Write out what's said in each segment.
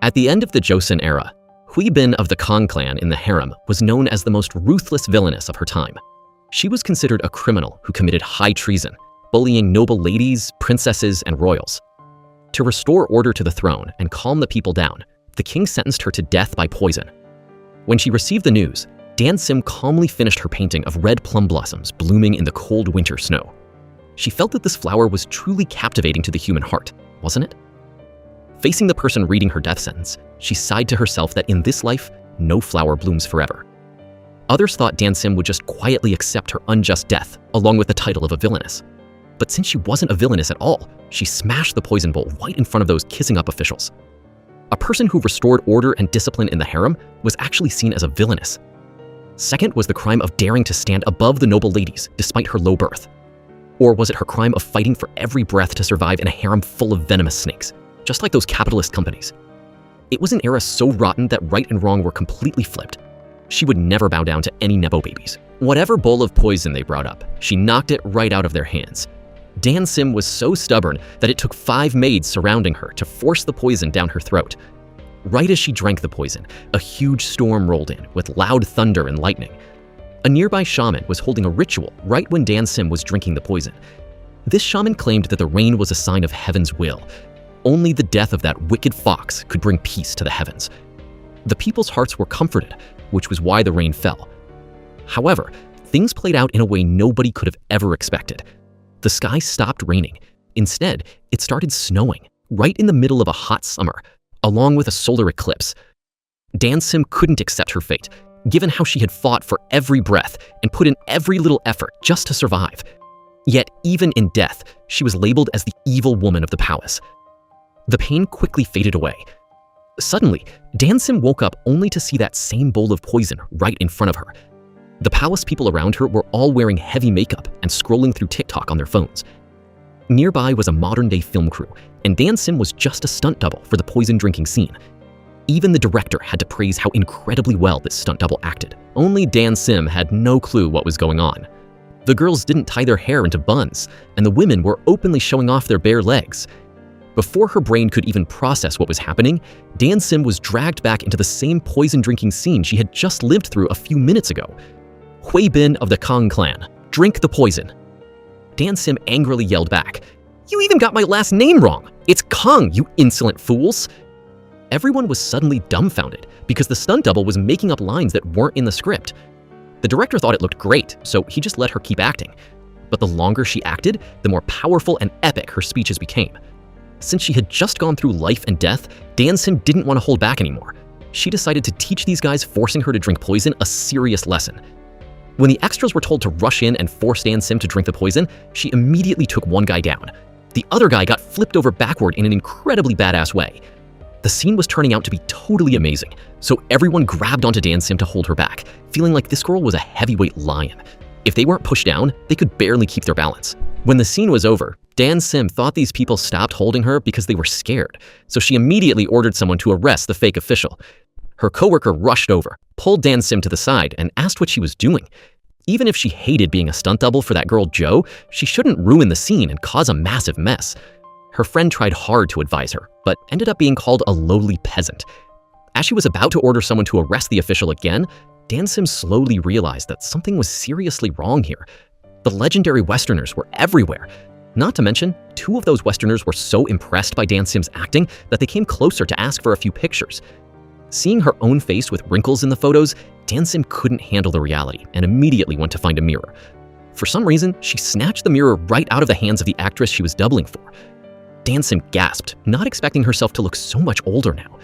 At the end of the Joseon era, Hui Bin of the Kang clan in the harem was known as the most ruthless villainess of her time. She was considered a criminal who committed high treason, bullying noble ladies, princesses, and royals. To restore order to the throne and calm the people down, the king sentenced her to death by poison. When she received the news, Dan Sim calmly finished her painting of red plum blossoms blooming in the cold winter snow. She felt that this flower was truly captivating to the human heart, wasn't it? Facing the person reading her death sentence, she sighed to herself that in this life, no flower blooms forever. Others thought Dan Sim would just quietly accept her unjust death, along with the title of a villainess. But since she wasn't a villainess at all, she smashed the poison bowl right in front of those kissing up officials. A person who restored order and discipline in the harem was actually seen as a villainess. Second was the crime of daring to stand above the noble ladies despite her low birth. Or was it her crime of fighting for every breath to survive in a harem full of venomous snakes, just like those capitalist companies? It was an era so rotten that right and wrong were completely flipped. She would never bow down to any Nebo babies. Whatever bowl of poison they brought up, she knocked it right out of their hands. Dan Sim was so stubborn that it took 5 maids surrounding her to force the poison down her throat. Right as she drank the poison, a huge storm rolled in with loud thunder and lightning. A nearby shaman was holding a ritual right when Dan Sim was drinking the poison. This shaman claimed that the rain was a sign of heaven's will. Only the death of that wicked fox could bring peace to the heavens. The people's hearts were comforted, which was why the rain fell. However, things played out in a way nobody could have ever expected. The sky stopped raining. Instead, it started snowing, right in the middle of a hot summer, along with a solar eclipse. Dan Sim couldn't accept her fate, given how she had fought for every breath and put in every little effort just to survive. Yet, even in death, she was labeled as the evil woman of the palace. The pain quickly faded away. Suddenly, Dan Sim woke up only to see that same bowl of poison right in front of her. The palace people around her were all wearing heavy makeup and scrolling through TikTok on their phones. Nearby was a modern-day film crew, and Dan Sim was just a stunt double for the poison-drinking scene. Even the director had to praise how incredibly well this stunt double acted. Only Dan Sim had no clue what was going on. The girls didn't tie their hair into buns, and the women were openly showing off their bare legs. Before her brain could even process what was happening, Dan Sim was dragged back into the same poison-drinking scene she had just lived through a few minutes ago. Hui Bin of the Kang clan, drink the poison. Dan Sim angrily yelled back, "You even got my last name wrong! It's Kang, you insolent fools!" Everyone was suddenly dumbfounded because the stunt double was making up lines that weren't in the script. The director thought it looked great, so he just let her keep acting. But the longer she acted, the more powerful and epic her speeches became. Since she had just gone through life and death, Dan Sim didn't want to hold back anymore. She decided to teach these guys forcing her to drink poison a serious lesson. When the extras were told to rush in and force Dan Sim to drink the poison, she immediately took one guy down. The other guy got flipped over backward in an incredibly badass way. The scene was turning out to be totally amazing, so everyone grabbed onto Dan Sim to hold her back, feeling like this girl was a heavyweight lion. If they weren't pushed down, they could barely keep their balance. When the scene was over, Dan Sim thought these people stopped holding her because they were scared, so she immediately ordered someone to arrest the fake official. Her coworker rushed over, pulled Dan Sim to the side, and asked what she was doing. Even if she hated being a stunt double for that girl Jo, she shouldn't ruin the scene and cause a massive mess. Her friend tried hard to advise her, but ended up being called a lowly peasant. As she was about to order someone to arrest the official again, Dan Sim slowly realized that something was seriously wrong here. The legendary Westerners were everywhere. Not to mention, 2 of those Westerners were so impressed by Dan Sim's acting that they came closer to ask for a few pictures. Seeing her own face with wrinkles in the photos, Dan Sim couldn't handle the reality and immediately went to find a mirror. For some reason, she snatched the mirror right out of the hands of the actress she was doubling for. Dan Sim gasped, not expecting herself to look so much older now.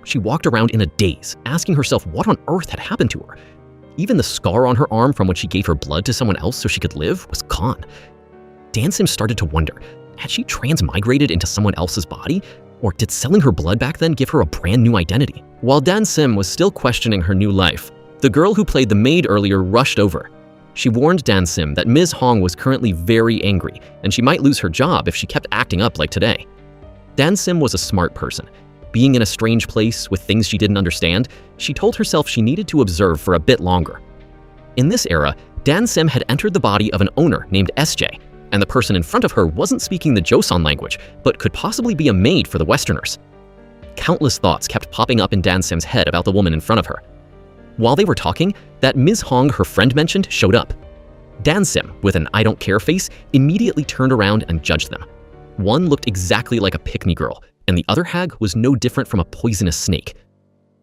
She walked around in a daze, asking herself what on earth had happened to her. Even the scar on her arm from when she gave her blood to someone else so she could live was gone. Dan Sim started to wonder, had she transmigrated into someone else's body? Or did selling her blood back then give her a brand new identity? While Dan Sim was still questioning her new life, the girl who played the maid earlier rushed over. She warned Dan Sim that Ms. Hong was currently very angry, and she might lose her job if she kept acting up like today. Dan Sim was a smart person. Being in a strange place with things she didn't understand, she told herself she needed to observe for a bit longer. In this era, Dan Sim had entered the body of an owner named SJ, and the person in front of her wasn't speaking the Joseon language, but could possibly be a maid for the Westerners. Countless thoughts kept popping up in Dan-sim's head about the woman in front of her. While they were talking, that Ms. Hong her friend mentioned showed up. Dan-sim, with an I don't care face, immediately turned around and judged them. One looked exactly like a pick-me girl, and the other hag was no different from a poisonous snake.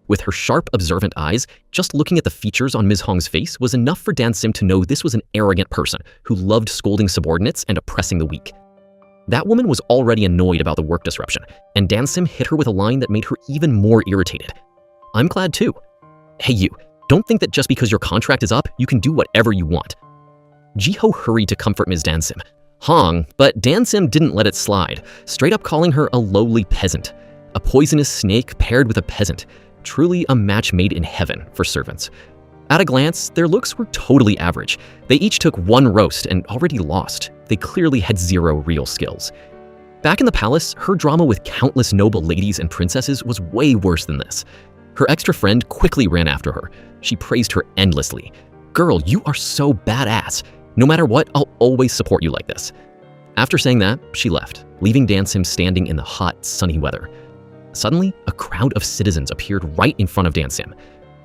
With her sharp, observant eyes, just looking at the features on Ms. Hong's face was enough for Dan-sim to know this was an arrogant person who loved scolding subordinates and oppressing the weak. That woman was already annoyed about the work disruption, and Dan-sim hit her with a line that made her even more irritated. "I'm glad too. Hey you, don't think that just because your contract is up, you can do whatever you want." Ji-ho hurried to comfort Ms. Dan-sim. Hong, but Dan-sim didn't let it slide, straight up calling her a lowly peasant. A poisonous snake paired with a peasant. Truly a match made in heaven for servants. At a glance, their looks were totally average. They each took one roast and already lost. They clearly had zero real skills. Back in the palace, her drama with countless noble ladies and princesses was way worse than this. Her extra friend quickly ran after her. She praised her endlessly. "Girl, you are so badass. No matter what, I'll always support you like this." After saying that, she left, leaving Dan-sim standing in the hot, sunny weather. Suddenly, a crowd of citizens appeared right in front of Dan-sim.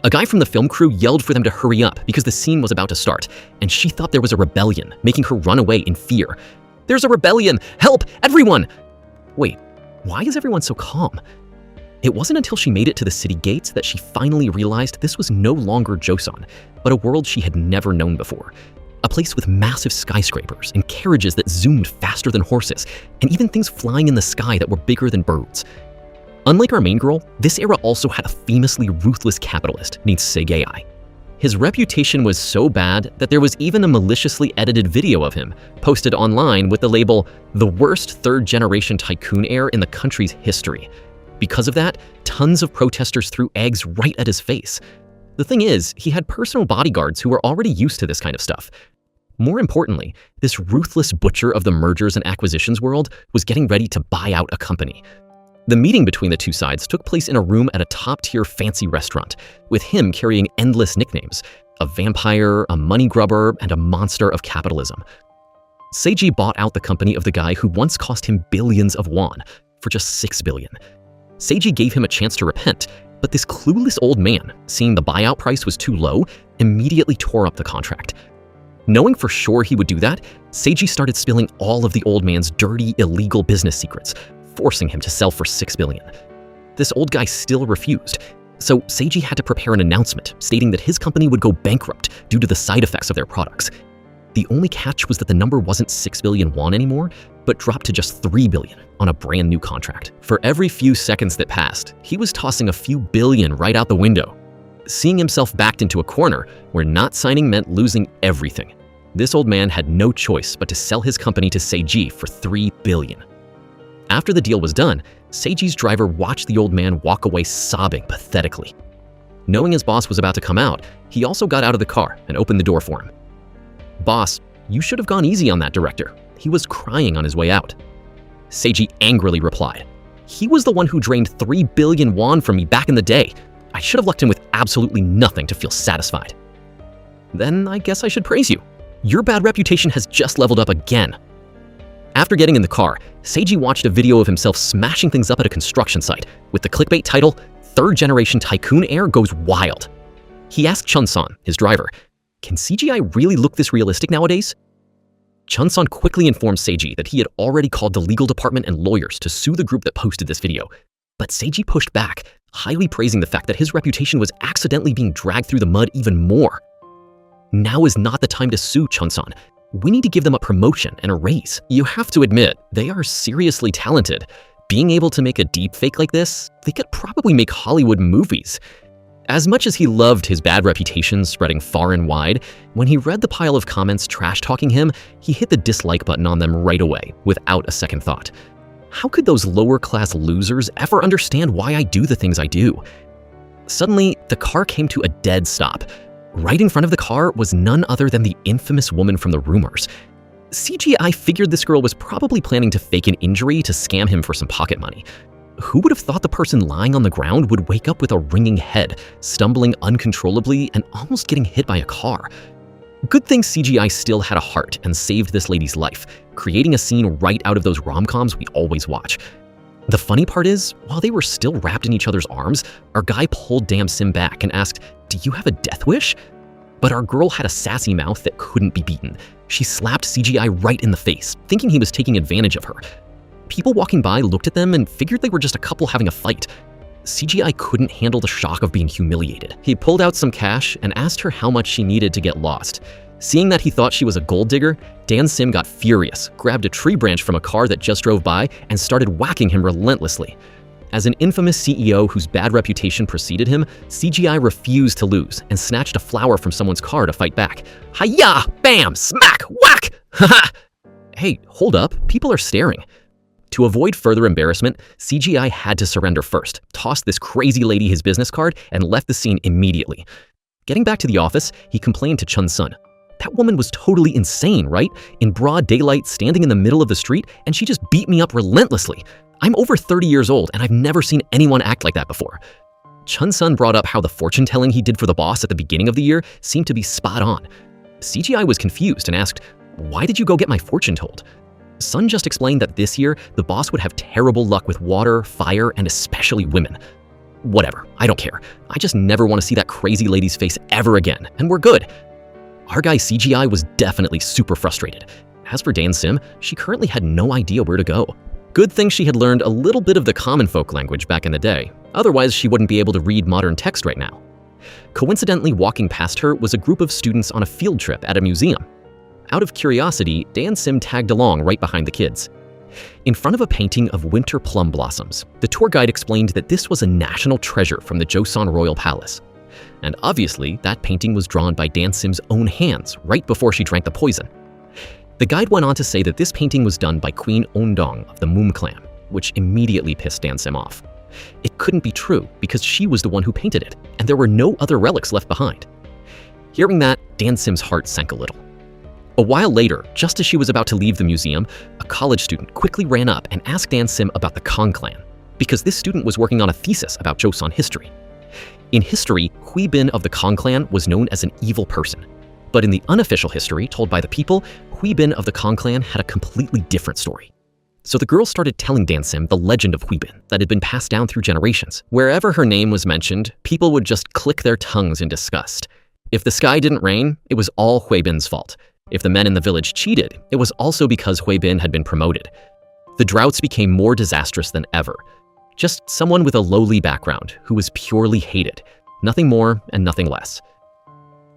A guy from the film crew yelled for them to hurry up because the scene was about to start, and she thought there was a rebellion, making her run away in fear. "There's a rebellion! Help, everyone!" Wait, why is everyone so calm? It wasn't until she made it to the city gates that she finally realized this was no longer Joseon, but a world she had never known before. A place with massive skyscrapers and carriages that zoomed faster than horses, and even things flying in the sky that were bigger than birds. Unlike our main girl, this era also had a famously ruthless capitalist named Segai. His reputation was so bad that there was even a maliciously edited video of him posted online with the label, "The worst third-generation tycoon heir in the country's history." Because of that, tons of protesters threw eggs right at his face. The thing is, he had personal bodyguards who were already used to this kind of stuff. More importantly, this ruthless butcher of the mergers and acquisitions world was getting ready to buy out a company. The meeting between the two sides took place in a room at a top-tier fancy restaurant, with him carrying endless nicknames: a vampire, a money grubber, and a monster of capitalism. Seiji bought out the company of the guy who once cost him billions of won for just 6 billion. Seiji gave him a chance to repent, but this clueless old man, seeing the buyout price was too low, immediately tore up the contract. Knowing for sure he would do that, Seiji started spilling all of the old man's dirty, illegal business secrets, forcing him to sell for 6 billion. This old guy still refused, so Seiji had to prepare an announcement stating that his company would go bankrupt due to the side effects of their products. The only catch was that the number wasn't 6 billion won anymore, but dropped to just 3 billion on a brand new contract. For every few seconds that passed, he was tossing a few billion right out the window, seeing himself backed into a corner where not signing meant losing everything. This old man had no choice but to sell his company to Seiji for 3 billion. After the deal was done, Seiji's driver watched the old man walk away sobbing pathetically. Knowing his boss was about to come out, he also got out of the car and opened the door for him. "Boss, you should have gone easy on that director. He was crying on his way out." Seiji angrily replied, "He was the one who drained 3 billion won from me back in the day. I should have left him with absolutely nothing to feel satisfied." "Then I guess I should praise you. Your bad reputation has just leveled up again." After getting in the car, Seiji watched a video of himself smashing things up at a construction site with the clickbait title, "Third-Generation Tycoon Heir Goes Wild." He asked Chun-san, his driver, "Can CGI really look this realistic nowadays?" Chun-san quickly informed Seiji that he had already called the legal department and lawyers to sue the group that posted this video. But Seiji pushed back, highly praising the fact that his reputation was accidentally being dragged through the mud even more. "Now is not the time to sue, Chun-san. We need to give them a promotion and a raise." You have to admit, they are seriously talented. Being able to make a deepfake like this, they could probably make Hollywood movies. As much as he loved his bad reputation spreading far and wide, when he read the pile of comments trash-talking him, he hit the dislike button on them right away, without a second thought. How could those lower-class losers ever understand why I do the things I do? Suddenly, the car came to a dead stop. Right in front of the car was none other than the infamous woman from the rumors. CGI figured this girl was probably planning to fake an injury to scam him for some pocket money. Who would have thought the person lying on the ground would wake up with a ringing head, stumbling uncontrollably and almost getting hit by a car? Good thing CGI still had a heart and saved this lady's life, creating a scene right out of those rom-coms we always watch. The funny part is, while they were still wrapped in each other's arms, our guy pulled Dan Sim back and asked, "Do you have a death wish?" But our girl had a sassy mouth that couldn't be beaten. She slapped CGI right in the face, thinking he was taking advantage of her. People walking by looked at them and figured they were just a couple having a fight. CGI couldn't handle the shock of being humiliated. He pulled out some cash and asked her how much she needed to get lost. Seeing that he thought she was a gold digger, Dan Sim got furious, grabbed a tree branch from a car that just drove by, and started whacking him relentlessly. As an infamous CEO whose bad reputation preceded him, CGI refused to lose and snatched a flower from someone's car to fight back. Hi-ya! Bam! Smack! Whack! Haha! Hey, hold up, people are staring. To avoid further embarrassment, CGI had to surrender first, tossed this crazy lady his business card, and left the scene immediately. Getting back to the office, he complained to Chun Sun. That woman was totally insane, right? In broad daylight, standing in the middle of the street, and she just beat me up relentlessly. I'm over 30 years old, and I've never seen anyone act like that before. Chun Sun brought up how the fortune telling he did for the boss at the beginning of the year seemed to be spot on. CGI was confused and asked, "Why did you go get my fortune told?" Sun just explained that this year, the boss would have terrible luck with water, fire, and especially women. Whatever, I don't care. I just never want to see that crazy lady's face ever again, and we're good. Our guy CGI was definitely super frustrated. As for Dan Sim, she currently had no idea where to go. Good thing she had learned a little bit of the common folk language back in the day, otherwise she wouldn't be able to read modern text right now. Coincidentally, walking past her was a group of students on a field trip at a museum. Out of curiosity, Dan Sim tagged along right behind the kids. In front of a painting of winter plum blossoms, the tour guide explained that this was a national treasure from the Joseon Royal Palace. And obviously, that painting was drawn by Dan Sim's own hands right before she drank the poison. The guide went on to say that this painting was done by Queen Ondong of the Moom clan, which immediately pissed Dan Sim off. It couldn't be true because she was the one who painted it, and there were no other relics left behind. Hearing that, Dan Sim's heart sank a little. A while later, just as she was about to leave the museum, a college student quickly ran up and asked Dan Sim about the Kong clan, because this student was working on a thesis about Joseon history. In history, Hui Bin of the Kong clan was known as an evil person. But in the unofficial history told by the people, Hui Bin of the Kong clan had a completely different story. So the girl started telling Dan Sim the legend of Hui Bin that had been passed down through generations. Wherever her name was mentioned, people would just click their tongues in disgust. If the sky didn't rain, it was all Hui Bin's fault. If the men in the village cheated, it was also because Hui Bin had been promoted. The droughts became more disastrous than ever. Just someone with a lowly background who was purely hated. Nothing more and nothing less.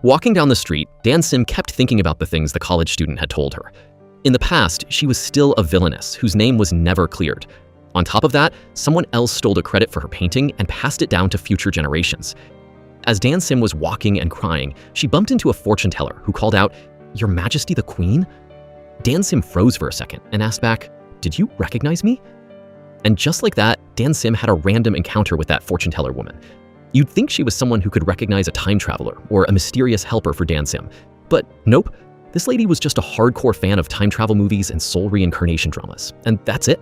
Walking down the street, Dan Sim kept thinking about the things the college student had told her. In the past, she was still a villainess whose name was never cleared. On top of that, someone else stole the credit for her painting and passed it down to future generations. As Dan Sim was walking and crying, she bumped into a fortune teller who called out, "Your Majesty the Queen?" Dan Sim froze for a second and asked back, "Did you recognize me?" And just like that, Dan Sim had a random encounter with that fortune teller woman. You'd think she was someone who could recognize a time traveler or a mysterious helper for Dan Sim. But nope, this lady was just a hardcore fan of time travel movies and soul reincarnation dramas, and that's it.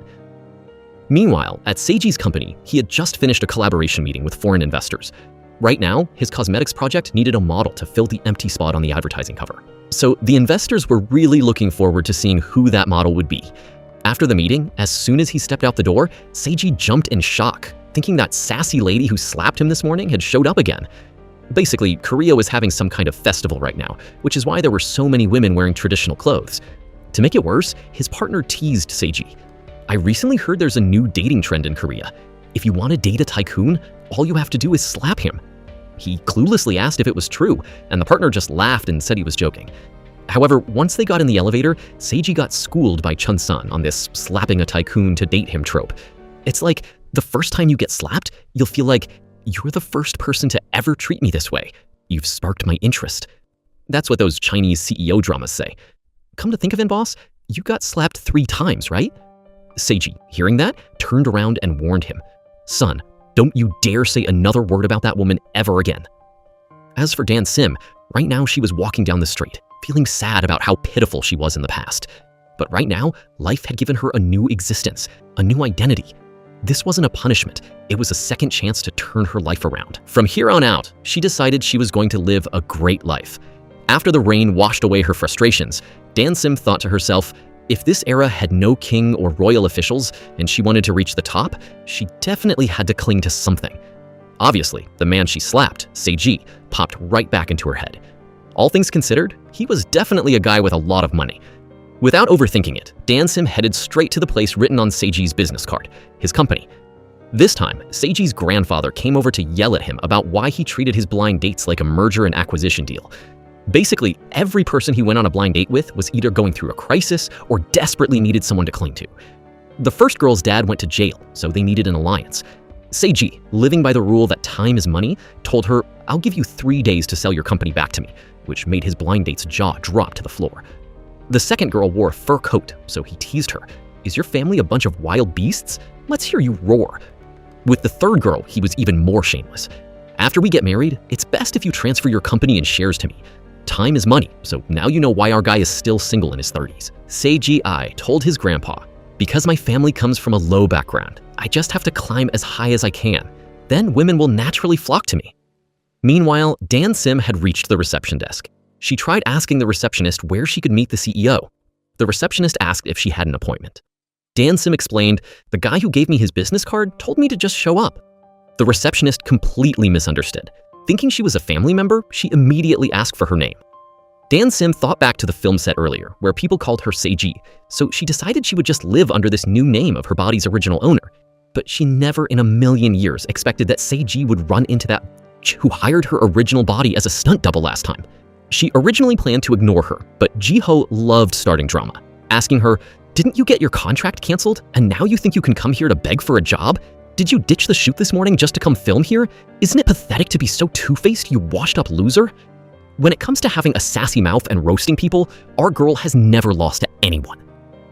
Meanwhile, at Seiji's company, he had just finished a collaboration meeting with foreign investors. Right now, his cosmetics project needed a model to fill the empty spot on the advertising cover. So the investors were really looking forward to seeing who that model would be. After the meeting, as soon as he stepped out the door, Seiji jumped in shock, thinking that sassy lady who slapped him this morning had showed up again. Basically, Korea was having some kind of festival right now, which is why there were so many women wearing traditional clothes. To make it worse, his partner teased Seiji. "I recently heard there's a new dating trend in Korea. If you want to date a tycoon, all you have to do is slap him." He cluelessly asked if it was true, and the partner just laughed and said he was joking. However, once they got in the elevator, Seiji got schooled by Chun Sun on this slapping a tycoon to date him trope. It's like, the first time you get slapped, you'll feel like, "You're the first person to ever treat me this way. You've sparked my interest." That's what those Chinese CEO dramas say. Come to think of it, boss, you got slapped 3 times, right? Seiji, hearing that, turned around and warned him, "Son, don't you dare say another word about that woman ever again." As for Dan Sim, right now she was walking down the street, feeling sad about how pitiful she was in the past. But right now, life had given her a new existence, a new identity. This wasn't a punishment, it was a second chance to turn her life around. From here on out, she decided she was going to live a great life. After the rain washed away her frustrations, Dan Sim thought to herself, If this era had no king or royal officials and she wanted to reach the top, she definitely had to cling to something. Obviously, the man she slapped, Seiji, popped right back into her head. All things considered, he was definitely a guy with a lot of money. Without overthinking it, Dan Sim headed straight to the place written on Seiji's business card, his company. This time, Seiji's grandfather came over to yell at him about why he treated his blind dates like a merger and acquisition deal. Basically, every person he went on a blind date with was either going through a crisis or desperately needed someone to cling to. The first girl's dad went to jail, so they needed an alliance. Seiji, living by the rule that time is money, told her, "I'll give you 3 days to sell your company back to me," which made his blind date's jaw drop to the floor. The second girl wore a fur coat, so he teased her, "Is your family a bunch of wild beasts? Let's hear you roar." With the third girl, he was even more shameless. "After we get married, it's best if you transfer your company and shares to me. Time is money, so now you know why our guy is still single in his 30s. Seiji I told his grandpa, "Because my family comes from a low background, I just have to climb as high as I can. Then women will naturally flock to me." Meanwhile, Dan Sim had reached the reception desk. She tried asking the receptionist where she could meet the CEO. The receptionist asked if she had an appointment. Dan Sim explained, "The guy who gave me his business card told me to just show up." The receptionist completely misunderstood. Thinking she was a family member, she immediately asked for her name. Dan Sim thought back to the film set earlier, where people called her Seiji, so she decided she would just live under this new name of her body's original owner. But she never in a million years expected that Seiji would run into that who hired her original body as a stunt double last time. She originally planned to ignore her, but Jiho loved starting drama, asking her, "Didn't you get your contract canceled, and now you think you can come here to beg for a job? Did you ditch the shoot this morning just to come film here? Isn't it pathetic to be so two-faced, you washed-up loser?" When it comes to having a sassy mouth and roasting people, our girl has never lost to anyone.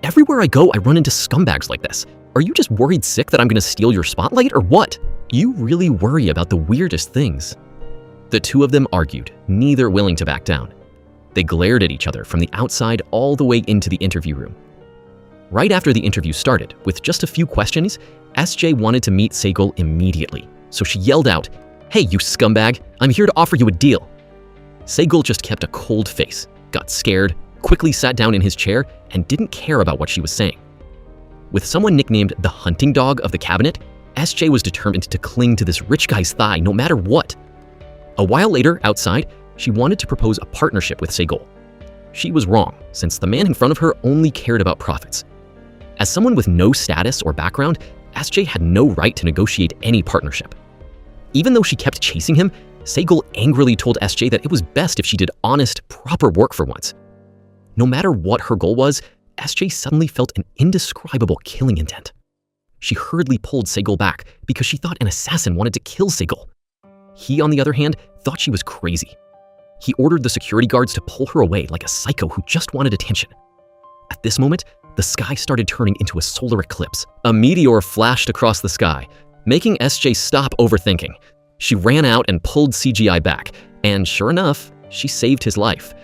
"Everywhere I go, I run into scumbags like this. Are you just worried sick that I'm gonna steal your spotlight or what? You really worry about the weirdest things." The two of them argued, neither willing to back down. They glared at each other from the outside all the way into the interview room. Right after the interview started, with just a few questions, SJ wanted to meet Seigul immediately, so she yelled out, "Hey, you scumbag, I'm here to offer you a deal." Seigul just kept a cold face, got scared, quickly sat down in his chair, and didn't care about what she was saying. With someone nicknamed the hunting dog of the cabinet, SJ was determined to cling to this rich guy's thigh no matter what. A while later, outside, she wanted to propose a partnership with Seigul. She was wrong, since the man in front of her only cared about profits. As someone with no status or background, SJ had no right to negotiate any partnership. Even though she kept chasing him, Seigul angrily told SJ that it was best if she did honest, proper work for once. No matter what her goal was, SJ suddenly felt an indescribable killing intent. She hurriedly pulled Seigul back because she thought an assassin wanted to kill Seigul. He, on the other hand, thought she was crazy. He ordered the security guards to pull her away like a psycho who just wanted attention. At this moment, the sky started turning into a solar eclipse. A meteor flashed across the sky, making SJ stop overthinking. She ran out and pulled CGI back, and sure enough, she saved his life.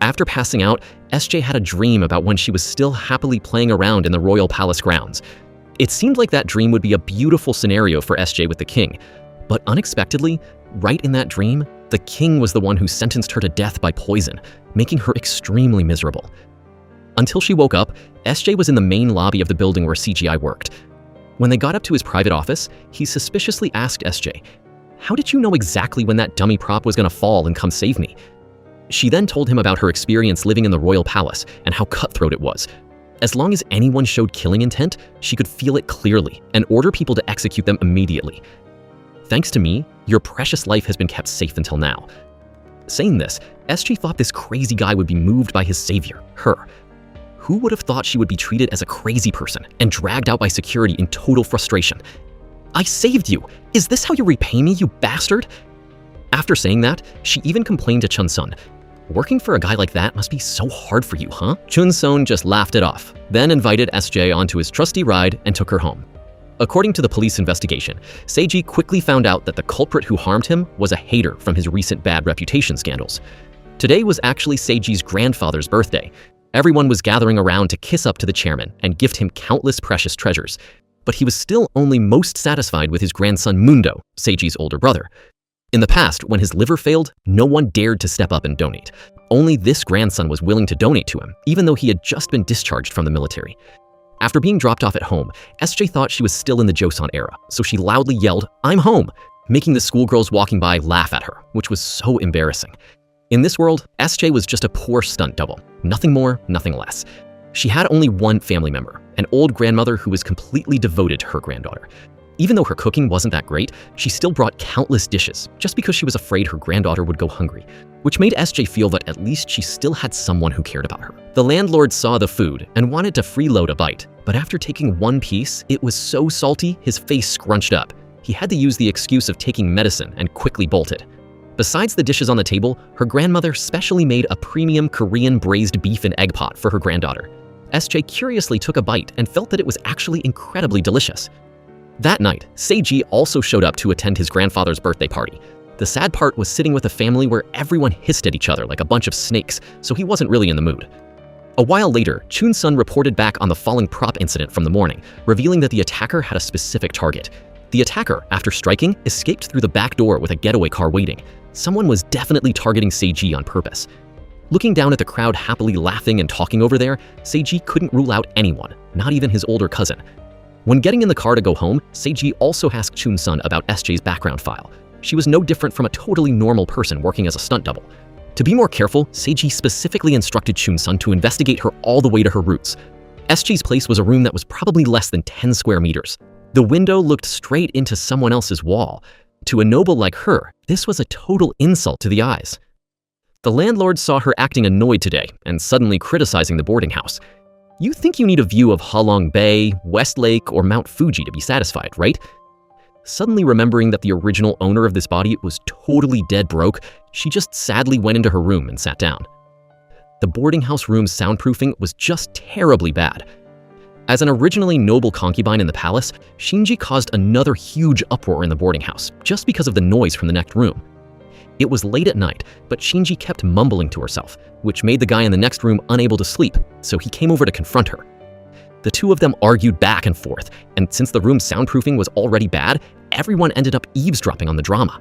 After passing out, SJ had a dream about when she was still happily playing around in the royal palace grounds. It seemed like that dream would be a beautiful scenario for SJ with the king, but unexpectedly, right in that dream, the king was the one who sentenced her to death by poison, making her extremely miserable. Until she woke up, SJ was in the main lobby of the building where CGI worked. When they got up to his private office, he suspiciously asked SJ, "How did you know exactly when that dummy prop was gonna fall and come save me?" She then told him about her experience living in the royal palace and how cutthroat it was. As long as anyone showed killing intent, she could feel it clearly and order people to execute them immediately. "Thanks to me, your precious life has been kept safe until now." Saying this, SJ thought this crazy guy would be moved by his savior, her. Who would have thought she would be treated as a crazy person and dragged out by security in total frustration? "I saved you! Is this how you repay me, you bastard?" After saying that, she even complained to Chun-sun. "Working for a guy like that must be so hard for you, huh?" Chun-sun just laughed it off, then invited SJ onto his trusty ride and took her home. According to the police investigation, Seiji quickly found out that the culprit who harmed him was a hater from his recent bad reputation scandals. Today was actually Seiji's grandfather's birthday. Everyone was gathering around to kiss up to the chairman and gift him countless precious treasures. But he was still only most satisfied with his grandson Mundo, Seiji's older brother. In the past, when his liver failed, no one dared to step up and donate. Only this grandson was willing to donate to him, even though he had just been discharged from the military. After being dropped off at home, SJ thought she was still in the Joseon era, so she loudly yelled, "I'm home!" making the schoolgirls walking by laugh at her, which was so embarrassing. In this world, SJ was just a poor stunt double. Nothing more, nothing less. She had only one family member, an old grandmother who was completely devoted to her granddaughter. Even though her cooking wasn't that great, she still brought countless dishes just because she was afraid her granddaughter would go hungry, which made SJ feel that at least she still had someone who cared about her. The landlord saw the food and wanted to freeload a bite, but after taking one piece, it was so salty his face scrunched up. He had to use the excuse of taking medicine and quickly bolted. Besides the dishes on the table, her grandmother specially made a premium Korean braised beef and egg pot for her granddaughter. SJ curiously took a bite and felt that it was actually incredibly delicious. That night, Seiji also showed up to attend his grandfather's birthday party. The sad part was sitting with a family where everyone hissed at each other like a bunch of snakes, so he wasn't really in the mood. A while later, Chun-sun reported back on the falling prop incident from the morning, revealing that the attacker had a specific target. The attacker, after striking, escaped through the back door with a getaway car waiting. Someone was definitely targeting Seiji on purpose. Looking down at the crowd happily laughing and talking over there, Seiji couldn't rule out anyone, not even his older cousin. When getting in the car to go home, Seiji also asked Chun-sun about SJ's background file. She was no different from a totally normal person working as a stunt double. To be more careful, Seiji specifically instructed Chun-sun to investigate her all the way to her roots. SJ's place was a room that was probably less than 10 square meters. The window looked straight into someone else's wall. To a noble like her, this was a total insult to the eyes. The landlord saw her acting annoyed today and suddenly criticizing the boarding house. You think you need a view of Halong Bay, Westlake, or Mount Fuji to be satisfied, right? Suddenly remembering that the original owner of this body was totally dead broke, she just sadly went into her room and sat down. The boarding house room's soundproofing was just terribly bad. As an originally noble concubine in the palace, Shinji caused another huge uproar in the boarding house just because of the noise from the next room. It was late at night, but Shinji kept mumbling to herself, which made the guy in the next room unable to sleep, so he came over to confront her. The two of them argued back and forth, and since the room's soundproofing was already bad, everyone ended up eavesdropping on the drama.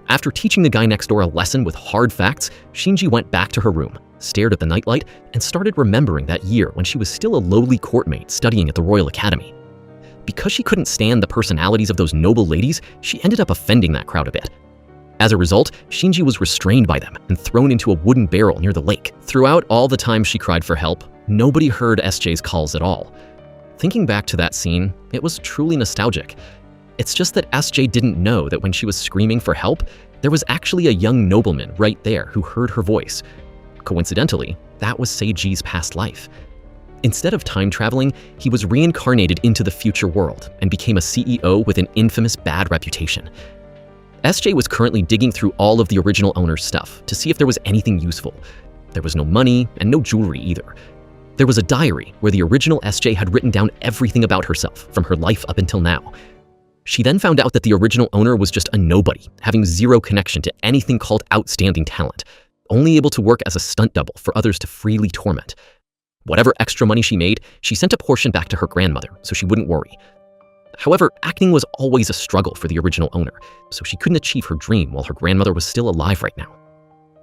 After teaching the guy next door a lesson with hard facts, Shinji went back to her room, stared at the nightlight, and started remembering that year when she was still a lowly courtmaid studying at the Royal Academy. Because she couldn't stand the personalities of those noble ladies, she ended up offending that crowd a bit. As a result, Shinji was restrained by them and thrown into a wooden barrel near the lake. Throughout all the time she cried for help, nobody heard SJ's calls at all. Thinking back to that scene, it was truly nostalgic. It's just that SJ didn't know that when she was screaming for help, there was actually a young nobleman right there who heard her voice. Coincidentally, that was Seiji's past life. Instead of time traveling, he was reincarnated into the future world and became a CEO with an infamous bad reputation. SJ was currently digging through all of the original owner's stuff to see if there was anything useful. There was no money and no jewelry either. There was a diary where the original SJ had written down everything about herself from her life up until now. She then found out that the original owner was just a nobody, having zero connection to anything called outstanding talent, only able to work as a stunt double for others to freely torment. Whatever extra money she made, she sent a portion back to her grandmother so she wouldn't worry. However, acting was always a struggle for the original owner, so she couldn't achieve her dream while her grandmother was still alive right now.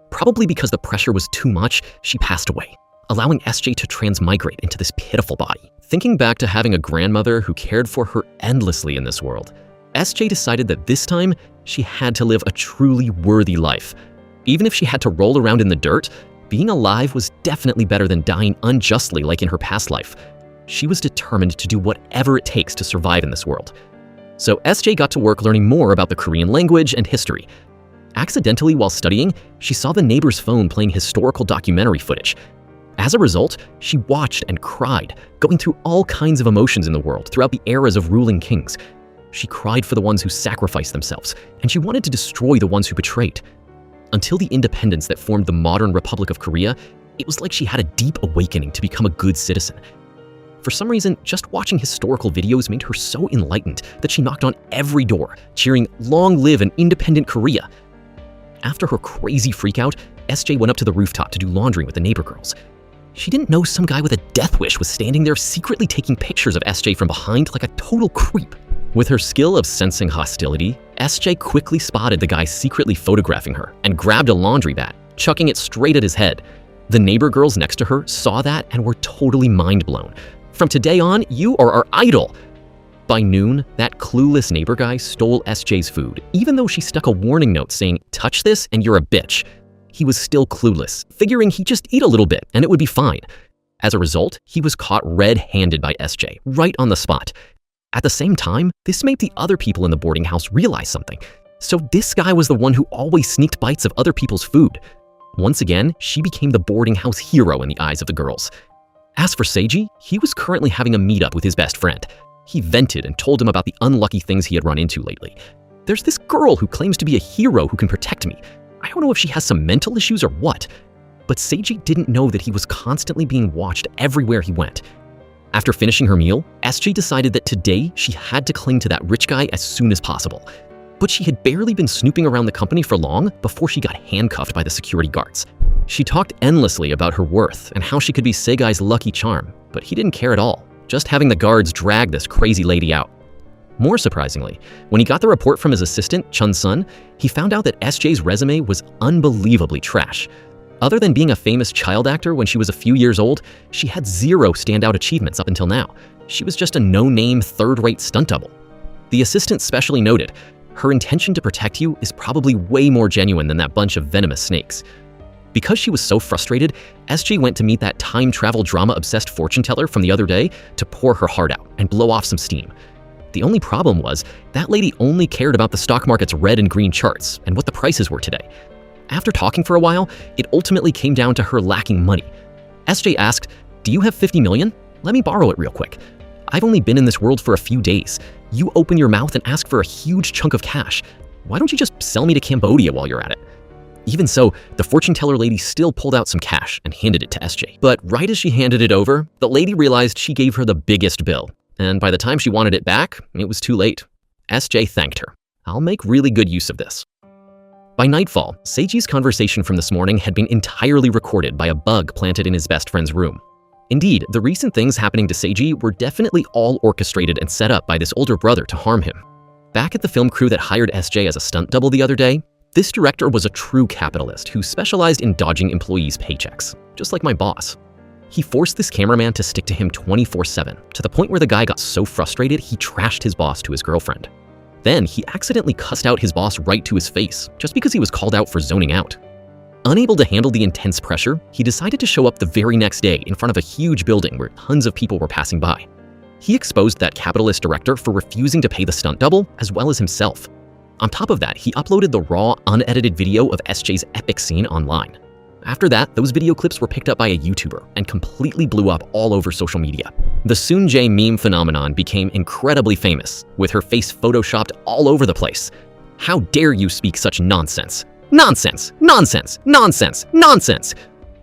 Probably because the pressure was too much, she passed away, allowing SJ to transmigrate into this pitiful body. Thinking back to having a grandmother who cared for her endlessly in this world, SJ decided that this time she had to live a truly worthy life. Even if she had to roll around in the dirt, being alive was definitely better than dying unjustly like in her past life. She was determined to do whatever it takes to survive in this world. So SJ got to work learning more about the Korean language and history. Accidentally, while studying, she saw the neighbor's phone playing historical documentary footage. As a result, she watched and cried, going through all kinds of emotions in the world throughout the eras of ruling kings. She cried for the ones who sacrificed themselves, and she wanted to destroy the ones who betrayed. Until the independence that formed the modern Republic of Korea, it was like she had a deep awakening to become a good citizen. For some reason, just watching historical videos made her so enlightened that she knocked on every door, cheering, "Long live an independent Korea!" After her crazy freakout, SJ went up to the rooftop to do laundry with the neighbor girls. She didn't know some guy with a death wish was standing there secretly taking pictures of SJ from behind like a total creep. With her skill of sensing hostility, SJ quickly spotted the guy secretly photographing her and grabbed a laundry bat, chucking it straight at his head. The neighbor girls next to her saw that and were totally mind blown. "From today on, you are our idol." By noon, that clueless neighbor guy stole SJ's food, even though she stuck a warning note saying, "Touch this and you're a bitch." He was still clueless, figuring he'd just eat a little bit and it would be fine. As a result, he was caught red-handed by SJ, right on the spot. At the same time, this made the other people in the boarding house realize something. So this guy was the one who always sneaked bites of other people's food. Once again, she became the boarding house hero in the eyes of the girls. As for Seiji, he was currently having a meetup with his best friend. He vented and told him about the unlucky things he had run into lately. "There's this girl who claims to be a hero who can protect me. I don't know if she has some mental issues or what." But Seiji didn't know that he was constantly being watched everywhere he went. After finishing her meal, SJ decided that today she had to cling to that rich guy as soon as possible. But she had barely been snooping around the company for long before she got handcuffed by the security guards. She talked endlessly about her worth and how she could be Seigai's lucky charm, but he didn't care at all, just having the guards drag this crazy lady out. More surprisingly, when he got the report from his assistant, Chun-sun, he found out that SJ's resume was unbelievably trash. Other than being a famous child actor when she was a few years old, she had zero standout achievements up until now. She was just a no-name, third-rate stunt double. The assistant specially noted, "Her intention to protect you is probably way more genuine than that bunch of venomous snakes." Because she was so frustrated, SJ went to meet that time travel drama-obsessed fortune teller from the other day to pour her heart out and blow off some steam. The only problem was, that lady only cared about the stock market's red and green charts and what the prices were today. After talking for a while, it ultimately came down to her lacking money. SJ asked, "Do you have 50 million? Let me borrow it real quick. I've only been in this world for a few days. You open your mouth and ask for a huge chunk of cash. Why don't you just sell me to Cambodia while you're at it?" Even so, the fortune teller lady still pulled out some cash and handed it to SJ. But right as she handed it over, the lady realized she gave her the biggest bill. And by the time she wanted it back, it was too late. SJ thanked her. "I'll make really good use of this." By nightfall, Seiji's conversation from this morning had been entirely recorded by a bug planted in his best friend's room. Indeed, the recent things happening to Seiji were definitely all orchestrated and set up by this older brother to harm him. Back at the film crew that hired SJ as a stunt double the other day, this director was a true capitalist who specialized in dodging employees' paychecks, just like my boss. He forced this cameraman to stick to him 24/7, to the point where the guy got so frustrated he trashed his boss to his girlfriend. Then he accidentally cussed out his boss right to his face, just because he was called out for zoning out. Unable to handle the intense pressure, he decided to show up the very next day in front of a huge building where tons of people were passing by. He exposed that capitalist director for refusing to pay the stunt double, as well as himself. On top of that, he uploaded the raw, unedited video of SJ's epic scene online. After that, those video clips were picked up by a YouTuber and completely blew up all over social media. The Soon-Jae meme phenomenon became incredibly famous, with her face photoshopped all over the place. "How dare you speak such nonsense? Nonsense! Nonsense! Nonsense! Nonsense!"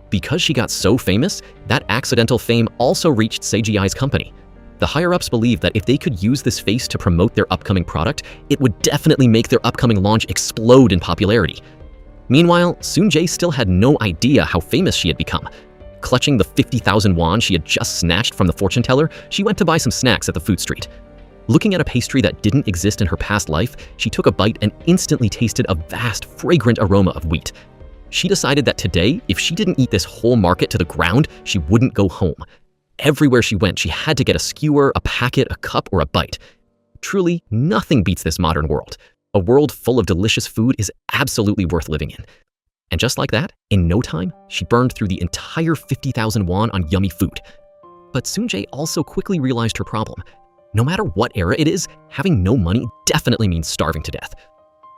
Because she got so famous, that accidental fame also reached CGI's company. The higher-ups believed that if they could use this face to promote their upcoming product, it would definitely make their upcoming launch explode in popularity. Meanwhile, Soon-Jae still had no idea how famous she had become. Clutching the 50,000 won she had just snatched from the fortune teller, she went to buy some snacks at the food street. Looking at a pastry that didn't exist in her past life, she took a bite and instantly tasted a vast, fragrant aroma of wheat. She decided that today, if she didn't eat this whole market to the ground, she wouldn't go home. Everywhere she went, she had to get a skewer, a packet, a cup, or a bite. Truly, nothing beats this modern world. A world full of delicious food is absolutely worth living in. And just like that, in no time, she burned through the entire 50,000 won on yummy food. But Soon-Jae also quickly realized her problem. No matter what era it is, having no money definitely means starving to death.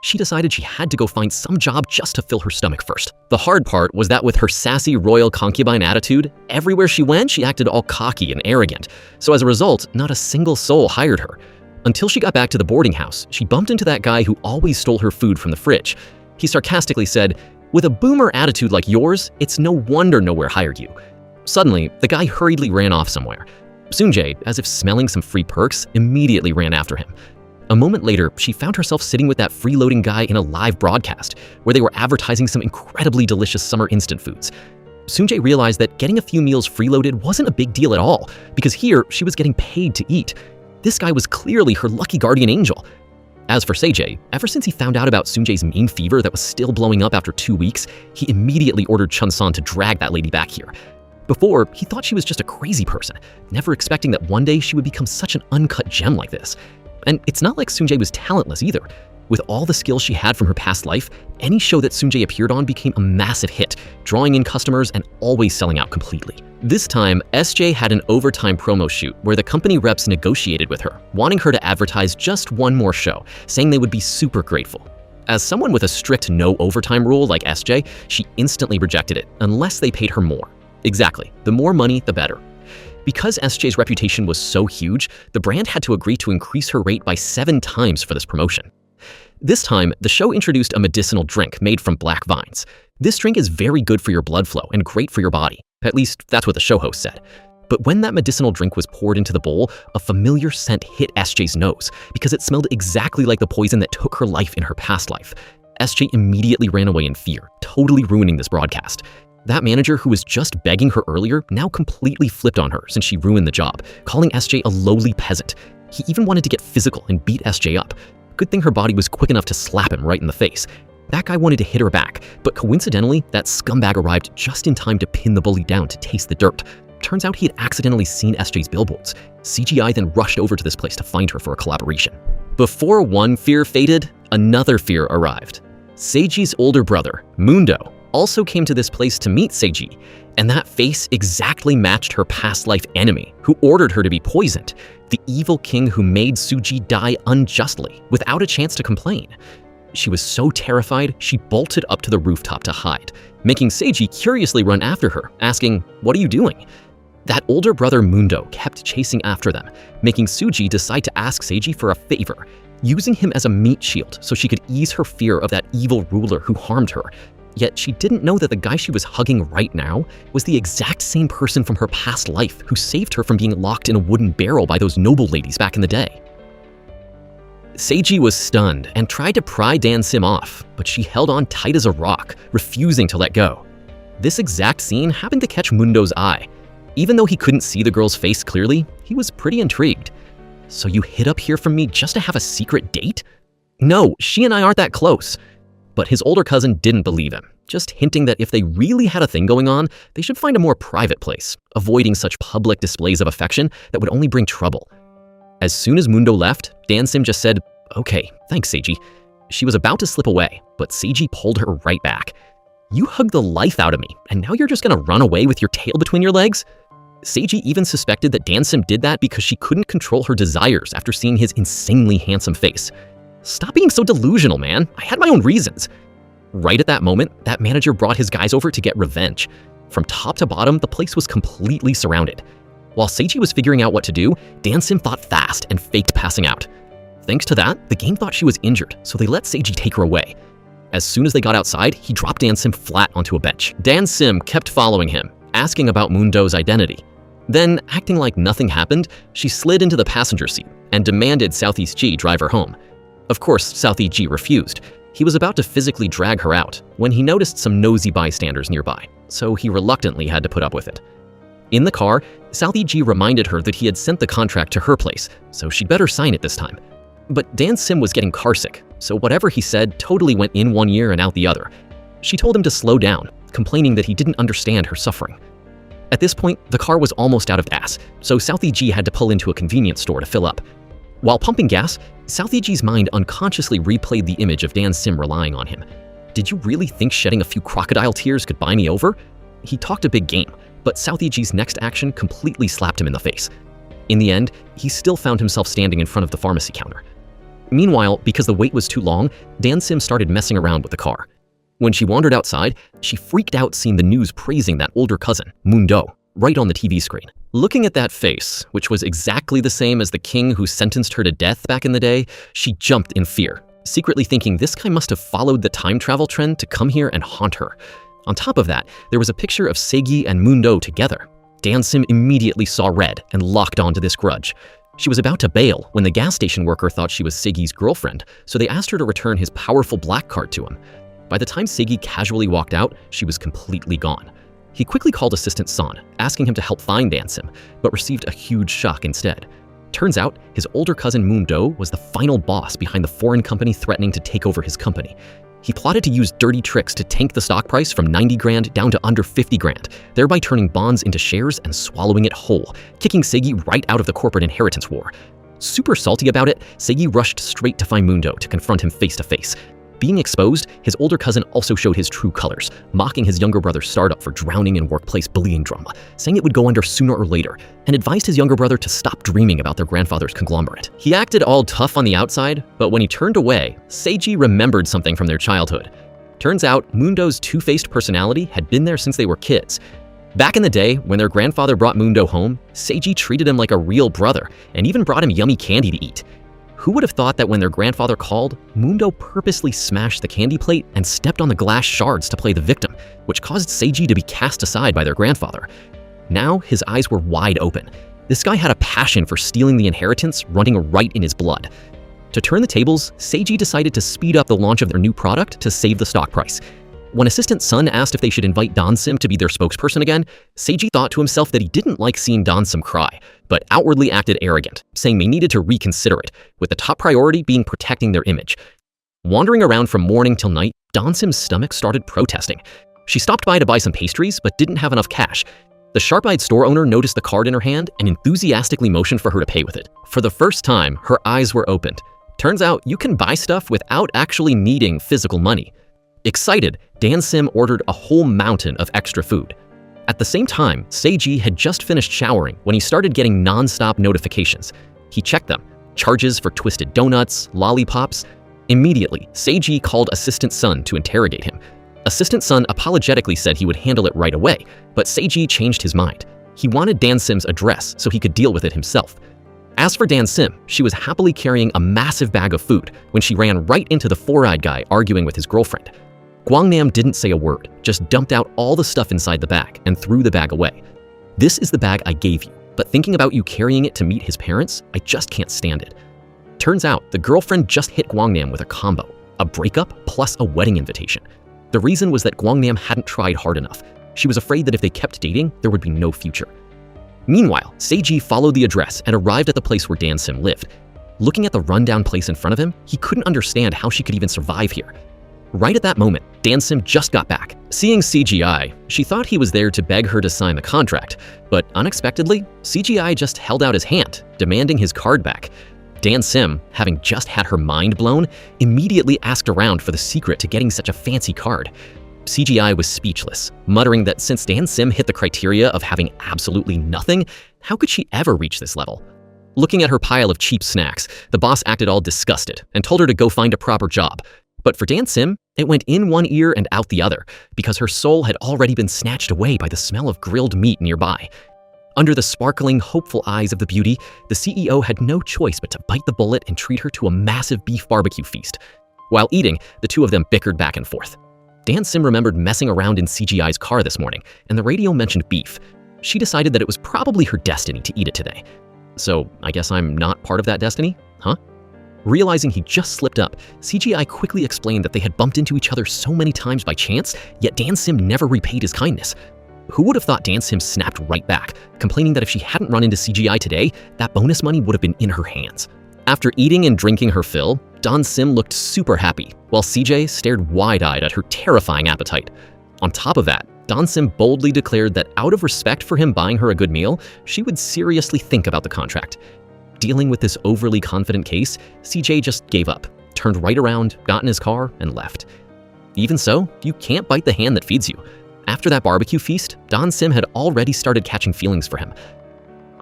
She decided she had to go find some job just to fill her stomach first. The hard part was that with her sassy royal concubine attitude, everywhere she went, she acted all cocky and arrogant. So as a result, not a single soul hired her. Until she got back to the boarding house, she bumped into that guy who always stole her food from the fridge. He sarcastically said, "With a boomer attitude like yours, it's no wonder nowhere hired you." Suddenly, the guy hurriedly ran off somewhere. Soon-Jae, as if smelling some free perks, immediately ran after him. A moment later, she found herself sitting with that freeloading guy in a live broadcast, where they were advertising some incredibly delicious summer instant foods. Soon-Jae realized that getting a few meals freeloaded wasn't a big deal at all, because here, she was getting paid to eat. This guy was clearly her lucky guardian angel. As for Seiji, ever since he found out about Sunjae's mean fever that was still blowing up after 2 weeks, he immediately ordered Chun-san to drag that lady back here. Before, he thought she was just a crazy person, never expecting that one day she would become such an uncut gem like this. And it's not like Sunjae was talentless either. With all the skills she had from her past life, any show that Sunjae appeared on became a massive hit, drawing in customers and always selling out completely. This time, SJ had an overtime promo shoot where the company reps negotiated with her, wanting her to advertise just one more show, saying they would be super grateful. As someone with a strict no overtime rule like SJ, she instantly rejected it, unless they paid her more. Exactly, the more money, the better. Because SJ's reputation was so huge, the brand had to agree to increase her rate by 7 times for this promotion. This time, the show introduced a medicinal drink made from black vines. This drink is very good for your blood flow and great for your body. At least, that's what the show host said. But when that medicinal drink was poured into the bowl, a familiar scent hit SJ's nose because it smelled exactly like the poison that took her life in her past life. SJ immediately ran away in fear, totally ruining this broadcast. That manager who was just begging her earlier now completely flipped on her since she ruined the job, calling SJ a lowly peasant. He even wanted to get physical and beat SJ up. Good thing her body was quick enough to slap him right in the face. That guy wanted to hit her back, but coincidentally, that scumbag arrived just in time to pin the bully down to taste the dirt. Turns out he had accidentally seen SJ's billboards. CGI then rushed over to this place to find her for a collaboration. Before one fear faded, another fear arrived. Seiji's older brother, Mundo, also came to this place to meet Seiji, and that face exactly matched her past life enemy, who ordered her to be poisoned, the evil king who made Suji die unjustly, without a chance to complain. She was so terrified, she bolted up to the rooftop to hide, making Seiji curiously run after her, asking, "What are you doing?" That older brother Mundo kept chasing after them, making Suji decide to ask Seiji for a favor, using him as a meat shield so she could ease her fear of that evil ruler who harmed her. Yet she didn't know that the guy she was hugging right now was the exact same person from her past life who saved her from being locked in a wooden barrel by those noble ladies back in the day. Seiji was stunned and tried to pry Dan Sim off, but she held on tight as a rock, refusing to let go. This exact scene happened to catch Mundo's eye. Even though he couldn't see the girl's face clearly, he was pretty intrigued. "So you hid up here from me just to have a secret date?" "No, she and I aren't that close." But his older cousin didn't believe him, just hinting that if they really had a thing going on, they should find a more private place, avoiding such public displays of affection that would only bring trouble. As soon as Mundo left, Dan Sim just said, "Okay, thanks, Seiji." She was about to slip away, but Seiji pulled her right back. "You hugged the life out of me, and now you're just gonna run away with your tail between your legs?" Seiji even suspected that Dan Sim did that because she couldn't control her desires after seeing his insanely handsome face. "Stop being so delusional, man. I had my own reasons." Right at that moment, that manager brought his guys over to get revenge. From top to bottom, the place was completely surrounded. While Seiji was figuring out what to do, Dan Sim thought fast and faked passing out. Thanks to that, the game thought she was injured, so they let Seiji take her away. As soon as they got outside, he dropped Dan Sim flat onto a bench. Dan Sim kept following him, asking about Mundo's identity. Then, acting like nothing happened, she slid into the passenger seat and demanded Southeast G drive her home. Of course, Southeast G refused. He was about to physically drag her out when he noticed some nosy bystanders nearby, so he reluctantly had to put up with it. In the car, Southeast G reminded her that he had sent the contract to her place, so she'd better sign it this time. But Dan Sim was getting carsick, so whatever he said totally went in one ear and out the other. She told him to slow down, complaining that he didn't understand her suffering. At this point, the car was almost out of gas, so Southeast G had to pull into a convenience store to fill up. While pumping gas, Southeast G's mind unconsciously replayed the image of Dan Sim relying on him. "Did you really think shedding a few crocodile tears could buy me over?" He talked a big game, but Southeast G's next action completely slapped him in the face. In the end, he still found himself standing in front of the pharmacy counter. Meanwhile, because the wait was too long, Dan Sim started messing around with the car. When she wandered outside, she freaked out seeing the news praising that older cousin, Mundo, right on the TV screen. Looking at that face, which was exactly the same as the king who sentenced her to death back in the day, she jumped in fear, secretly thinking this guy must have followed the time travel trend to come here and haunt her. On top of that, there was a picture of Seiji and Mundo together. Dan Sim immediately saw red and locked onto this grudge. She was about to bail when the gas station worker thought she was Seiji's girlfriend, so they asked her to return his powerful black card to him. By the time Seiji casually walked out, she was completely gone. He quickly called Assistant San, asking him to help find Dan Sim, but received a huge shock instead. Turns out, his older cousin Moon Do was the final boss behind the foreign company threatening to take over his company. He plotted to use dirty tricks to tank the stock price from 90 grand down to under 50 grand, thereby turning bonds into shares and swallowing it whole, kicking Seigi right out of the corporate inheritance war. Super salty about it, Seigi rushed straight to find Mundo to confront him face to face. Being exposed, his older cousin also showed his true colors, mocking his younger brother's startup for drowning in workplace bullying drama, saying it would go under sooner or later, and advised his younger brother to stop dreaming about their grandfather's conglomerate. He acted all tough on the outside, but when he turned away, Seiji remembered something from their childhood. Turns out, Mundo's two-faced personality had been there since they were kids. Back in the day, when their grandfather brought Mundo home, Seiji treated him like a real brother, and even brought him yummy candy to eat. Who would have thought that when their grandfather called, Mundo purposely smashed the candy plate and stepped on the glass shards to play the victim, which caused Seiji to be cast aside by their grandfather. Now, his eyes were wide open. This guy had a passion for stealing the inheritance running right in his blood. To turn the tables, Seiji decided to speed up the launch of their new product to save the stock price. When Assistant Sun asked if they should invite Don Sim to be their spokesperson again, Seiji thought to himself that he didn't like seeing Don Sim cry, but outwardly acted arrogant, saying they needed to reconsider it, with the top priority being protecting their image. Wandering around from morning till night, Don Sim's stomach started protesting. She stopped by to buy some pastries, but didn't have enough cash. The sharp-eyed store owner noticed the card in her hand and enthusiastically motioned for her to pay with it. For the first time, her eyes were opened. Turns out you can buy stuff without actually needing physical money. Excited, Dan Sim ordered a whole mountain of extra food. At the same time, Seiji had just finished showering when he started getting non-stop notifications. He checked them. Charges for twisted donuts, lollipops. Immediately, Seiji called Assistant Sun to interrogate him. Assistant Sun apologetically said he would handle it right away, but Seiji changed his mind. He wanted Dan Sim's address so he could deal with it himself. As for Dan Sim, she was happily carrying a massive bag of food when she ran right into the four-eyed guy arguing with his girlfriend. Guangnam didn't say a word, just dumped out all the stuff inside the bag and threw the bag away. "This is the bag I gave you, but thinking about you carrying it to meet his parents, I just can't stand it." Turns out, the girlfriend just hit Guangnam with a combo, a breakup plus a wedding invitation. The reason was that Guangnam hadn't tried hard enough. She was afraid that if they kept dating, there would be no future. Meanwhile, Seiji followed the address and arrived at the place where Dan Sim lived. Looking at the rundown place in front of him, he couldn't understand how she could even survive here. Right at that moment, Dan Sim just got back. Seeing CGI, she thought he was there to beg her to sign the contract, but unexpectedly, CGI just held out his hand, demanding his card back. Dan Sim, having just had her mind blown, immediately asked around for the secret to getting such a fancy card. CGI was speechless, muttering that since Dan Sim hit the criteria of having absolutely nothing, how could she ever reach this level? Looking at her pile of cheap snacks, the boss acted all disgusted and told her to go find a proper job. But for Dan Sim, it went in one ear and out the other, because her soul had already been snatched away by the smell of grilled meat nearby. Under the sparkling, hopeful eyes of the beauty, the CEO had no choice but to bite the bullet and treat her to a massive beef barbecue feast. While eating, the two of them bickered back and forth. Dan Sim remembered messing around in CGI's car this morning, and the radio mentioned beef. She decided that it was probably her destiny to eat it today. So, I guess I'm not part of that destiny, huh? Realizing he just slipped up, CGI quickly explained that they had bumped into each other so many times by chance, yet Dan Sim never repaid his kindness. Who would have thought Dan Sim snapped right back, complaining that if she hadn't run into CGI today, that bonus money would have been in her hands. After eating and drinking her fill, Don Sim looked super happy, while CJ stared wide-eyed at her terrifying appetite. On top of that, Don Sim boldly declared that out of respect for him buying her a good meal, she would seriously think about the contract. Dealing with this overly confident case, CJ just gave up, turned right around, got in his car, and left. Even so, you can't bite the hand that feeds you. After that barbecue feast, Don Sim had already started catching feelings for him.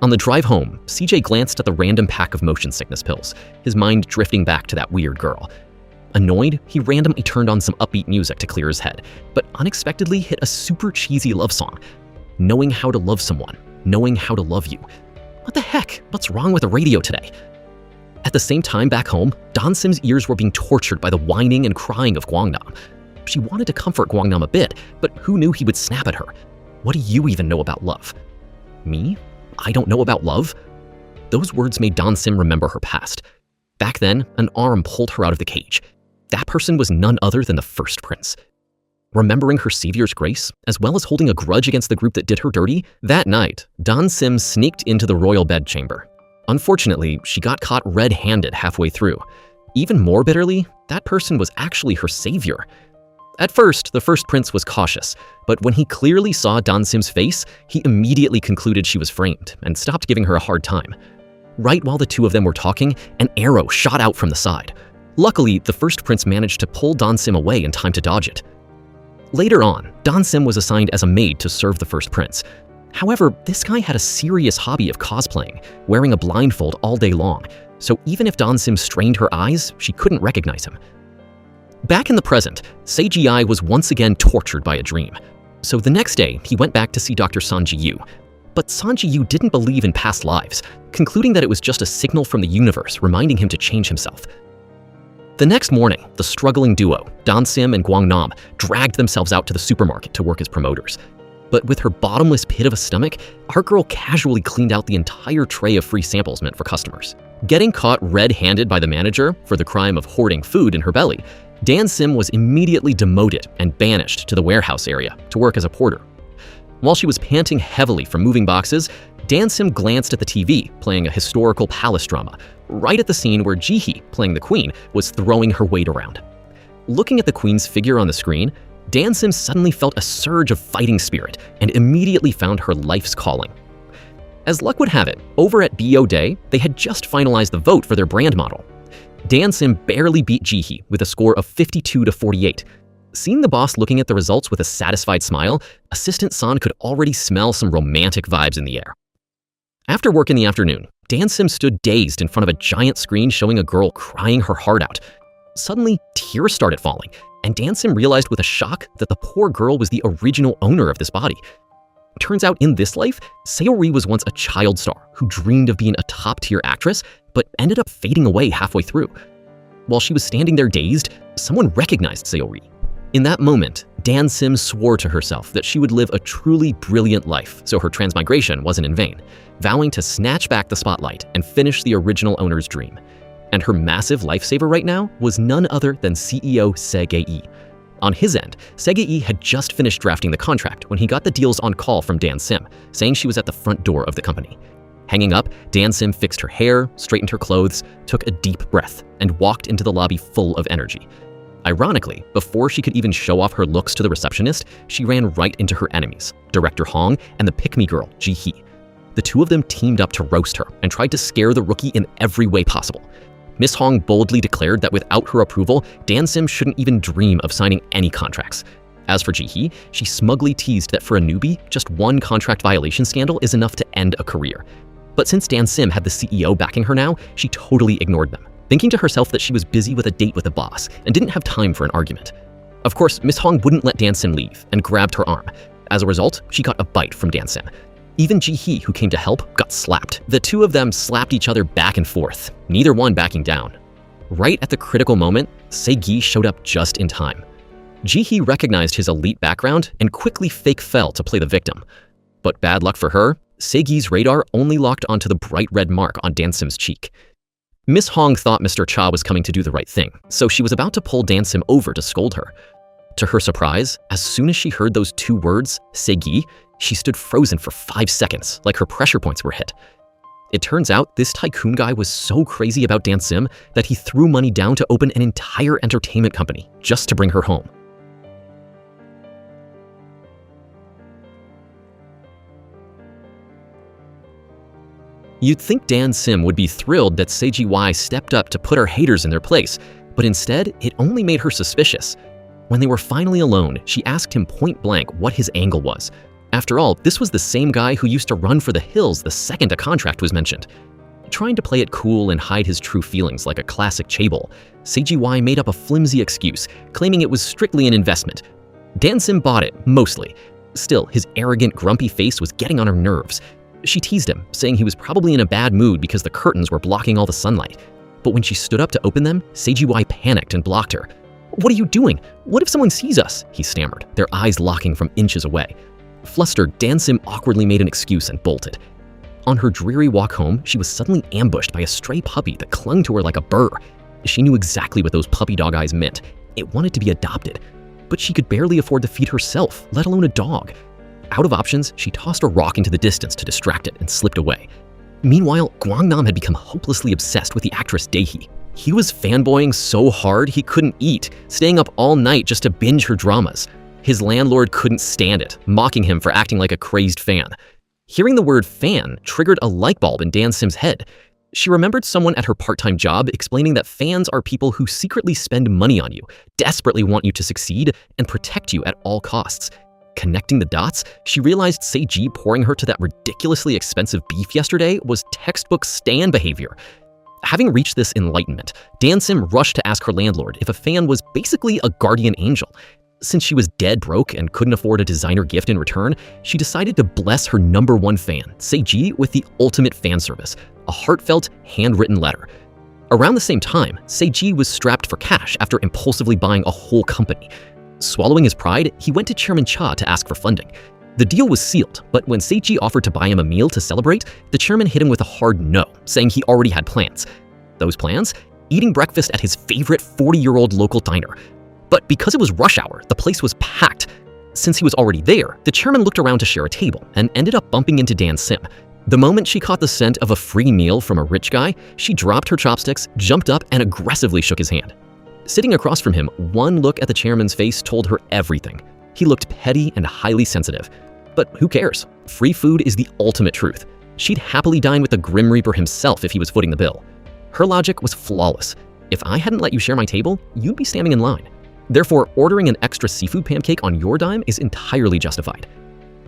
On the drive home, CJ glanced at the random pack of motion sickness pills, his mind drifting back to that weird girl. Annoyed, he randomly turned on some upbeat music to clear his head, but unexpectedly hit a super cheesy love song. Knowing how to love someone, knowing how to love you. What the heck? What's wrong with the radio today? At the same time back home, Don Sim's ears were being tortured by the whining and crying of Guangnam. She wanted to comfort Guangnam a bit, but who knew he would snap at her? What do you even know about love? Me? I don't know about love? Those words made Don Sim remember her past. Back then, an arm pulled her out of the cage. That person was none other than the first prince. Remembering her savior's grace, as well as holding a grudge against the group that did her dirty, that night, Don Sim sneaked into the royal bedchamber. Unfortunately, she got caught red-handed halfway through. Even more bitterly, that person was actually her savior. At first, the first prince was cautious, but when he clearly saw Dansim's face, he immediately concluded she was framed and stopped giving her a hard time. Right while the two of them were talking, an arrow shot out from the side. Luckily, the first prince managed to pull Dansim away in time to dodge it. Later on, Dansim was assigned as a maid to serve the first prince. However, this guy had a serious hobby of cosplaying, wearing a blindfold all day long, so even if Dansim strained her eyes, she couldn't recognize him. Back in the present, Seiji was once again tortured by a dream. So the next day, he went back to see Dr. Sanji-yu. But Sanji-yu didn't believe in past lives, concluding that it was just a signal from the universe reminding him to change himself. The next morning, the struggling duo, Dansim and Guangnam, dragged themselves out to the supermarket to work as promoters. But with her bottomless pit of a stomach, our girl casually cleaned out the entire tray of free samples meant for customers. Getting caught red-handed by the manager for the crime of hoarding food in her belly, Dansim was immediately demoted and banished to the warehouse area to work as a porter. While she was panting heavily from moving boxes, Dansim glanced at the TV, playing a historical palace drama, right at the scene where Jihee, playing the queen, was throwing her weight around. Looking at the queen's figure on the screen, Dansim suddenly felt a surge of fighting spirit and immediately found her life's calling. As luck would have it, over at BO Day, they had just finalized the vote for their brand model. Dansim barely beat Jihee with a score of 52-48. Seeing the boss looking at the results with a satisfied smile, Assistant San could already smell some romantic vibes in the air. After work in the afternoon, Dansim stood dazed in front of a giant screen showing a girl crying her heart out. Suddenly, tears started falling, and Dansim realized with a shock that the poor girl was the original owner of this body. Turns out in this life, Sayori was once a child star who dreamed of being a top-tier actress, but ended up fading away halfway through. While she was standing there dazed, someone recognized Sayori. In that moment, Dansim swore to herself that she would live a truly brilliant life, so her transmigration wasn't in vain, vowing to snatch back the spotlight and finish the original owner's dream. And her massive lifesaver right now was none other than CEO Segei. On his end, Segei had just finished drafting the contract when he got the deals on call from Dansim, saying she was at the front door of the company. Hanging up, Dansim fixed her hair, straightened her clothes, took a deep breath, and walked into the lobby full of energy. Ironically, before she could even show off her looks to the receptionist, she ran right into her enemies, Director Hong and the pick-me girl, Jihee. The two of them teamed up to roast her and tried to scare the rookie in every way possible. Miss Hong boldly declared that without her approval, Dansim shouldn't even dream of signing any contracts. As for Jihee, she smugly teased that for a newbie, just one contract violation scandal is enough to end a career. But since Dansim had the CEO backing her now, she totally ignored them, thinking to herself that she was busy with a date with the boss and didn't have time for an argument. Of course, Miss Hong wouldn't let Dansim leave and grabbed her arm. As a result, she got a bite from Dansim. Even Jihee, who came to help, got slapped. The two of them slapped each other back and forth, neither one backing down. Right at the critical moment, Seigi showed up just in time. Jihee recognized his elite background and quickly fake fell to play the victim. But bad luck for her, Seigi's radar only locked onto the bright red mark on Dansim's cheek. Miss Hong thought Mr. Cha was coming to do the right thing, so she was about to pull Dansim over to scold her. To her surprise, as soon as she heard those two words, Seigi, she stood frozen for 5 seconds, like her pressure points were hit. It turns out this tycoon guy was so crazy about Dansim that he threw money down to open an entire entertainment company just to bring her home. You'd think Dansim would be thrilled that Seiji stepped up to put her haters in their place, but instead, it only made her suspicious. When they were finally alone, she asked him point blank what his angle was. After all, this was the same guy who used to run for the hills the second a contract was mentioned. Trying to play it cool and hide his true feelings like a classic chaebol, Seiji made up a flimsy excuse, claiming it was strictly an investment. Dansim bought it, mostly. Still, his arrogant, grumpy face was getting on her nerves. She teased him, saying he was probably in a bad mood because the curtains were blocking all the sunlight. But when she stood up to open them, Seiji panicked and blocked her. "What are you doing? What if someone sees us?" he stammered, their eyes locking from inches away. Flustered, Dansim awkwardly made an excuse and bolted. On her dreary walk home, she was suddenly ambushed by a stray puppy that clung to her like a burr. She knew exactly what those puppy dog eyes meant. It wanted to be adopted. But she could barely afford to feed herself, let alone a dog. Out of options, she tossed a rock into the distance to distract it and slipped away. Meanwhile, Guangnam had become hopelessly obsessed with the actress Daehee. He was fanboying so hard he couldn't eat, staying up all night just to binge her dramas. His landlord couldn't stand it, mocking him for acting like a crazed fan. Hearing the word fan triggered a light bulb in Dan Sim's head. She remembered someone at her part-time job explaining that fans are people who secretly spend money on you, desperately want you to succeed, and protect you at all costs. Connecting the dots, she realized Seiji pouring her to that ridiculously expensive beef yesterday was textbook stan behavior. Having reached this enlightenment, Dan Sim rushed to ask her landlord if a fan was basically a guardian angel. Since she was dead broke and couldn't afford a designer gift in return, she decided to bless her #1 fan, Seiji, with the ultimate fan service, a heartfelt, handwritten letter. Around the same time, Seiji was strapped for cash after impulsively buying a whole company. Swallowing his pride, he went to Chairman Cha to ask for funding. The deal was sealed, but when Seiji offered to buy him a meal to celebrate, the chairman hit him with a hard no, saying he already had plans. Those plans? Eating breakfast at his favorite 40-year-old local diner. But because it was rush hour, the place was packed. Since he was already there, the chairman looked around to share a table and ended up bumping into Dan Sim. The moment she caught the scent of a free meal from a rich guy, she dropped her chopsticks, jumped up, and aggressively shook his hand. Sitting across from him, one look at the chairman's face told her everything. He looked petty and highly sensitive. But who cares? Free food is the ultimate truth. She'd happily dine with the Grim Reaper himself if he was footing the bill. Her logic was flawless. If I hadn't let you share my table, you'd be standing in line. Therefore, ordering an extra seafood pancake on your dime is entirely justified.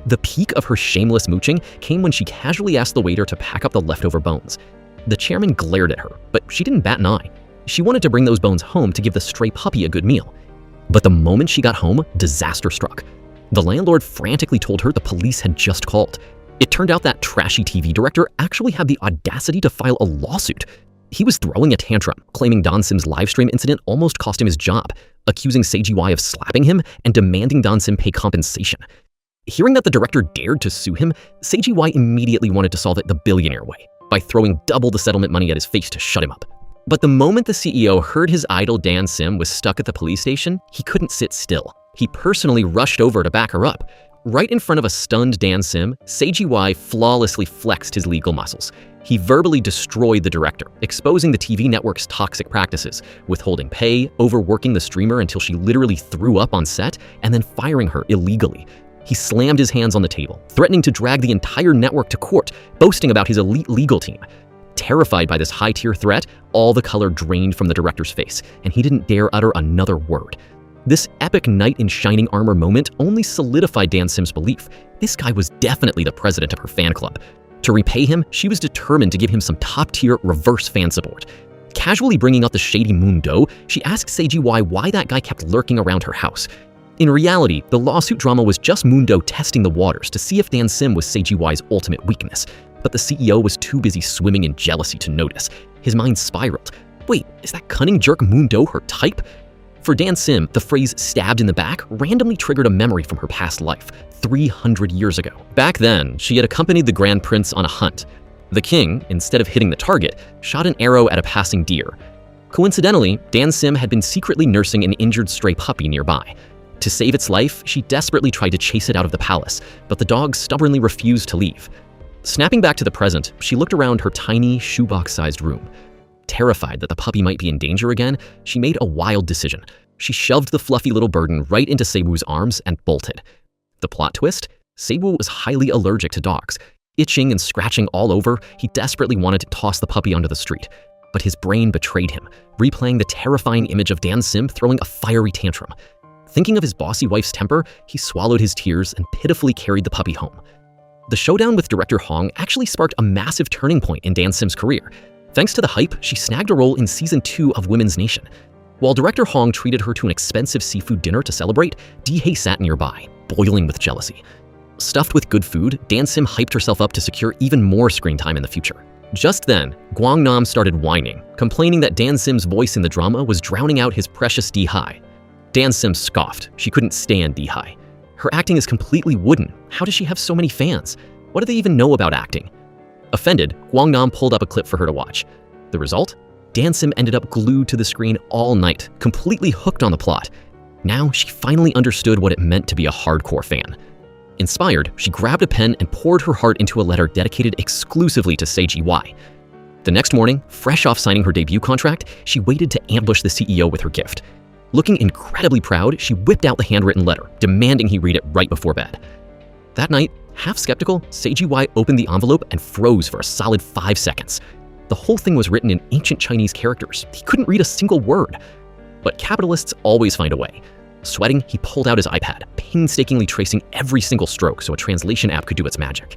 The peak of her shameless mooching came when she casually asked the waiter to pack up the leftover bones. The chairman glared at her, but she didn't bat an eye. She wanted to bring those bones home to give the stray puppy a good meal. But the moment she got home, disaster struck. The landlord frantically told her the police had just called. It turned out that trashy TV director actually had the audacity to file a lawsuit. He was throwing a tantrum, claiming Dan Sim's livestream incident almost cost him his job, accusing Seiji Y of slapping him and demanding Dan Sim pay compensation. Hearing that the director dared to sue him, Seiji Y immediately wanted to solve it the billionaire way, by throwing double the settlement money at his face to shut him up. But the moment the CEO heard his idol Dan Sim was stuck at the police station, he couldn't sit still. He personally rushed over to back her up. Right in front of a stunned Dan Sim, Seiji Y flawlessly flexed his legal muscles. He verbally destroyed the director, exposing the TV network's toxic practices, withholding pay, overworking the streamer until she literally threw up on set, and then firing her illegally. He slammed his hands on the table, threatening to drag the entire network to court, boasting about his elite legal team. Terrified by this high-tier threat, all the color drained from the director's face, and he didn't dare utter another word. This epic knight in shining armor moment only solidified Dan Sim's belief. This guy was definitely the president of her fan club. To repay him, she was determined to give him some top-tier reverse fan support. Casually bringing up the shady Moon Do, she asked Seiji Y why that guy kept lurking around her house. In reality, the lawsuit drama was just Moon Do testing the waters to see if Dan Sim was Seiji Y's ultimate weakness. But the CEO was too busy swimming in jealousy to notice. His mind spiraled. Wait, is that cunning jerk Moon Do her type? For Dan Sim, the phrase "stabbed in the back" randomly triggered a memory from her past life, 300 years ago. Back then, she had accompanied the Grand Prince on a hunt. The king, instead of hitting the target, shot an arrow at a passing deer. Coincidentally, Dan Sim had been secretly nursing an injured stray puppy nearby. To save its life, she desperately tried to chase it out of the palace, but the dog stubbornly refused to leave. Snapping back to the present, she looked around her tiny, shoebox-sized room. Terrified that the puppy might be in danger again, she made a wild decision. She shoved the fluffy little burden right into Seiwoo's arms and bolted. The plot twist? Seiwoo was highly allergic to dogs. Itching and scratching all over, he desperately wanted to toss the puppy onto the street. But his brain betrayed him, replaying the terrifying image of Dan Sim throwing a fiery tantrum. Thinking of his bossy wife's temper, he swallowed his tears and pitifully carried the puppy home. The showdown with director Hong actually sparked a massive turning point in Dan Sim's career. Thanks to the hype, she snagged a role in Season 2 of Women's Nation. While director Hong treated her to an expensive seafood dinner to celebrate, Dee-hae sat nearby, boiling with jealousy. Stuffed with good food, Dan Sim hyped herself up to secure even more screen time in the future. Just then, Guangnam started whining, complaining that Dan Sim's voice in the drama was drowning out his precious Dee-hae. Dan Sim scoffed. She couldn't stand Dee-hae. Her acting is completely wooden. How does she have so many fans? What do they even know about acting? Offended, Guangnam pulled up a clip for her to watch. The result? Dan Sim ended up glued to the screen all night, completely hooked on the plot. Now she finally understood what it meant to be a hardcore fan. Inspired, she grabbed a pen and poured her heart into a letter dedicated exclusively to Seiji Y. The next morning, fresh off signing her debut contract, she waited to ambush the CEO with her gift. Looking incredibly proud, she whipped out the handwritten letter, demanding he read it right before bed. That night, half skeptical, Seiji Y opened the envelope and froze for a solid 5 seconds. The whole thing was written in ancient Chinese characters. He couldn't read a single word. But capitalists always find a way. Sweating, he pulled out his iPad, painstakingly tracing every single stroke so a translation app could do its magic.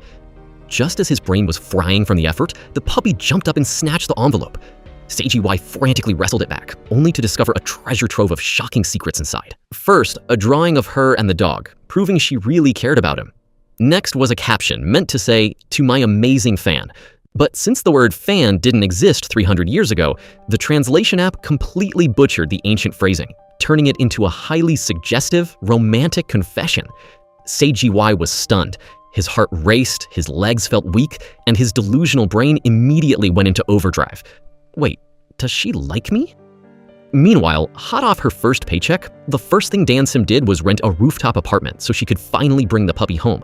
Just as his brain was frying from the effort, the puppy jumped up and snatched the envelope. Seiji Y frantically wrestled it back, only to discover a treasure trove of shocking secrets inside. First, a drawing of her and the dog, proving she really cared about him. Next was a caption meant to say, "To my amazing fan." But since the word fan didn't exist 300 years ago, the translation app completely butchered the ancient phrasing, turning it into a highly suggestive, romantic confession. Seiji Y was stunned. His heart raced, his legs felt weak, and his delusional brain immediately went into overdrive. Wait, does she like me? Meanwhile, hot off her first paycheck, the first thing Dan Sim did was rent a rooftop apartment so she could finally bring the puppy home.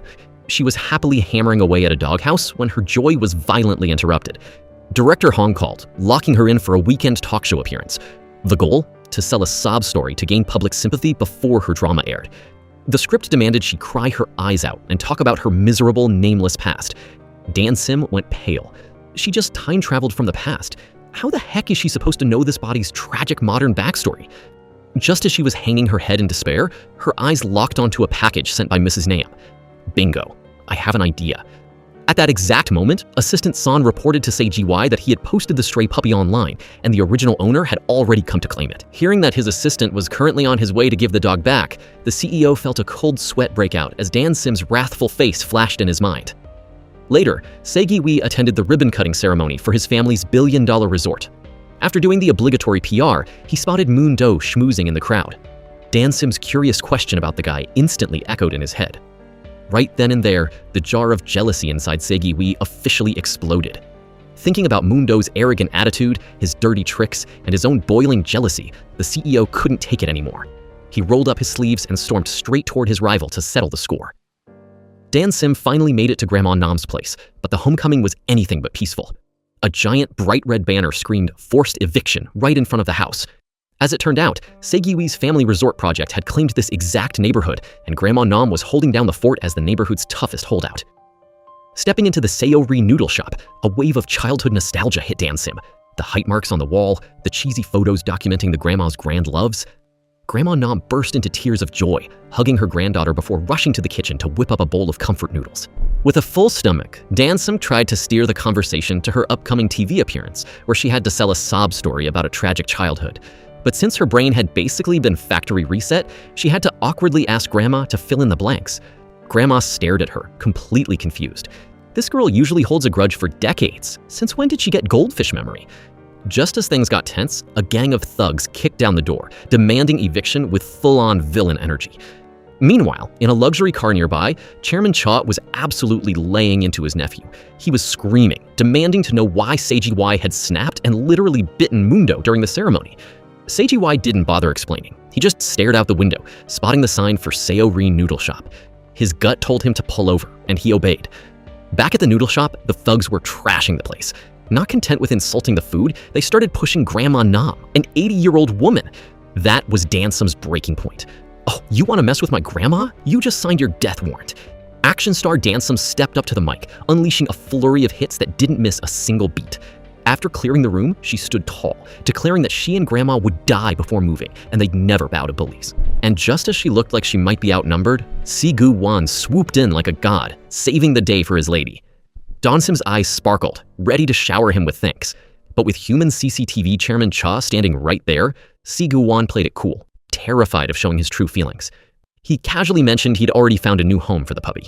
She was happily hammering away at a doghouse when her joy was violently interrupted. Director Hong called, locking her in for a weekend talk show appearance. The goal? To sell a sob story to gain public sympathy before her drama aired. The script demanded she cry her eyes out and talk about her miserable, nameless past. Dan Sim went pale. She just time-traveled from the past. How the heck is she supposed to know this body's tragic modern backstory? Just as she was hanging her head in despair, her eyes locked onto a package sent by Mrs. Nam. Bingo. I have an idea. At that exact moment, Assistant San reported to Seiji Y that he had posted the stray puppy online, and the original owner had already come to claim it. Hearing that his assistant was currently on his way to give the dog back, the CEO felt a cold sweat break out as Dan Sim's wrathful face flashed in his mind. Later, Seiji Y attended the ribbon-cutting ceremony for his family's billion-dollar resort. After doing the obligatory PR, he spotted Moon Do schmoozing in the crowd. Dan Sim's curious question about the guy instantly echoed in his head. Right then and there, the jar of jealousy inside Seiji Y officially exploded. Thinking about Moon Do's arrogant attitude, his dirty tricks, and his own boiling jealousy, the CEO couldn't take it anymore. He rolled up his sleeves and stormed straight toward his rival to settle the score. Dan Sim finally made it to Grandma Nam's place, but the homecoming was anything but peaceful. A giant bright red banner screamed "Forced Eviction" right in front of the house. As it turned out, Seiji Y's family resort project had claimed this exact neighborhood, and Grandma Nam was holding down the fort as the neighborhood's toughest holdout. Stepping into the Seori noodle shop, a wave of childhood nostalgia hit Dan Sim. The height marks on the wall, the cheesy photos documenting the grandma's grand loves. Grandma Nam burst into tears of joy, hugging her granddaughter before rushing to the kitchen to whip up a bowl of comfort noodles. With a full stomach, Dan Sim tried to steer the conversation to her upcoming TV appearance, where she had to sell a sob story about a tragic childhood. But since her brain had basically been factory reset, she had to awkwardly ask Grandma to fill in the blanks. Grandma stared at her, completely confused. This girl usually holds a grudge for decades. Since when did she get goldfish memory? Just as things got tense, a gang of thugs kicked down the door, demanding eviction with full-on villain energy. Meanwhile, in a luxury car nearby, Chairman Cha was absolutely laying into his nephew. He was screaming, demanding to know why Seiji Y had snapped and literally bitten Mundo during the ceremony. Seiji Y didn't bother explaining. He just stared out the window, spotting the sign for Seori Noodle Shop. His gut told him to pull over, and he obeyed. Back at the noodle shop, the thugs were trashing the place. Not content with insulting the food, they started pushing Grandma Nam, an 80-year-old woman. That was Dan Sim's breaking point. "Oh, you want to mess with my grandma? You just signed your death warrant." Action star Dan Sim stepped up to the mic, unleashing a flurry of hits that didn't miss a single beat. After clearing the room, she stood tall, declaring that she and Grandma would die before moving, and they'd never bow to bullies. And just as she looked like she might be outnumbered, Sigu Wan swooped in like a god, saving the day for his lady. Dan Sim's eyes sparkled, ready to shower him with thanks. But with human CCTV Chairman Cha standing right there, Sigu Wan played it cool, terrified of showing his true feelings. He casually mentioned he'd already found a new home for the puppy.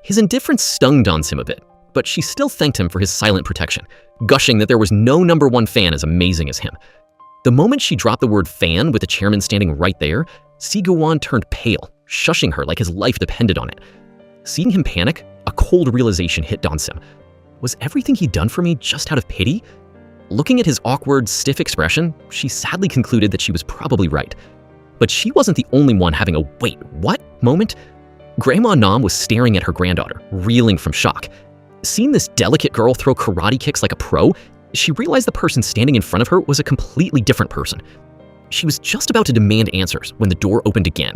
His indifference stung Dan Sim a bit, but she still thanked him for his silent protection, gushing that there was no #1 fan as amazing as him. The moment she dropped the word fan with the chairman standing right there, Sigu Wan turned pale, shushing her like his life depended on it. Seeing him panic, a cold realization hit Dan Sim. Was everything he'd done for me just out of pity? Looking at his awkward, stiff expression, she sadly concluded that she was probably right. But she wasn't the only one having a "wait, what?" moment. Grandma Nam was staring at her granddaughter, reeling from shock. Seeing this delicate girl throw karate kicks like a pro, she realized the person standing in front of her was a completely different person. She was just about to demand answers when the door opened again.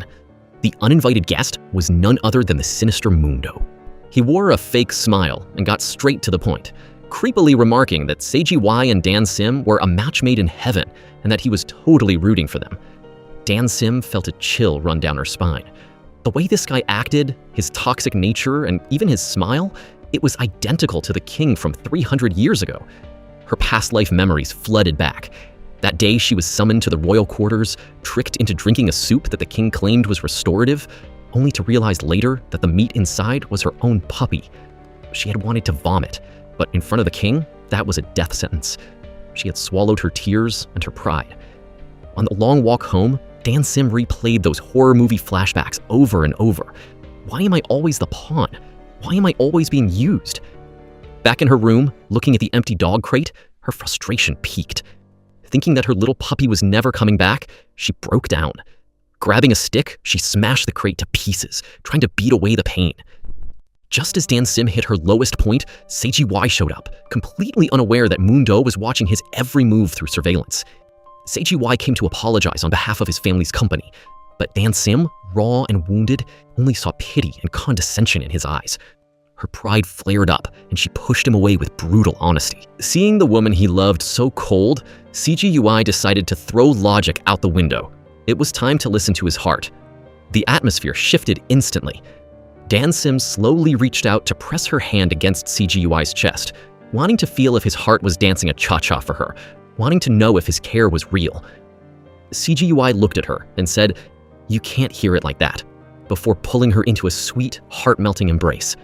The uninvited guest was none other than the sinister Mundo. He wore a fake smile and got straight to the point, creepily remarking that Seiji Y and Dan Sim were a match made in heaven and that he was totally rooting for them. Dan Sim felt a chill run down her spine. The way this guy acted, his toxic nature, and even his smile, it was identical to the king from 300 years ago. Her past life memories flooded back. That day she was summoned to the royal quarters, tricked into drinking a soup that the king claimed was restorative, only to realize later that the meat inside was her own puppy. She had wanted to vomit, but in front of the king, that was a death sentence. She had swallowed her tears and her pride. On the long walk home, Dan Sim replayed those horror movie flashbacks over and over. Why am I always the pawn? Why am I always being used? Back in her room, looking at the empty dog crate, her frustration peaked. Thinking that her little puppy was never coming back, she broke down. Grabbing a stick, she smashed the crate to pieces, trying to beat away the pain. Just as Dan Sim hit her lowest point, Seiji Y showed up, completely unaware that Mundo was watching his every move through surveillance. Seiji Y came to apologize on behalf of his family's company, but Dan Sim, raw and wounded, only saw pity and condescension in his eyes. Her pride flared up, and she pushed him away with brutal honesty. Seeing the woman he loved so cold, Seiji Y decided to throw logic out the window. It was time to listen to his heart. The atmosphere shifted instantly. Dan Sim slowly reached out to press her hand against Seiji Y's chest, wanting to feel if his heart was dancing a cha-cha for her, wanting to know if his care was real. Seiji Y looked at her and said, "You can't hear it like that," before pulling her into a sweet, heart-melting embrace.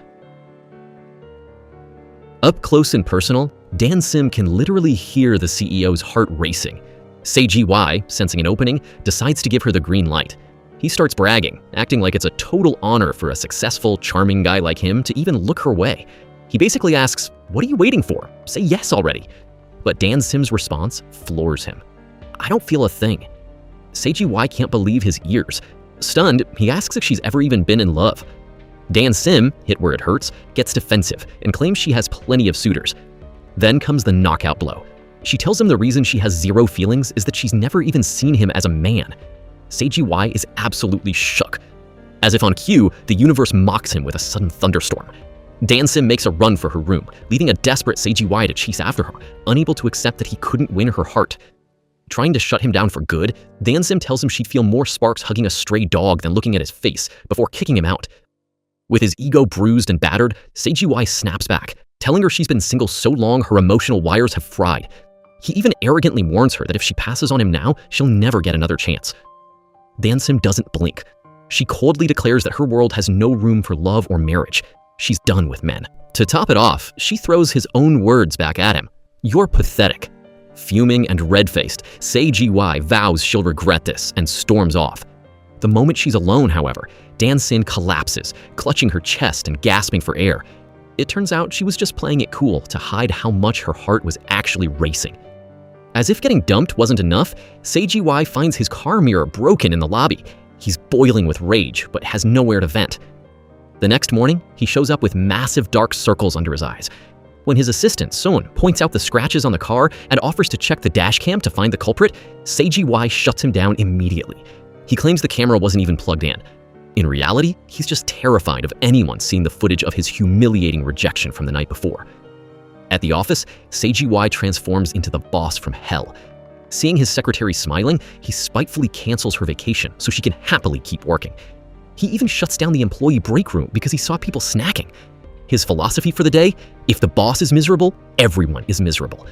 Up close and personal, Dan Sim can literally hear the CEO's heart racing. Seiji Y, sensing an opening, decides to give her the green light. He starts bragging, acting like it's a total honor for a successful, charming guy like him to even look her way. He basically asks, "What are you waiting for? Say yes already." But Dan Sim's response floors him. "I don't feel a thing." Seiji Y can't believe his ears. Stunned, he asks if she's ever even been in love. Dan Sim, hit where it hurts, gets defensive and claims she has plenty of suitors. Then comes the knockout blow. She tells him the reason she has zero feelings is that she's never even seen him as a man. Seiji Y is absolutely shook. As if on cue, the universe mocks him with a sudden thunderstorm. Dan Sim makes a run for her room, leaving a desperate Seiji Y to chase after her, unable to accept that he couldn't win her heart. Trying to shut him down for good, Dan Sim tells him she'd feel more sparks hugging a stray dog than looking at his face before kicking him out. With his ego bruised and battered, Seiji Y snaps back, telling her she's been single so long her emotional wires have fried. He even arrogantly warns her that if she passes on him now, she'll never get another chance. Dan Sim doesn't blink. She coldly declares that her world has no room for love or marriage. She's done with men. To top it off, she throws his own words back at him. "You're pathetic." Fuming and red-faced, Seiji Y vows she'll regret this and storms off. The moment she's alone, however, Dan Sim collapses, clutching her chest and gasping for air. It turns out she was just playing it cool to hide how much her heart was actually racing. As if getting dumped wasn't enough, Seiji Y finds his car mirror broken in the lobby. He's boiling with rage, but has nowhere to vent. The next morning, he shows up with massive dark circles under his eyes. When his assistant, Son, points out the scratches on the car and offers to check the dash cam to find the culprit, Seiji Y shuts him down immediately. He claims the camera wasn't even plugged in. In reality, he's just terrified of anyone seeing the footage of his humiliating rejection from the night before. At the office, Seiji Y transforms into the boss from hell. Seeing his secretary smiling, he spitefully cancels her vacation so she can happily keep working. He even shuts down the employee break room because he saw people snacking. His philosophy for the day: if the boss is miserable, everyone is miserable.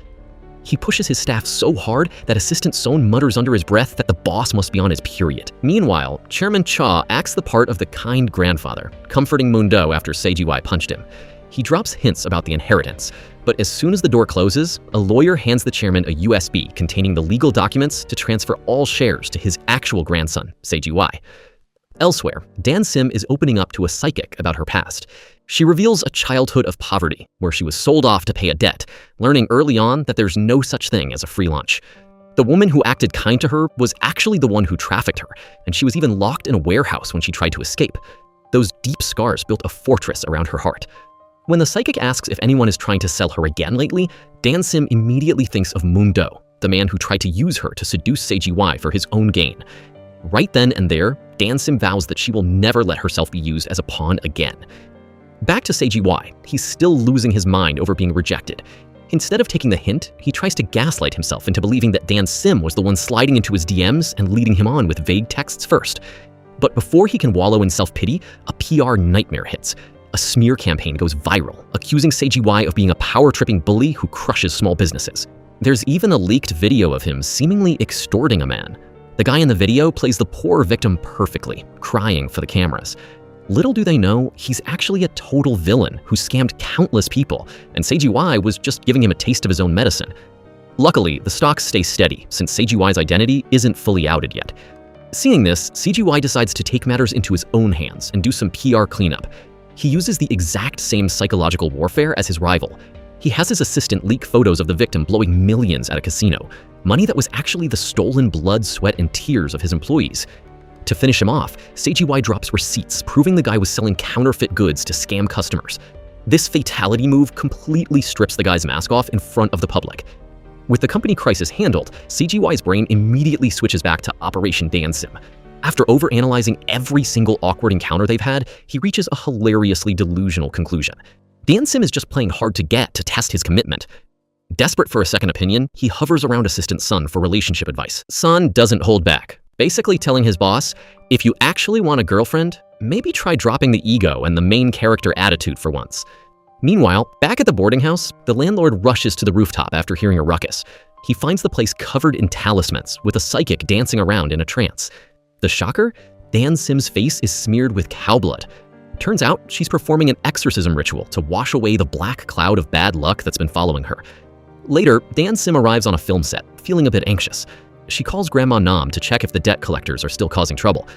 He pushes his staff so hard that Assistant Son mutters under his breath that the boss must be on his period. Meanwhile, Chairman Cha acts the part of the kind grandfather, comforting Mundo after Seiji Y punched him. He drops hints about the inheritance, but as soon as the door closes, a lawyer hands the chairman a USB containing the legal documents to transfer all shares to his actual grandson, Seiji Y. Elsewhere, Dan Sim is opening up to a psychic about her past. She reveals a childhood of poverty, where she was sold off to pay a debt, learning early on that there's no such thing as a free lunch. The woman who acted kind to her was actually the one who trafficked her, and she was even locked in a warehouse when she tried to escape. Those deep scars built a fortress around her heart. When the psychic asks if anyone is trying to sell her again lately, Dan Sim immediately thinks of Moon Do, the man who tried to use her to seduce Seiji Y for his own gain. Right then and there, Dan Sim vows that she will never let herself be used as a pawn again. Back to Seiji Y, he's still losing his mind over being rejected. Instead of taking the hint, he tries to gaslight himself into believing that Dan Sim was the one sliding into his DMs and leading him on with vague texts first. But before he can wallow in self-pity, a PR nightmare hits. A smear campaign goes viral, accusing Seiji Y of being a power-tripping bully who crushes small businesses. There's even a leaked video of him seemingly extorting a man. The guy in the video plays the poor victim perfectly, crying for the cameras. Little do they know, he's actually a total villain who scammed countless people, and Seiji Y was just giving him a taste of his own medicine. Luckily, the stocks stay steady since Seiji Y's identity isn't fully outed yet. Seeing this, Seiji Y decides to take matters into his own hands and do some PR cleanup. He uses the exact same psychological warfare as his rival. He has his assistant leak photos of the victim blowing millions at a casino, money that was actually the stolen blood, sweat, and tears of his employees. To finish him off, Seiji Y drops receipts proving the guy was selling counterfeit goods to scam customers. This fatality move completely strips the guy's mask off in front of the public. With the company crisis handled, Seiji Y's brain immediately switches back to Operation Dan Sim. After overanalyzing every single awkward encounter they've had, he reaches a hilariously delusional conclusion. Dan Sim is just playing hard to get to test his commitment. Desperate for a second opinion, he hovers around Assistant Sun for relationship advice. Sun doesn't hold back, basically telling his boss, if you actually want a girlfriend, maybe try dropping the ego and the main character attitude for once. Meanwhile, back at the boarding house, the landlord rushes to the rooftop after hearing a ruckus. He finds the place covered in talismans, with a psychic dancing around in a trance. The shocker? Dan Sim's face is smeared with cow blood. Turns out, she's performing an exorcism ritual to wash away the black cloud of bad luck that's been following her. Later, Dan Sim arrives on a film set, feeling a bit anxious. She calls Grandma Nam to check if the debt collectors are still causing trouble.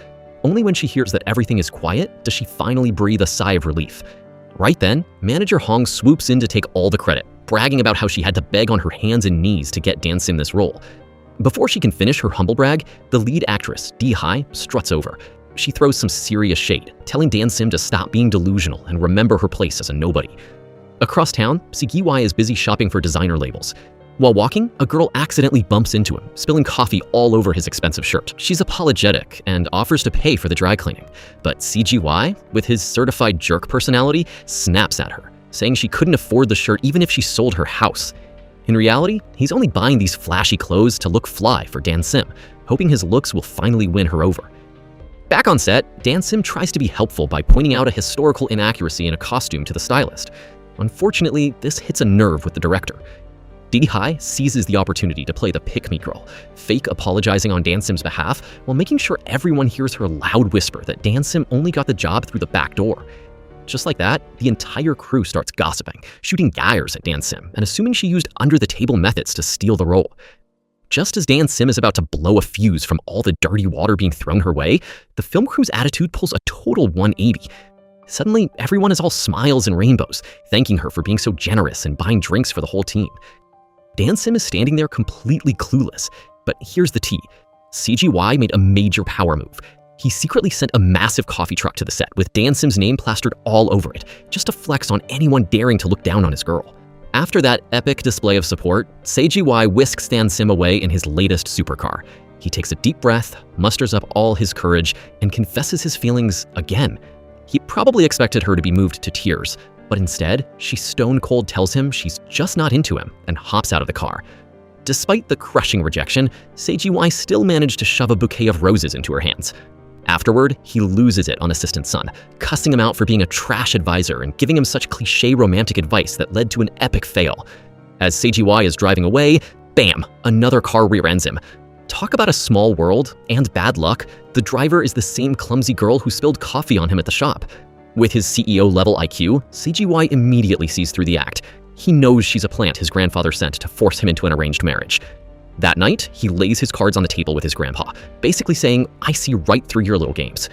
Only when she hears that everything is quiet does she finally breathe a sigh of relief. Right then, Manager Hong swoops in to take all the credit, bragging about how she had to beg on her hands and knees to get Dan Sim this role. Before she can finish her humble brag, the lead actress, Dee Hai, struts over. She throws some serious shade, telling Dan Sim to stop being delusional and remember her place as a nobody. Across town, Seiji Y is busy shopping for designer labels. While walking, a girl accidentally bumps into him, spilling coffee all over his expensive shirt. She's apologetic and offers to pay for the dry cleaning, but Seiji Y, with his certified jerk personality, snaps at her, saying she couldn't afford the shirt even if she sold her house. In reality, he's only buying these flashy clothes to look fly for Dan Sim, hoping his looks will finally win her over. Back on set, Dan Sim tries to be helpful by pointing out a historical inaccuracy in a costume to the stylist. Unfortunately, this hits a nerve with the director. Dee Hai seizes the opportunity to play the pick-me girl, fake apologizing on Dan Sim's behalf while making sure everyone hears her loud whisper that Dan Sim only got the job through the back door. Just like that, the entire crew starts gossiping, shooting gyres at Dan Sim and assuming she used under-the-table methods to steal the role. Just as Dan Sim is about to blow a fuse from all the dirty water being thrown her way, the film crew's attitude pulls a total 180. Suddenly, everyone is all smiles and rainbows, thanking her for being so generous and buying drinks for the whole team. Dan Sim is standing there completely clueless, but here's the tea. Seiji Y made a major power move. He secretly sent a massive coffee truck to the set with Dan Sim's name plastered all over it, just to flex on anyone daring to look down on his girl. After that epic display of support, Seiji Y whisks Dan Sim away in his latest supercar. He takes a deep breath, musters up all his courage, and confesses his feelings again. He probably expected her to be moved to tears, but instead, she stone-cold tells him she's just not into him and hops out of the car. Despite the crushing rejection, Seiji Y still managed to shove a bouquet of roses into her hands. Afterward, he loses it on Assistant Sun, cussing him out for being a trash advisor and giving him such cliché romantic advice that led to an epic fail. As Seiji Y is driving away, bam, another car rear-ends him. Talk about a small world and bad luck, the driver is the same clumsy girl who spilled coffee on him at the shop. With his CEO-level IQ, Seiji Y immediately sees through the act. He knows she's a plant his grandfather sent to force him into an arranged marriage. That night, he lays his cards on the table with his grandpa, basically saying, I see right through your little games.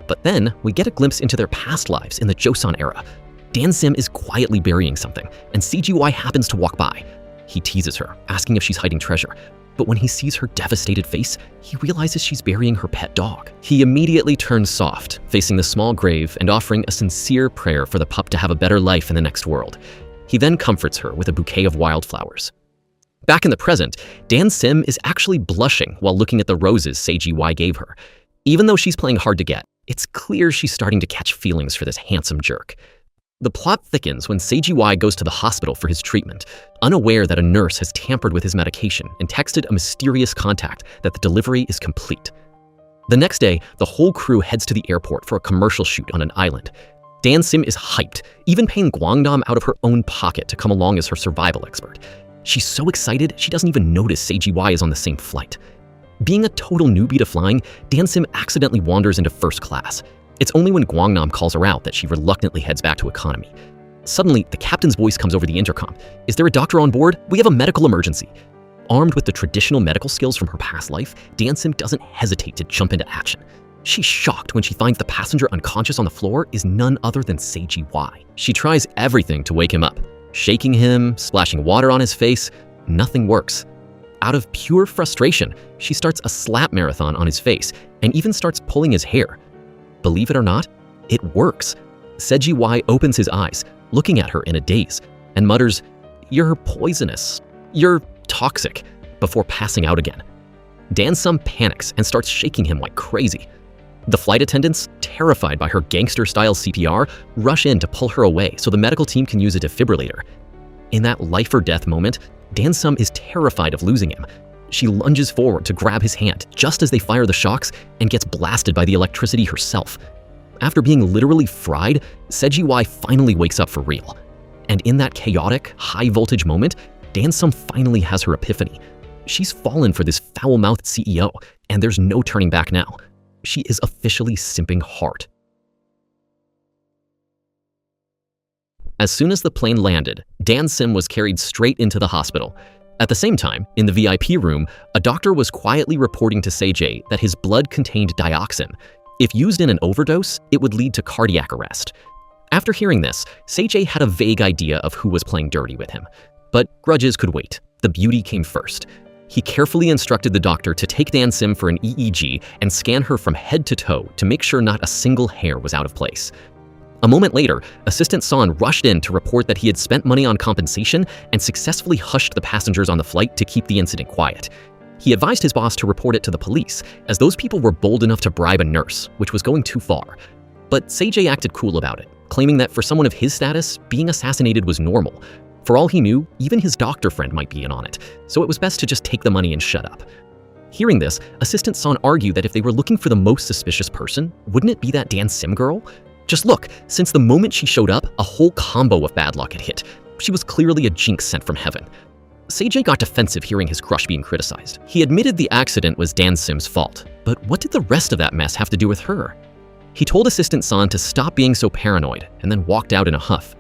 But then, we get a glimpse into their past lives in the Joseon era. Dan Sim is quietly burying something, and Seiji Y happens to walk by. He teases her, asking if she's hiding treasure. But when he sees her devastated face, he realizes she's burying her pet dog. He immediately turns soft, facing the small grave and offering a sincere prayer for the pup to have a better life in the next world. He then comforts her with a bouquet of wildflowers. Back in the present, Dan Sim is actually blushing while looking at the roses Seiji Y gave her. Even though she's playing hard to get, it's clear she's starting to catch feelings for this handsome jerk. The plot thickens when Seiji Y goes to the hospital for his treatment, unaware that a nurse has tampered with his medication and texted a mysterious contact that the delivery is complete. The next day, the whole crew heads to the airport for a commercial shoot on an island. Dan Sim is hyped, even paying Guangdam out of her own pocket to come along as her survival expert. She's so excited, she doesn't even notice Seiji Y is on the same flight. Being a total newbie to flying, Dan Sim accidentally wanders into first class. It's only when Guangnam calls her out that she reluctantly heads back to economy. Suddenly, the captain's voice comes over the intercom. "Is there a doctor on board? We have a medical emergency." Armed with the traditional medical skills from her past life, Dan Sim doesn't hesitate to jump into action. She's shocked when she finds the passenger unconscious on the floor is none other than Seiji Y. She tries everything to wake him up, shaking him, splashing water on his face. Nothing works. Out of pure frustration, she starts a slap marathon on his face and even starts pulling his hair. Believe it or not, it works. Seiji Y opens his eyes, looking at her in a daze, and mutters, "You're poisonous. You're toxic," before passing out again. Dan Sim panics and starts shaking him like crazy. The flight attendants, terrified by her gangster-style CPR, rush in to pull her away so the medical team can use a defibrillator. In that life-or-death moment, Dan Sim is terrified of losing him. She lunges forward to grab his hand just as they fire the shocks and gets blasted by the electricity herself. After being literally fried, Seiji Y finally wakes up for real. And in that chaotic, high-voltage moment, Dan Sim finally has her epiphany. She's fallen for this foul-mouthed CEO, and there's no turning back now. She is officially simping hard. As soon as the plane landed, Dan Sim was carried straight into the hospital. At the same time, in the VIP room, a doctor was quietly reporting to Seiji that his blood contained dioxin. If used in an overdose, it would lead to cardiac arrest. After hearing this, Seiji had a vague idea of who was playing dirty with him. But grudges could wait. The beauty came first. He carefully instructed the doctor to take Dan Sim for an EEG and scan her from head to toe to make sure not a single hair was out of place. A moment later, Assistant Son rushed in to report that he had spent money on compensation and successfully hushed the passengers on the flight to keep the incident quiet. He advised his boss to report it to the police, as those people were bold enough to bribe a nurse, which was going too far. But Seiji acted cool about it, claiming that for someone of his status, being assassinated was normal. For all he knew, even his doctor friend might be in on it, so it was best to just take the money and shut up. Hearing this, Assistant Son argued that if they were looking for the most suspicious person, wouldn't it be that Dan Sim girl? Just look, since the moment she showed up, a whole combo of bad luck had hit. She was clearly a jinx sent from heaven. Seiji got defensive hearing his crush being criticized. He admitted the accident was Dan Sim's fault, but what did the rest of that mess have to do with her? He told Assistant Son to stop being so paranoid and then walked out in a huff.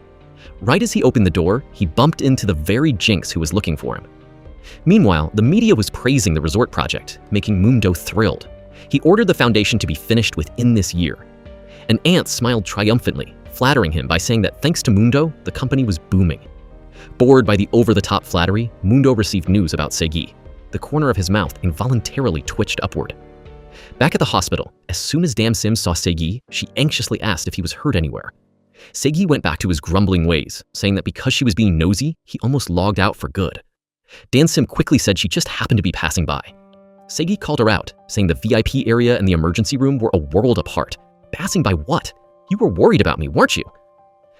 Right as he opened the door, he bumped into the very jinx who was looking for him. Meanwhile, the media was praising the resort project, making Mundo thrilled. He ordered the foundation to be finished within this year. An aunt smiled triumphantly, flattering him by saying that thanks to Mundo, the company was booming. Bored by the over-the-top flattery, Mundo received news about Seiji. The corner of his mouth involuntarily twitched upward. Back at the hospital, as soon as Dan Sim saw Seiji, she anxiously asked if he was hurt anywhere. Seiji went back to his grumbling ways, saying that because she was being nosy, he almost logged out for good. Dan Sim quickly said she just happened to be passing by. Seiji called her out, saying the VIP area and the emergency room were a world apart. Passing by what? You were worried about me, weren't you?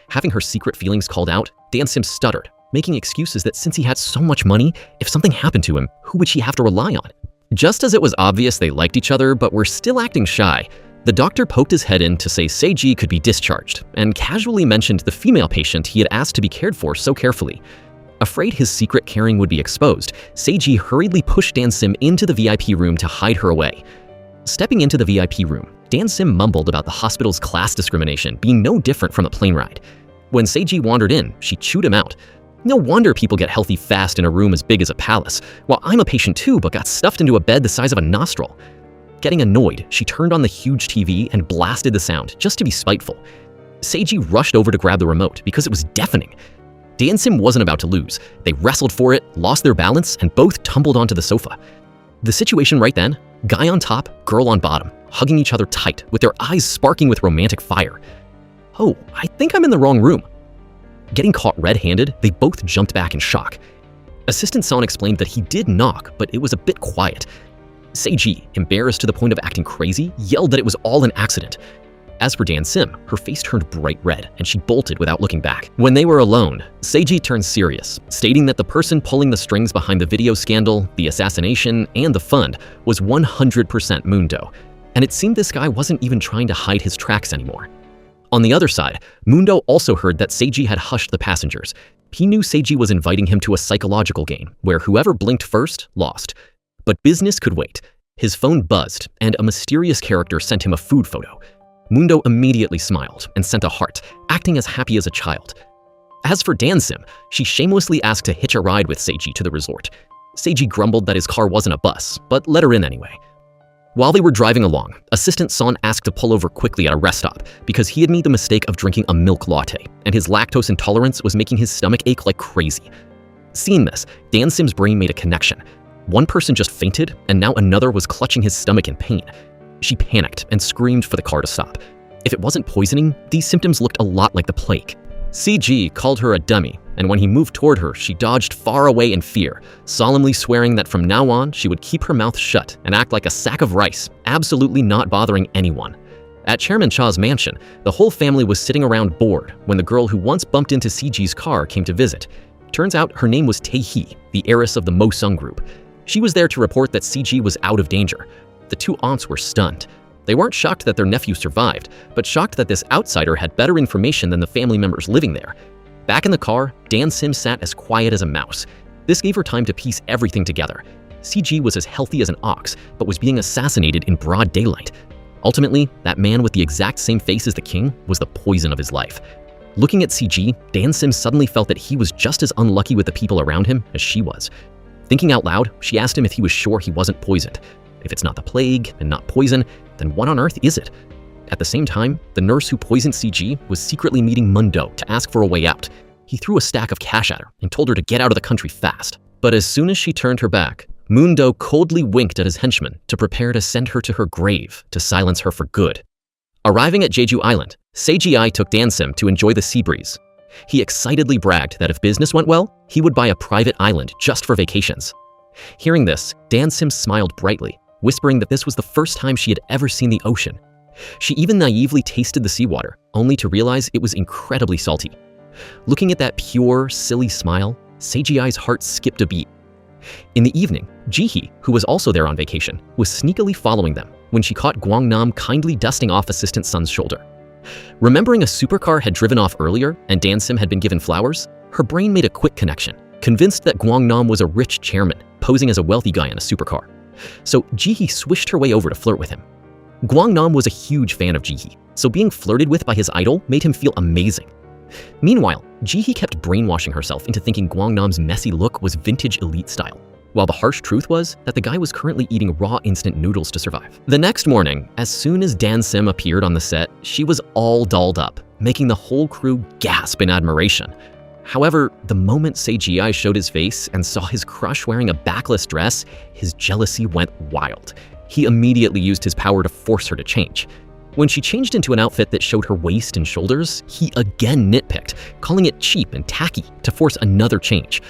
Having her secret feelings called out, Dan Sim stuttered, making excuses that since he had so much money, if something happened to him, who would she have to rely on? Just as it was obvious they liked each other but were still acting shy, the doctor poked his head in to say Seiji could be discharged and casually mentioned the female patient he had asked to be cared for so carefully. Afraid his secret caring would be exposed, Seiji hurriedly pushed Dan Sim into the VIP room to hide her away. Stepping into the VIP room, Dan Sim mumbled about the hospital's class discrimination being no different from a plane ride. When Seiji wandered in, she chewed him out. No wonder people get healthy fast in a room as big as a palace, while I'm a patient too but got stuffed into a bed the size of a nostril. Getting annoyed, she turned on the huge TV and blasted the sound just to be spiteful. Seiji rushed over to grab the remote because it was deafening. Dan Sim wasn't about to lose. They wrestled for it, lost their balance, and both tumbled onto the sofa. The situation right then, guy on top, girl on bottom, hugging each other tight, with their eyes sparking with romantic fire. Oh, I think I'm in the wrong room. Getting caught red-handed, they both jumped back in shock. Assistant Son explained that he did knock, but it was a bit quiet. Seiji, embarrassed to the point of acting crazy, yelled that it was all an accident. As for Dan Sim, her face turned bright red, and she bolted without looking back. When they were alone, Seiji turned serious, stating that the person pulling the strings behind the video scandal, the assassination, and the fund was 100% Mundo, and it seemed this guy wasn't even trying to hide his tracks anymore. On the other side, Mundo also heard that Seiji had hushed the passengers. He knew Seiji was inviting him to a psychological game, where whoever blinked first lost. But business could wait. His phone buzzed, and a mysterious character sent him a food photo. Mundo immediately smiled and sent a heart, acting as happy as a child. As for Dan Sim, she shamelessly asked to hitch a ride with Seiji to the resort. Seiji grumbled that his car wasn't a bus, but let her in anyway. While they were driving along, Assistant Son asked to pull over quickly at a rest stop because he had made the mistake of drinking a milk latte, and his lactose intolerance was making his stomach ache like crazy. Seeing this, Dan Sim's brain made a connection. One person just fainted, and now another was clutching his stomach in pain. She panicked and screamed for the car to stop. If it wasn't poisoning, these symptoms looked a lot like the plague. CG called her a dummy, and when he moved toward her, she dodged far away in fear, solemnly swearing that from now on, she would keep her mouth shut and act like a sack of rice, absolutely not bothering anyone. At Chairman Cha's mansion, the whole family was sitting around bored when the girl who once bumped into CG's car came to visit. Turns out her name was Tae-hee, the heiress of the Mo Sung group. She was there to report that CG was out of danger. The two aunts were stunned. They weren't shocked that their nephew survived, but shocked that this outsider had better information than the family members living there. Back in the car, Dan Sim sat as quiet as a mouse. This gave her time to piece everything together. CG was as healthy as an ox, but was being assassinated in broad daylight. Ultimately, that man with the exact same face as the king was the poison of his life. Looking at CG, Dan Sim suddenly felt that he was just as unlucky with the people around him as she was. Thinking out loud, she asked him if he was sure he wasn't poisoned. If it's not the plague and not poison, then what on earth is it? At the same time, the nurse who poisoned CG was secretly meeting Mundo to ask for a way out. He threw a stack of cash at her and told her to get out of the country fast. But as soon as she turned her back, Mundo coldly winked at his henchmen to prepare to send her to her grave to silence her for good. Arriving at Jeju Island, Seiji took Dan Sim to enjoy the sea breeze. He excitedly bragged that if business went well, he would buy a private island just for vacations. Hearing this, Dan Sim smiled brightly, whispering that this was the first time she had ever seen the ocean. She even naively tasted the seawater, only to realize it was incredibly salty. Looking at that pure, silly smile, Seiji's heart skipped a beat. In the evening, Jihee, who was also there on vacation, was sneakily following them when she caught Guangnam kindly dusting off Assistant Son's shoulder. Remembering a supercar had driven off earlier and Dan Sim had been given flowers, her brain made a quick connection, convinced that Guangnam was a rich chairman, posing as a wealthy guy in a supercar. So Jihee swished her way over to flirt with him. Guangnam was a huge fan of Jihee, so being flirted with by his idol made him feel amazing. Meanwhile, Jihee kept brainwashing herself into thinking Guangnam's messy look was vintage elite style, while the harsh truth was that the guy was currently eating raw instant noodles to survive. The next morning, as soon as Dan Sim appeared on the set, she was all dolled up, making the whole crew gasp in admiration. However, the moment Seiji showed his face and saw his crush wearing a backless dress, his jealousy went wild. He immediately used his power to force her to change. When she changed into an outfit that showed her waist and shoulders, he again nitpicked, calling it cheap and tacky to force another change.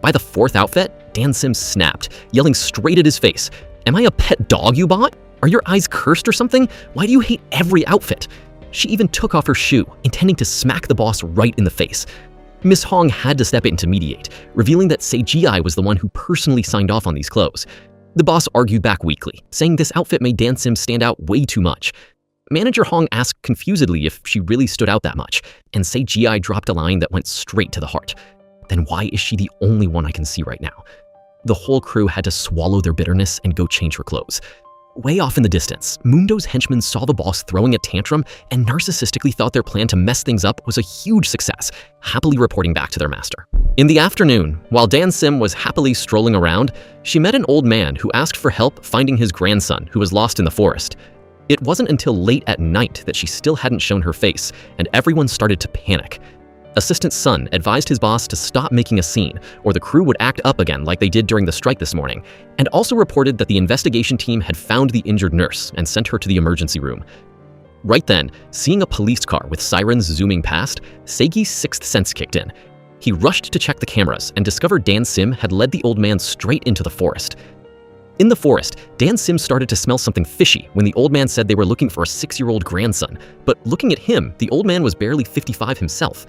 By the fourth outfit, Dan Sim snapped, yelling straight at his face, "Am I a pet dog you bought? Are your eyes cursed or something? Why do you hate every outfit?" She even took off her shoe, intending to smack the boss right in the face. Miss Hong had to step in to mediate, revealing that Seiji was the one who personally signed off on these clothes. The boss argued back weakly, saying this outfit made Dan Sim stand out way too much. Manager Hong asked confusedly if she really stood out that much, and Seiji dropped a line that went straight to the heart. Then why is she the only one I can see right now? The whole crew had to swallow their bitterness and go change her clothes. Way off in the distance, Mundo's henchmen saw the boss throwing a tantrum and narcissistically thought their plan to mess things up was a huge success, happily reporting back to their master. In the afternoon, while Dan Sim was happily strolling around, she met an old man who asked for help finding his grandson who was lost in the forest. It wasn't until late at night that she still hadn't shown her face, and everyone started to panic. Assistant Sun advised his boss to stop making a scene, or the crew would act up again like they did during the strike this morning, and also reported that the investigation team had found the injured nurse and sent her to the emergency room. Right then, seeing a police car with sirens zooming past, Seigi's sixth sense kicked in. He rushed to check the cameras and discovered Dan Sim had led the old man straight into the forest. In the forest, Dan Sim started to smell something fishy when the old man said they were looking for a 6-year-old grandson, but looking at him, the old man was barely 55 himself.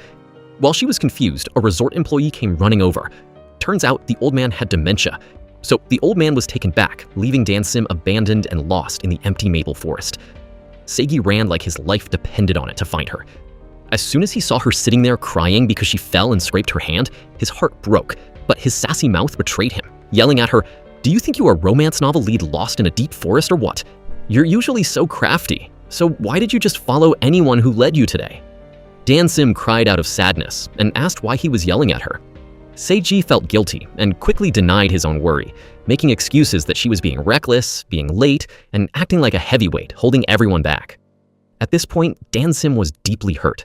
While she was confused, a resort employee came running over. Turns out the old man had dementia, so the old man was taken back, leaving Dan Sim abandoned and lost in the empty maple forest. Seigi ran like his life depended on it to find her. As soon as he saw her sitting there crying because she fell and scraped her hand, his heart broke, but his sassy mouth betrayed him, yelling at her, "Do you think you are a romance novel lead lost in a deep forest or what? You're usually so crafty, so why did you just follow anyone who led you today?" Dan Sim cried out of sadness and asked why he was yelling at her. Seiji felt guilty and quickly denied his own worry, making excuses that she was being reckless, being late, and acting like a heavyweight, holding everyone back. At this point, Dan Sim was deeply hurt.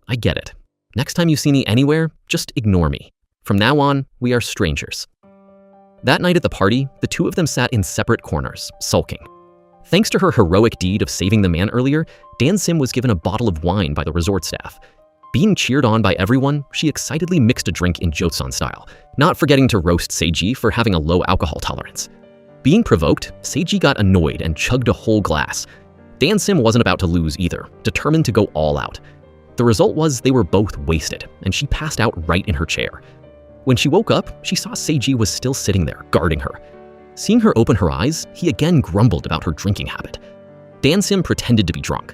"I get it. Next time you see me anywhere, just ignore me. From now on, we are strangers." That night at the party, the two of them sat in separate corners, sulking. Thanks to her heroic deed of saving the man earlier, Dan Sim was given a bottle of wine by the resort staff. Being cheered on by everyone, she excitedly mixed a drink in Jotsan style, not forgetting to roast Seiji for having a low alcohol tolerance. Being provoked, Seiji got annoyed and chugged a whole glass. Dan Sim wasn't about to lose either, determined to go all out. The result was they were both wasted, and she passed out right in her chair. When she woke up, she saw Seiji was still sitting there, guarding her. Seeing her open her eyes, he again grumbled about her drinking habit. Dan Sim pretended to be drunk.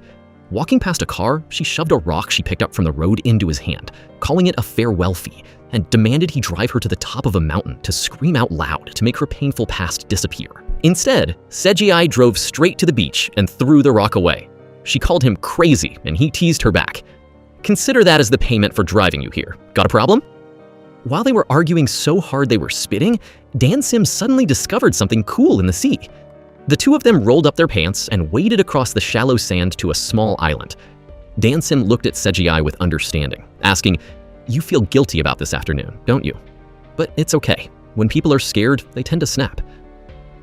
Walking past a car, she shoved a rock she picked up from the road into his hand, calling it a farewell fee, and demanded he drive her to the top of a mountain to scream out loud to make her painful past disappear. Instead, Seiji drove straight to the beach and threw the rock away. She called him crazy, and he teased her back. "Consider that as the payment for driving you here. Got a problem?" While they were arguing so hard they were spitting, Dan Sim suddenly discovered something cool in the sea. The two of them rolled up their pants and waded across the shallow sand to a small island. Dan Sim looked at Seiji with understanding, asking, "You feel guilty about this afternoon, don't you? But it's okay. When people are scared, they tend to snap."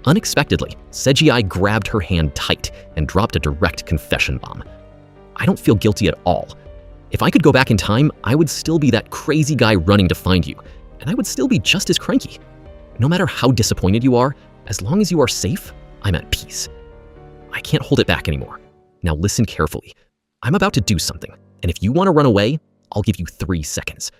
Unexpectedly, Seiji grabbed her hand tight and dropped a direct confession bomb. "I don't feel guilty at all. If I could go back in time, I would still be that crazy guy running to find you, and I would still be just as cranky. No matter how disappointed you are, as long as you are safe, I'm at peace. I can't hold it back anymore. Now listen carefully. I'm about to do something, and if you want to run away, I'll give you 3 seconds."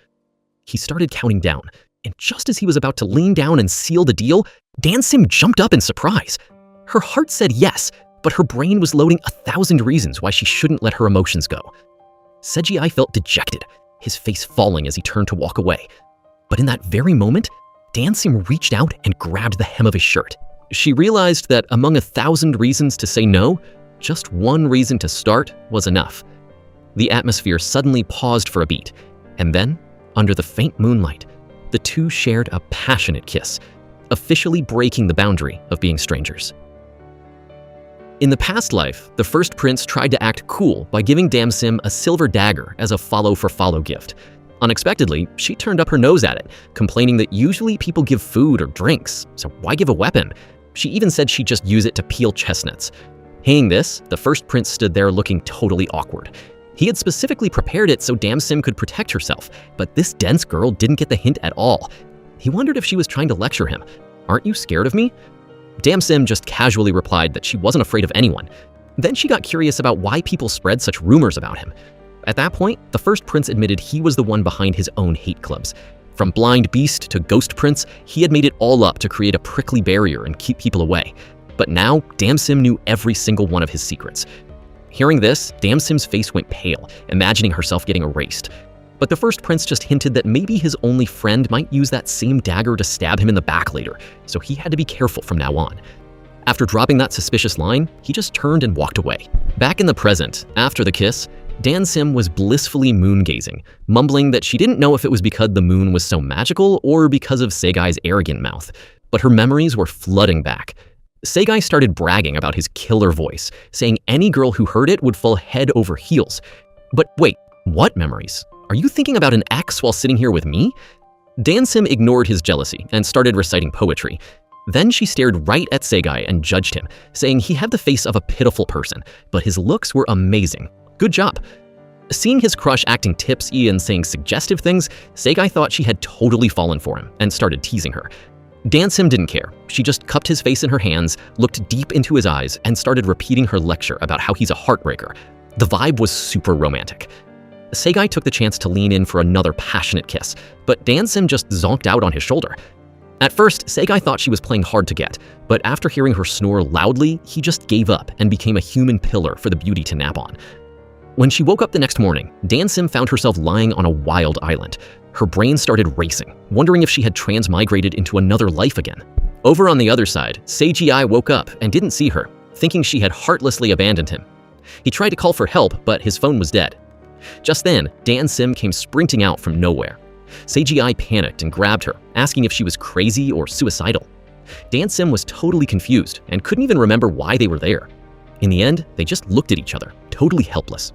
He started counting down, and just as he was about to lean down and seal the deal, Dan Sim jumped up in surprise. Her heart said yes, but her brain was loading 1,000 reasons why she shouldn't let her emotions go. Seiji felt dejected, his face falling as he turned to walk away. But in that very moment, Dan Sim reached out and grabbed the hem of his shirt. She realized that among 1,000 reasons to say no, just one reason to start was enough. The atmosphere suddenly paused for a beat, and then, under the faint moonlight, the two shared a passionate kiss, officially breaking the boundary of being strangers. In the past life, the first prince tried to act cool by giving Dan Sim a silver dagger as a follow-for-follow gift. Unexpectedly, she turned up her nose at it, complaining that usually people give food or drinks, so why give a weapon? She even said she'd just use it to peel chestnuts. Hearing this, the first prince stood there looking totally awkward. He had specifically prepared it so Dan Sim could protect herself, but this dense girl didn't get the hint at all. He wondered if she was trying to lecture him. "Aren't you scared of me?" Dan Sim just casually replied that she wasn't afraid of anyone. Then she got curious about why people spread such rumors about him. At that point, the first prince admitted he was the one behind his own hate clubs. From blind beast to ghost prince, he had made it all up to create a prickly barrier and keep people away. But now, Dan Sim knew every single one of his secrets. Hearing this, Dan Sim's face went pale, imagining herself getting erased. But the first prince just hinted that maybe his only friend might use that same dagger to stab him in the back later, so he had to be careful from now on. After dropping that suspicious line, he just turned and walked away. Back in the present, after the kiss, Dan Sim was blissfully moon-gazing, mumbling that she didn't know if it was because the moon was so magical or because of Seigai's arrogant mouth, but her memories were flooding back. Seigai started bragging about his killer voice, saying any girl who heard it would fall head over heels. But wait, what memories? "Are you thinking about an ex while sitting here with me?" Dan Sim ignored his jealousy and started reciting poetry. Then she stared right at Segai and judged him, saying he had the face of a pitiful person, but his looks were amazing. Good job. Seeing his crush acting tipsy and saying suggestive things, Segai thought she had totally fallen for him and started teasing her. Dan Sim didn't care. She just cupped his face in her hands, looked deep into his eyes, and started repeating her lecture about how he's a heartbreaker. The vibe was super romantic. Segai took the chance to lean in for another passionate kiss, but Dan Sim just zonked out on his shoulder. At first, Segai thought she was playing hard to get, but after hearing her snore loudly, he just gave up and became a human pillar for the beauty to nap on. When she woke up the next morning, Dan Sim found herself lying on a wild island. Her brain started racing, wondering if she had transmigrated into another life again. Over on the other side, Seiji woke up and didn't see her, thinking she had heartlessly abandoned him. He tried to call for help, but his phone was dead. Just then, Dan Sim came sprinting out from nowhere. Seiji panicked and grabbed her, asking if she was crazy or suicidal. Dan Sim was totally confused and couldn't even remember why they were there. In the end, they just looked at each other, totally helpless.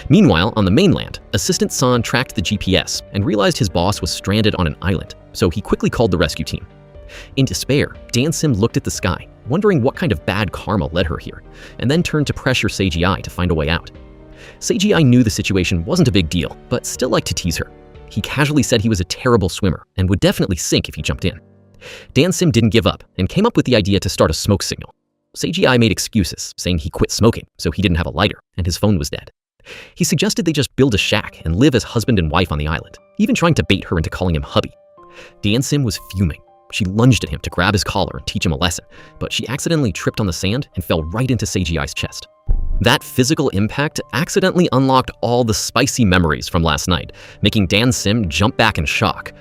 Meanwhile, on the mainland, Assistant San tracked the GPS and realized his boss was stranded on an island, so he quickly called the rescue team. In despair, Dan Sim looked at the sky, wondering what kind of bad karma led her here, and then turned to pressure Seiji to find a way out. Seiji knew the situation wasn't a big deal, but still liked to tease her. He casually said he was a terrible swimmer and would definitely sink if he jumped in. Dan Sim didn't give up and came up with the idea to start a smoke signal. Seiji made excuses, saying he quit smoking, so he didn't have a lighter, and his phone was dead. He suggested they just build a shack and live as husband and wife on the island, even trying to bait her into calling him hubby. Dan Sim was fuming. She lunged at him to grab his collar and teach him a lesson, but she accidentally tripped on the sand and fell right into Seiji's chest. That physical impact accidentally unlocked all the spicy memories from last night, making Dan Sim jump back in shock.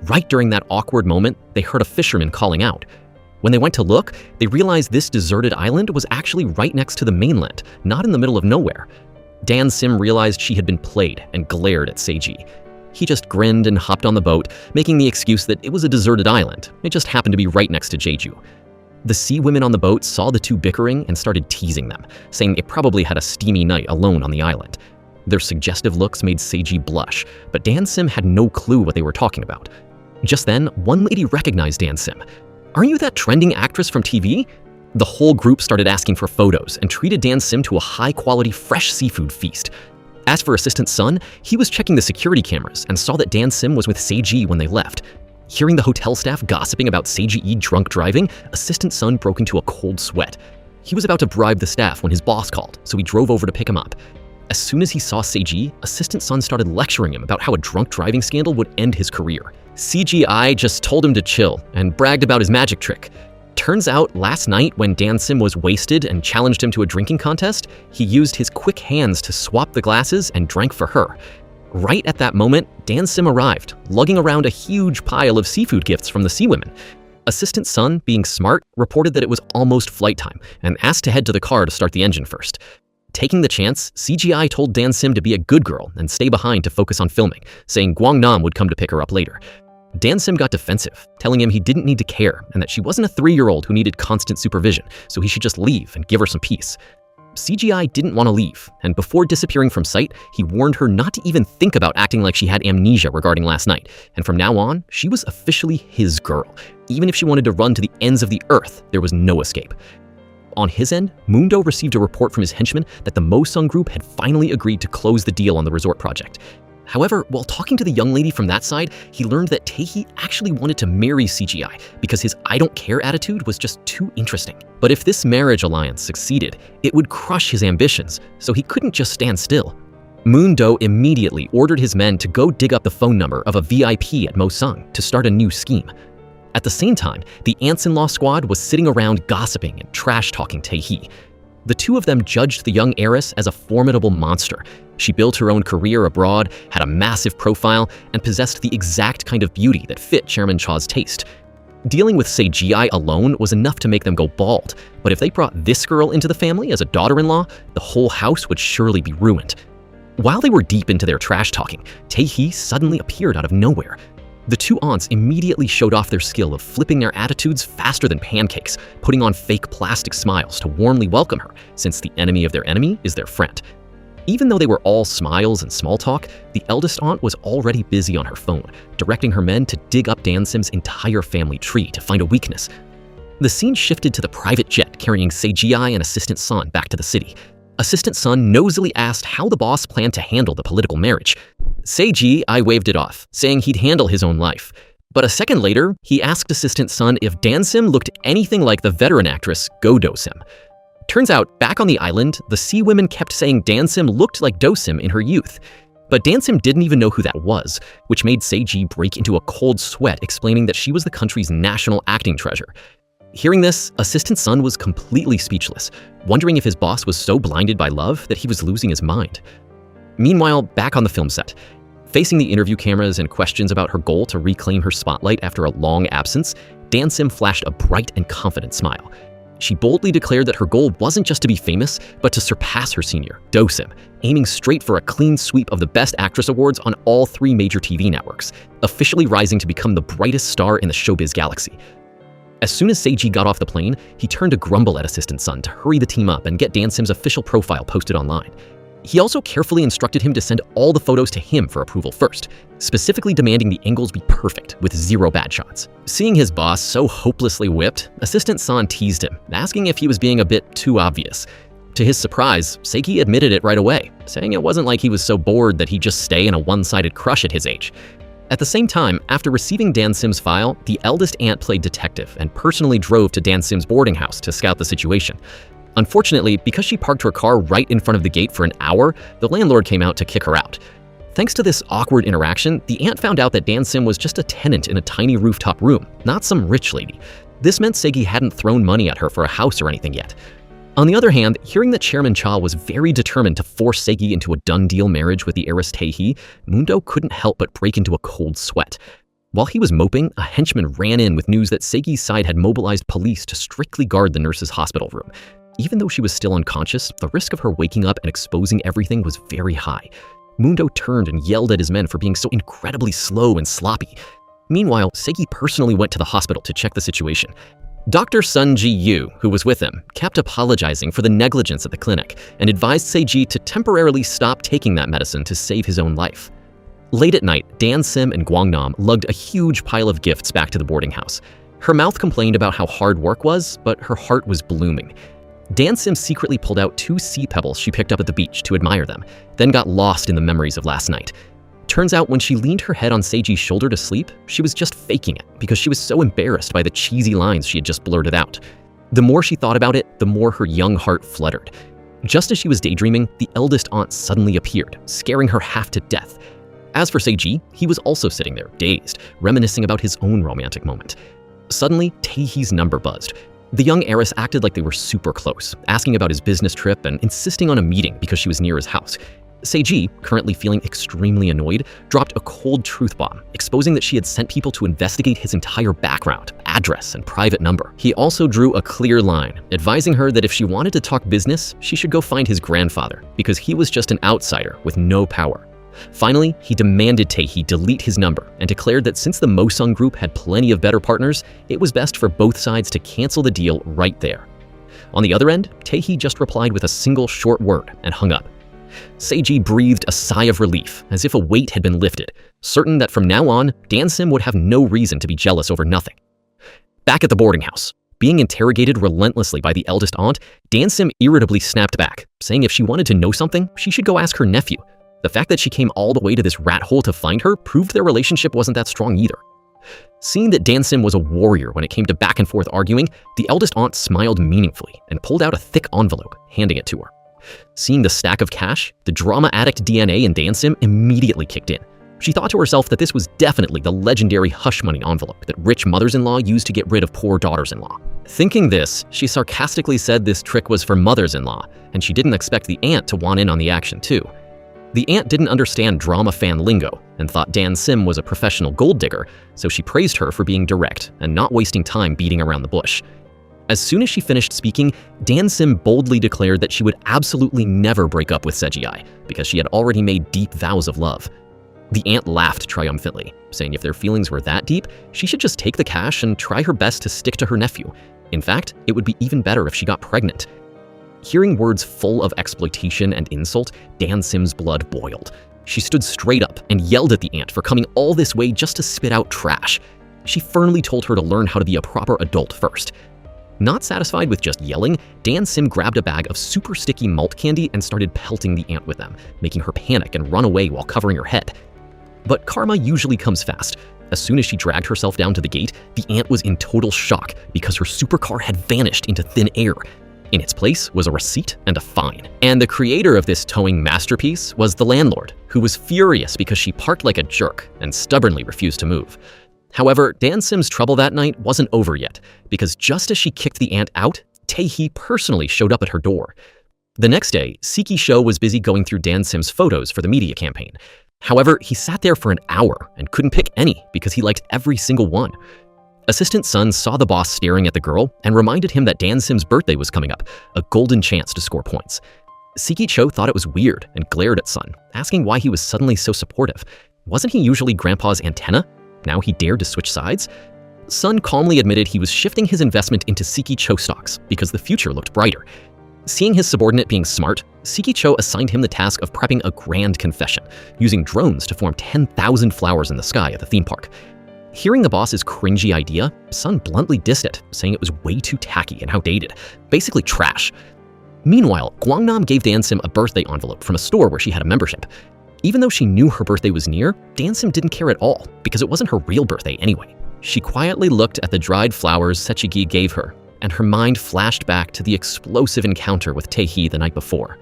Right during that awkward moment, they heard a fisherman calling out. When they went to look, they realized this deserted island was actually right next to the mainland, not in the middle of nowhere. Dan Sim realized she had been played and glared at Seiji. He just grinned and hopped on the boat, making the excuse that it was a deserted island. It just happened to be right next to Jeju. The sea women on the boat saw the two bickering and started teasing them, saying they probably had a steamy night alone on the island. Their suggestive looks made Seiji blush, but Dan Sim had no clue what they were talking about. Just then, one lady recognized Dan Sim. "Aren't you that trending actress from TV?" The whole group started asking for photos and treated Dan Sim to a high-quality fresh seafood feast. As for Assistant Sun, he was checking the security cameras and saw that Dan Sim was with Seiji when they left. Hearing the hotel staff gossiping about Seiji drunk driving, Assistant Sun broke into a cold sweat. He was about to bribe the staff when his boss called, so he drove over to pick him up. As soon as he saw Seiji, Assistant Sun started lecturing him about how a drunk driving scandal would end his career. CGI just told him to chill and bragged about his magic trick. Turns out, last night when Dan Sim was wasted and challenged him to a drinking contest, he used his quick hands to swap the glasses and drank for her. Right at that moment, Dan Sim arrived, lugging around a huge pile of seafood gifts from the sea women. Assistant Sun, being smart, reported that it was almost flight time and asked to head to the car to start the engine first. Taking the chance, CGI told Dan Sim to be a good girl and stay behind to focus on filming, saying Guangnam would come to pick her up later. Dan Sim got defensive, telling him he didn't need to care and that she wasn't a 3-year-old who needed constant supervision, so he should just leave and give her some peace. CGI didn't want to leave, and before disappearing from sight, he warned her not to even think about acting like she had amnesia regarding last night, and from now on, she was officially his girl. Even if she wanted to run to the ends of the earth, there was no escape. On his end, Mundo received a report from his henchman that the Mo-sung group had finally agreed to close the deal on the resort project. However, while talking to the young lady from that side, he learned that Taehi actually wanted to marry CGI because his I don't care attitude was just too interesting. But if this marriage alliance succeeded, it would crush his ambitions, so he couldn't just stand still. Mundo immediately ordered his men to go dig up the phone number of a VIP at Mo-sung to start a new scheme. At the same time, the Ants-in-Law squad was sitting around gossiping and trash-talking Taehi. The two of them judged the young heiress as a formidable monster. She built her own career abroad, had a massive profile, and possessed the exact kind of beauty that fit Chairman Cha's taste. Dealing with Seiji alone was enough to make them go bald, but if they brought this girl into the family as a daughter-in-law, the whole house would surely be ruined. While they were deep into their trash-talking, Taehi suddenly appeared out of nowhere. The two aunts immediately showed off their skill of flipping their attitudes faster than pancakes, putting on fake plastic smiles to warmly welcome her, since the enemy of their enemy is their friend. Even though they were all smiles and small talk, the eldest aunt was already busy on her phone, directing her men to dig up Dan Sim's entire family tree to find a weakness. The scene shifted to the private jet carrying Seiji and Assistant Sun back to the city. Assistant Sun nosily asked how the boss planned to handle the political marriage. Seiji waved it off, saying he'd handle his own life. But a second later, he asked Assistant Sun if Dan Sim looked anything like the veteran actress Go Do Sim. Turns out, back on the island, the sea women kept saying Dan Sim looked like Do Sim in her youth. But Dan Sim didn't even know who that was, which made Seiji break into a cold sweat explaining that she was the country's national acting treasure. Hearing this, Assistant Sun was completely speechless, wondering if his boss was so blinded by love that he was losing his mind. Meanwhile, back on the film set, facing the interview cameras and questions about her goal to reclaim her spotlight after a long absence, Dan Sim flashed a bright and confident smile. She boldly declared that her goal wasn't just to be famous, but to surpass her senior, Do Sim, aiming straight for a clean sweep of the Best Actress awards on all 3 major TV networks, officially rising to become the brightest star in the showbiz galaxy. As soon as Seiji got off the plane, he turned to grumble at Assistant Sun to hurry the team up and get Dan Sim's official profile posted online. He also carefully instructed him to send all the photos to him for approval first, specifically demanding the angles be perfect with 0 bad shots. Seeing his boss so hopelessly whipped, Assistant San teased him, asking if he was being a bit too obvious. To his surprise, Seiki admitted it right away, saying it wasn't like he was so bored that he'd just stay in a one-sided crush at his age. At the same time, after receiving Dan Sim's file, the eldest aunt played detective and personally drove to Dan Sim's boarding house to scout the situation. Unfortunately, because she parked her car right in front of the gate for an hour, the landlord came out to kick her out. Thanks to this awkward interaction, the aunt found out that Dan Sim was just a tenant in a tiny rooftop room, not some rich lady. This meant Seiki hadn't thrown money at her for a house or anything yet. On the other hand, hearing that Chairman Cha was very determined to force Seiki into a done-deal marriage with the heiress Tae-hee, Mundo couldn't help but break into a cold sweat. While he was moping, a henchman ran in with news that Seiki's side had mobilized police to strictly guard the nurse's hospital room. Even though she was still unconscious, the risk of her waking up and exposing everything was very high. Mundo turned and yelled at his men for being so incredibly slow and sloppy. Meanwhile, Seiki personally went to the hospital to check the situation. Dr. Sun Ji-yu, who was with him, kept apologizing for the negligence at the clinic and advised Seiji to temporarily stop taking that medicine to save his own life. Late at night, Dan Sim and Guangnam lugged a huge pile of gifts back to the boarding house. Her mouth complained about how hard work was, but her heart was blooming. Dan Sim secretly pulled out 2 sea pebbles she picked up at the beach to admire them, then got lost in the memories of last night. Turns out when she leaned her head on Seiji's shoulder to sleep, she was just faking it because she was so embarrassed by the cheesy lines she had just blurted out. The more she thought about it, the more her young heart fluttered. Just as she was daydreaming, the eldest aunt suddenly appeared, scaring her half to death. As for Seiji, he was also sitting there, dazed, reminiscing about his own romantic moment. Suddenly, Tae-hee's number buzzed. The young heiress acted like they were super close, asking about his business trip and insisting on a meeting because she was near his house. Seiji, currently feeling extremely annoyed, dropped a cold truth bomb, exposing that she had sent people to investigate his entire background, address, and private number. He also drew a clear line, advising her that if she wanted to talk business, she should go find his grandfather, because he was just an outsider with no power. Finally, he demanded Tae-hee delete his number and declared that since the Mosung group had plenty of better partners, it was best for both sides to cancel the deal right there. On the other end, Tae-hee just replied with a single short word and hung up. Seiji breathed a sigh of relief, as if a weight had been lifted, certain that from now on, Dan Sim would have no reason to be jealous over nothing. Back at the boarding house, being interrogated relentlessly by the eldest aunt, Dan Sim irritably snapped back, saying if she wanted to know something, she should go ask her nephew. The fact that she came all the way to this rat hole to find her proved their relationship wasn't that strong either. Seeing that Dan Sim was a warrior when it came to back and forth arguing, the eldest aunt smiled meaningfully and pulled out a thick envelope, handing it to her. Seeing the stack of cash, the drama addict DNA in Dan Sim immediately kicked in. She thought to herself that this was definitely the legendary hush money envelope that rich mothers-in-law used to get rid of poor daughters-in-law. Thinking this, she sarcastically said this trick was for mothers-in-law, and she didn't expect the aunt to want in on the action too. The aunt didn't understand drama fan lingo and thought Dan Sim was a professional gold digger, so she praised her for being direct and not wasting time beating around the bush. As soon as she finished speaking, Dan Sim boldly declared that she would absolutely never break up with Seiji because she had already made deep vows of love. The aunt laughed triumphantly, saying if their feelings were that deep, she should just take the cash and try her best to stick to her nephew. In fact, it would be even better if she got pregnant. Hearing words full of exploitation and insult, Dan Sim's blood boiled. She stood straight up and yelled at the ant for coming all this way just to spit out trash. She firmly told her to learn how to be a proper adult first. Not satisfied with just yelling, Dan Sim grabbed a bag of super sticky malt candy and started pelting the ant with them, making her panic and run away while covering her head. But karma usually comes fast. As soon as she dragged herself down to the gate, the ant was in total shock because her supercar had vanished into thin air. In its place was a receipt and a fine. And the creator of this towing masterpiece was the landlord, who was furious because she parked like a jerk and stubbornly refused to move. However, Dan Sim's trouble that night wasn't over yet, because just as she kicked the ant out, Tae-hee personally showed up at her door. The next day, Siki Sho was busy going through Dan Sim's photos for the media campaign. However, he sat there for an hour and couldn't pick any because he liked every single one. Assistant Sun saw the boss staring at the girl and reminded him that Dan Sim's birthday was coming up, a golden chance to score points. Siki Cho thought it was weird and glared at Sun, asking why he was suddenly so supportive. Wasn't he usually Grandpa's antenna? Now he dared to switch sides? Sun calmly admitted he was shifting his investment into Siki Cho stocks because the future looked brighter. Seeing his subordinate being smart, Siki Cho assigned him the task of prepping a grand confession, using drones to form 10,000 flowers in the sky at the theme park. Hearing the boss's cringy idea, Sun bluntly dissed it, saying it was way too tacky and outdated, basically trash. Meanwhile, Guangnam gave Dan Sim a birthday envelope from a store where she had a membership. Even though she knew her birthday was near, Dan Sim didn't care at all because it wasn't her real birthday anyway. She quietly looked at the dried flowers Sechigi gave her, and her mind flashed back to the explosive encounter with Tae-hee the night before.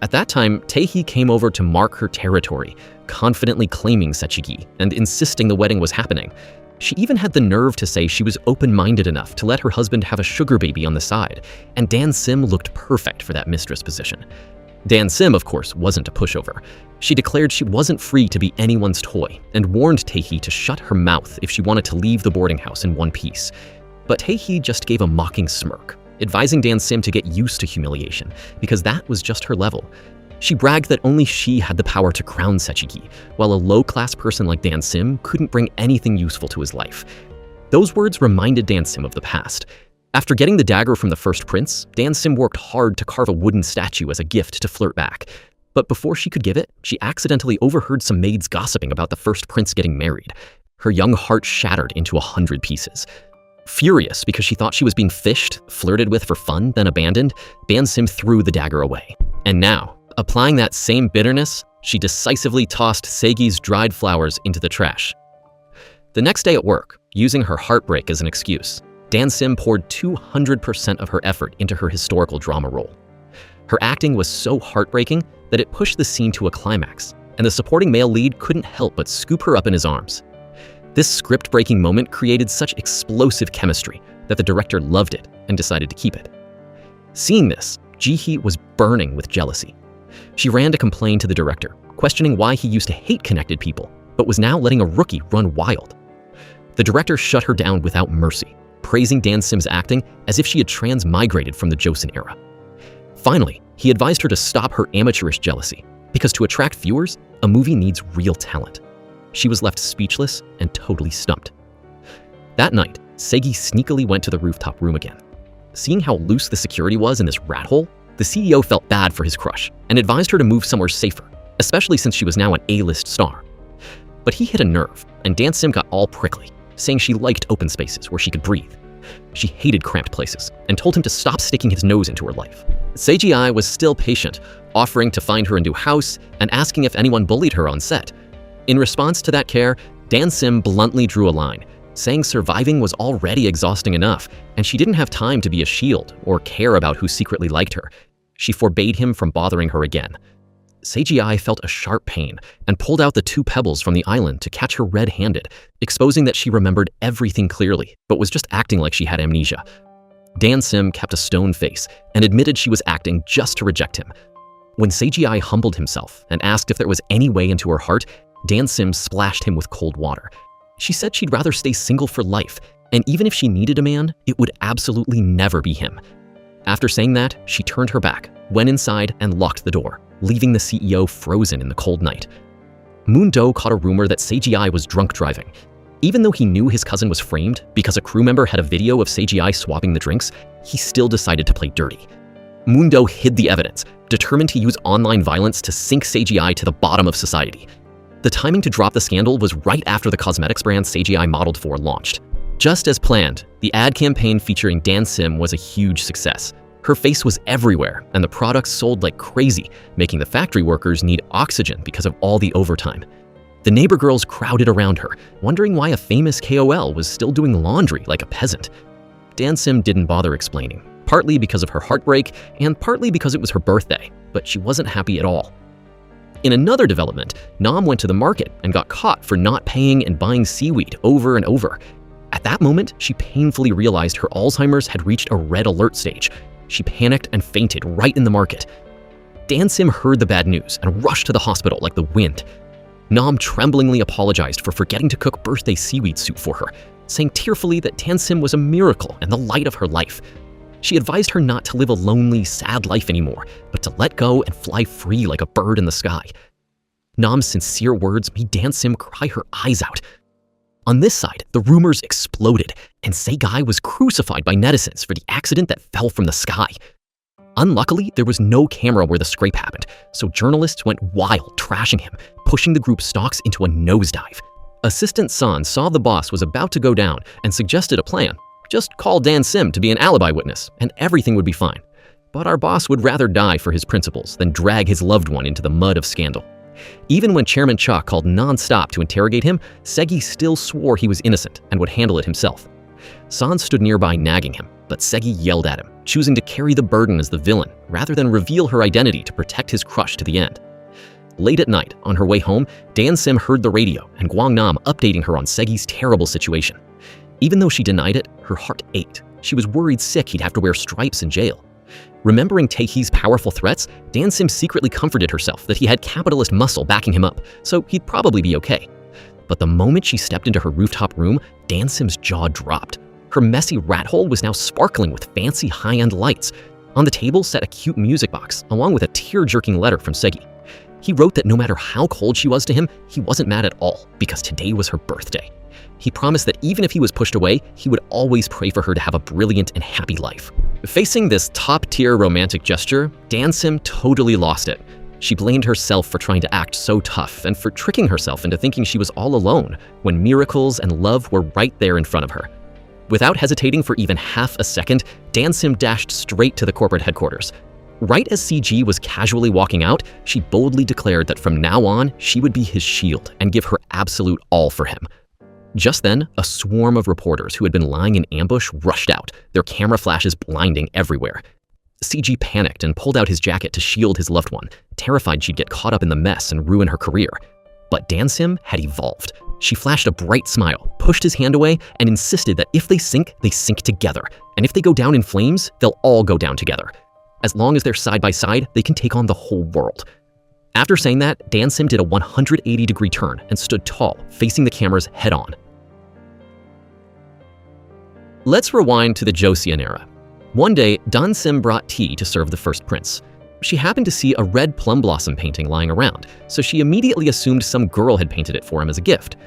At that time, Tae-hee came over to mark her territory, confidently claiming Sechigi and insisting the wedding was happening. She even had the nerve to say she was open-minded enough to let her husband have a sugar baby on the side, and Dan Sim looked perfect for that mistress position. Dan Sim, of course, wasn't a pushover. She declared she wasn't free to be anyone's toy and warned Tae-hee to shut her mouth if she wanted to leave the boarding house in one piece. But Tae-hee just gave a mocking smirk, advising Dan Sim to get used to humiliation because that was just her level. She bragged that only she had the power to crown Sechigi, while a low-class person like Dan Sim couldn't bring anything useful to his life. Those words reminded Dan Sim of the past. After getting the dagger from the first prince, Dan Sim worked hard to carve a wooden statue as a gift to flirt back. But before she could give it, she accidentally overheard some maids gossiping about the first prince getting married. Her young heart shattered into 100 pieces. Furious because she thought she was being fished, flirted with for fun, then abandoned, Dan Sim threw the dagger away. And now, applying that same bitterness, she decisively tossed Seigi's dried flowers into the trash. The next day at work, using her heartbreak as an excuse, Dan Sim poured 200% of her effort into her historical drama role. Her acting was so heartbreaking that it pushed the scene to a climax, and the supporting male lead couldn't help but scoop her up in his arms. This script-breaking moment created such explosive chemistry that the director loved it and decided to keep it. Seeing this, Ji-hee was burning with jealousy. She ran to complain to the director, questioning why he used to hate connected people, but was now letting a rookie run wild. The director shut her down without mercy, praising Dan Sim's acting as if she had transmigrated from the Joseon era. Finally, he advised her to stop her amateurish jealousy, because to attract viewers, a movie needs real talent. She was left speechless and totally stumped. That night, Seigi sneakily went to the rooftop room again. Seeing how loose the security was in this rat hole, the CEO felt bad for his crush and advised her to move somewhere safer, especially since she was now an A-list star. But he hit a nerve, and Dan Sim got all prickly, saying she liked open spaces where she could breathe. She hated cramped places and told him to stop sticking his nose into her life. Seiji was still patient, offering to find her a new house and asking if anyone bullied her on set. In response to that care, Dan Sim bluntly drew a line, saying surviving was already exhausting enough, and she didn't have time to be a shield or care about who secretly liked her. She forbade him from bothering her again. Seiji felt a sharp pain and pulled out the 2 pebbles from the island to catch her red-handed, exposing that she remembered everything clearly, but was just acting like she had amnesia. Dan Sim kept a stone face and admitted she was acting just to reject him. When Seiji humbled himself and asked if there was any way into her heart, Dan Sim splashed him with cold water. She said she'd rather stay single for life, and even if she needed a man, it would absolutely never be him. After saying that, she turned her back, went inside, and locked the door, leaving the CEO frozen in the cold night. Moon Do caught a rumor that Seiji was drunk driving. Even though he knew his cousin was framed because a crew member had a video of Seiji swapping the drinks, he still decided to play dirty. Mundo hid the evidence, determined to use online violence to sink Seiji to the bottom of society. The timing to drop the scandal was right after the cosmetics brand Seiji modeled for launched. Just as planned, the ad campaign featuring Dan Sim was a huge success. Her face was everywhere, and the products sold like crazy, making the factory workers need oxygen because of all the overtime. The neighbor girls crowded around her, wondering why a famous KOL was still doing laundry like a peasant. Dan Sim didn't bother explaining, partly because of her heartbreak and partly because it was her birthday, but she wasn't happy at all. In another development, Nam went to the market and got caught for not paying and buying seaweed over and over. At that moment, she painfully realized her Alzheimer's had reached a red alert stage. She panicked and fainted right in the market. Dan Sim heard the bad news and rushed to the hospital like the wind. Nam tremblingly apologized for forgetting to cook birthday seaweed soup for her, saying tearfully that Dan Sim was a miracle and the light of her life. She advised her not to live a lonely, sad life anymore, but to let go and fly free like a bird in the sky. Nam's sincere words made Dan Sim cry her eyes out. On this side, the rumors exploded, and Seiji was crucified by netizens for the accident that fell from the sky. Unluckily, there was no camera where the scrape happened, so journalists went wild trashing him, pushing the group's stocks into a nosedive. Assistant San saw the boss was about to go down and suggested a plan. Just call Dan Sim to be an alibi witness, and everything would be fine. But our boss would rather die for his principles than drag his loved one into the mud of scandal. Even when Chairman Cha called non-stop to interrogate him, Seiji still swore he was innocent and would handle it himself. San stood nearby nagging him, but Seiji yelled at him, choosing to carry the burden as the villain rather than reveal her identity to protect his crush to the end. Late at night, on her way home, Dan Sim heard the radio and Guang Nam updating her on Seiji's terrible situation. Even though she denied it, her heart ached. She was worried sick he'd have to wear stripes in jail. Remembering Taehee's powerful threats, Dan Sim secretly comforted herself that he had capitalist muscle backing him up, so he'd probably be okay. But the moment she stepped into her rooftop room, Dan Sim's jaw dropped. Her messy rat hole was now sparkling with fancy high-end lights. On the table sat a cute music box, along with a tear-jerking letter from Seiji. He wrote that no matter how cold she was to him, he wasn't mad at all, because today was her birthday. He promised that even if he was pushed away, he would always pray for her to have a brilliant and happy life. Facing this top-tier romantic gesture, Dan Sim totally lost it. She blamed herself for trying to act so tough and for tricking herself into thinking she was all alone when miracles and love were right there in front of her. Without hesitating for even half a second, Dan Sim dashed straight to the corporate headquarters. Right as CG was casually walking out, she boldly declared that from now on, she would be his shield and give her absolute all for him. Just then, a swarm of reporters who had been lying in ambush rushed out, their camera flashes blinding everywhere. CG panicked and pulled out his jacket to shield his loved one, terrified she'd get caught up in the mess and ruin her career. But Dan Sim had evolved. She flashed a bright smile, pushed his hand away, and insisted that if they sink together. And if they go down in flames, they'll all go down together. As long as they're side by side, they can take on the whole world. After saying that, Dan Sim did a 180-degree turn and stood tall, facing the cameras head-on. Let's rewind to the Joseon era. One day, Dan Sim brought tea to serve the first prince. She happened to see a red plum blossom painting lying around, so she immediately assumed some girl had painted it for him as a gift.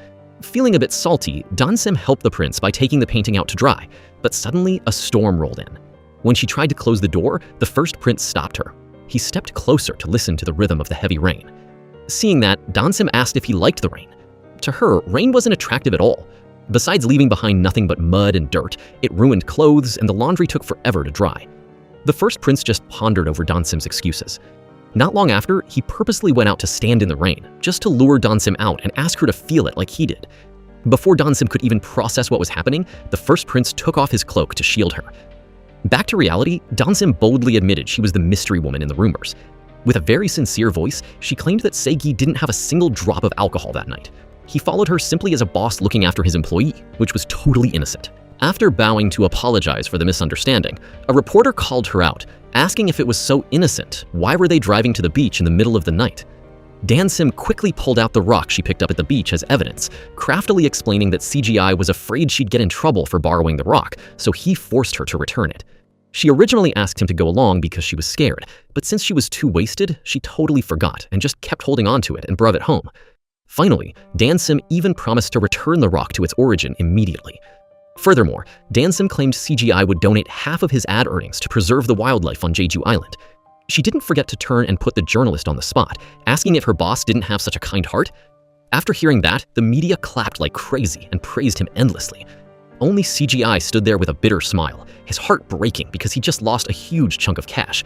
Feeling a bit salty, Dan Sim helped the prince by taking the painting out to dry, but suddenly a storm rolled in. When she tried to close the door, the first prince stopped her. He stepped closer to listen to the rhythm of the heavy rain. Seeing that, Dan Sim asked if he liked the rain. To her, rain wasn't attractive at all. Besides leaving behind nothing but mud and dirt, it ruined clothes and the laundry took forever to dry. The first prince just pondered over Dan Sim's excuses. Not long after, he purposely went out to stand in the rain, just to lure Dan Sim out and ask her to feel it like he did. Before Dan Sim could even process what was happening, the first prince took off his cloak to shield her. Back to reality, Dan Sim boldly admitted she was the mystery woman in the rumors. With a very sincere voice, she claimed that Seiji didn't have a single drop of alcohol that night. He followed her simply as a boss looking after his employee, which was totally innocent. After bowing to apologize for the misunderstanding, a reporter called her out, asking if it was so innocent, why were they driving to the beach in the middle of the night? Dan Sim quickly pulled out the rock she picked up at the beach as evidence, craftily explaining that CGI was afraid she'd get in trouble for borrowing the rock, so he forced her to return it. She originally asked him to go along because she was scared, but since she was too wasted, she totally forgot and just kept holding on to it and brought it home. Finally, Dan Sim even promised to return the rock to its origin immediately. Furthermore, Dan Sim claimed CGI would donate half of his ad earnings to preserve the wildlife on Jeju Island. She didn't forget to turn and put the journalist on the spot, asking if her boss didn't have such a kind heart. After hearing that, the media clapped like crazy and praised him endlessly. Only CGI stood there with a bitter smile, his heart breaking because he just lost a huge chunk of cash.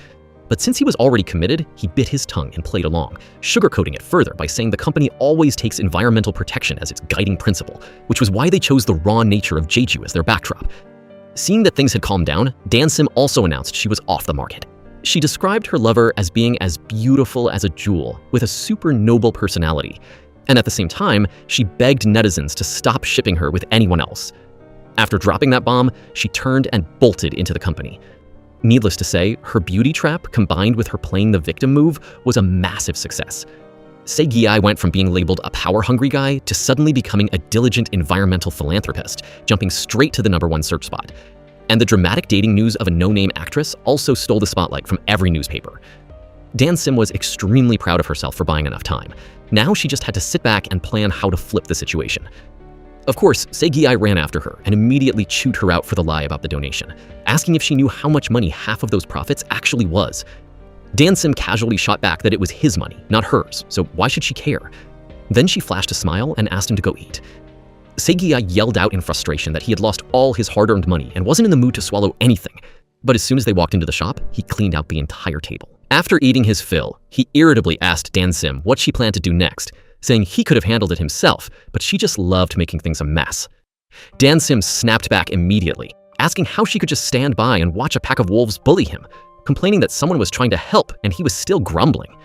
But since he was already committed, he bit his tongue and played along, sugarcoating it further by saying the company always takes environmental protection as its guiding principle, which was why they chose the raw nature of Jeju as their backdrop. Seeing that things had calmed down, Dan Sim also announced she was off the market. She described her lover as being as beautiful as a jewel, with a super noble personality. And at the same time, she begged netizens to stop shipping her with anyone else. After dropping that bomb, she turned and bolted into the company. Needless to say, her beauty trap, combined with her playing the victim move, was a massive success. Sae-gi went from being labeled a power-hungry guy to suddenly becoming a diligent environmental philanthropist, jumping straight to the #1 search spot. And the dramatic dating news of a no-name actress also stole the spotlight from every newspaper. Dan Sim was extremely proud of herself for buying enough time. Now she just had to sit back and plan how to flip the situation. Of course, Sae-gi ran after her and immediately chewed her out for the lie about the donation, asking if she knew how much money half of those profits actually was. Dan Sim casually shot back that it was his money, not hers, so why should she care? Then she flashed a smile and asked him to go eat. Sae-gi yelled out in frustration that he had lost all his hard-earned money and wasn't in the mood to swallow anything. But as soon as they walked into the shop, he cleaned out the entire table. After eating his fill, he irritably asked Dan Sim what she planned to do next, saying he could have handled it himself, but she just loved making things a mess. Dan Sim snapped back immediately, asking how she could just stand by and watch a pack of wolves bully him, complaining that someone was trying to help and he was still grumbling.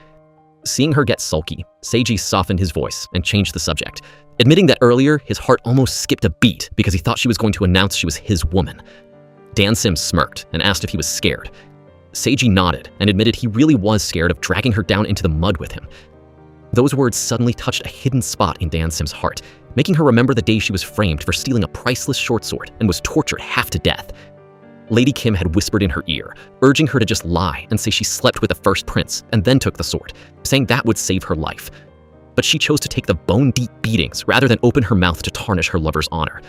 Seeing her get sulky, Seiji softened his voice and changed the subject, admitting that earlier his heart almost skipped a beat because he thought she was going to announce she was his woman. Dan Sim smirked and asked if he was scared. Seiji nodded and admitted he really was scared of dragging her down into the mud with him. Those words suddenly touched a hidden spot in Dan Sim's heart, making her remember the day she was framed for stealing a priceless short sword and was tortured half to death. Lady Kim had whispered in her ear, urging her to just lie and say she slept with the first prince and then took the sword, saying that would save her life. But she chose to take the bone-deep beatings rather than open her mouth to tarnish her lover's honor.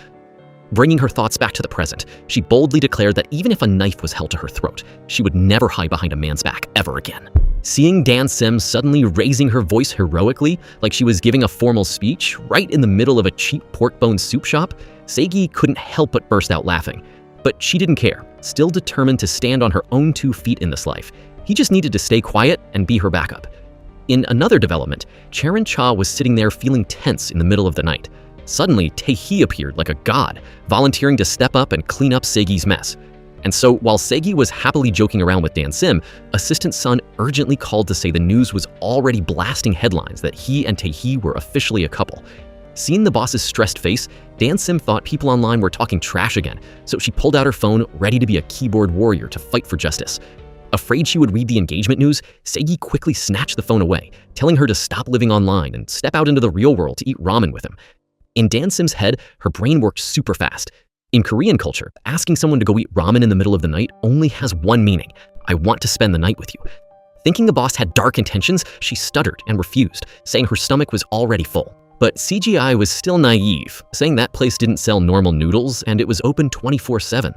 Bringing her thoughts back to the present, she boldly declared that even if a knife was held to her throat, she would never hide behind a man's back ever again. Seeing Dan Sim suddenly raising her voice heroically, like she was giving a formal speech, right in the middle of a cheap pork bone soup shop, Seigi couldn't help but burst out laughing. But she didn't care, still determined to stand on her own 2 feet in this life. He just needed to stay quiet and be her backup. In another development, Charon Cha was sitting there feeling tense in the middle of the night. Suddenly, Tae-hee appeared like a god, volunteering to step up and clean up Seigi's mess. And so, while Seigi was happily joking around with Dan Sim, Assistant Sun urgently called to say the news was already blasting headlines that he and Tae-hee were officially a couple. Seeing the boss's stressed face, Dan Sim thought people online were talking trash again, so she pulled out her phone, ready to be a keyboard warrior to fight for justice. Afraid she would read the engagement news, Seigi quickly snatched the phone away, telling her to stop living online and step out into the real world to eat ramen with him. In Dan Sim's head, her brain worked super fast. In Korean culture, asking someone to go eat ramen in the middle of the night only has one meaning: I want to spend the night with you. Thinking the boss had dark intentions, she stuttered and refused, saying her stomach was already full. But CGI was still naive, saying that place didn't sell normal noodles and it was open 24/7.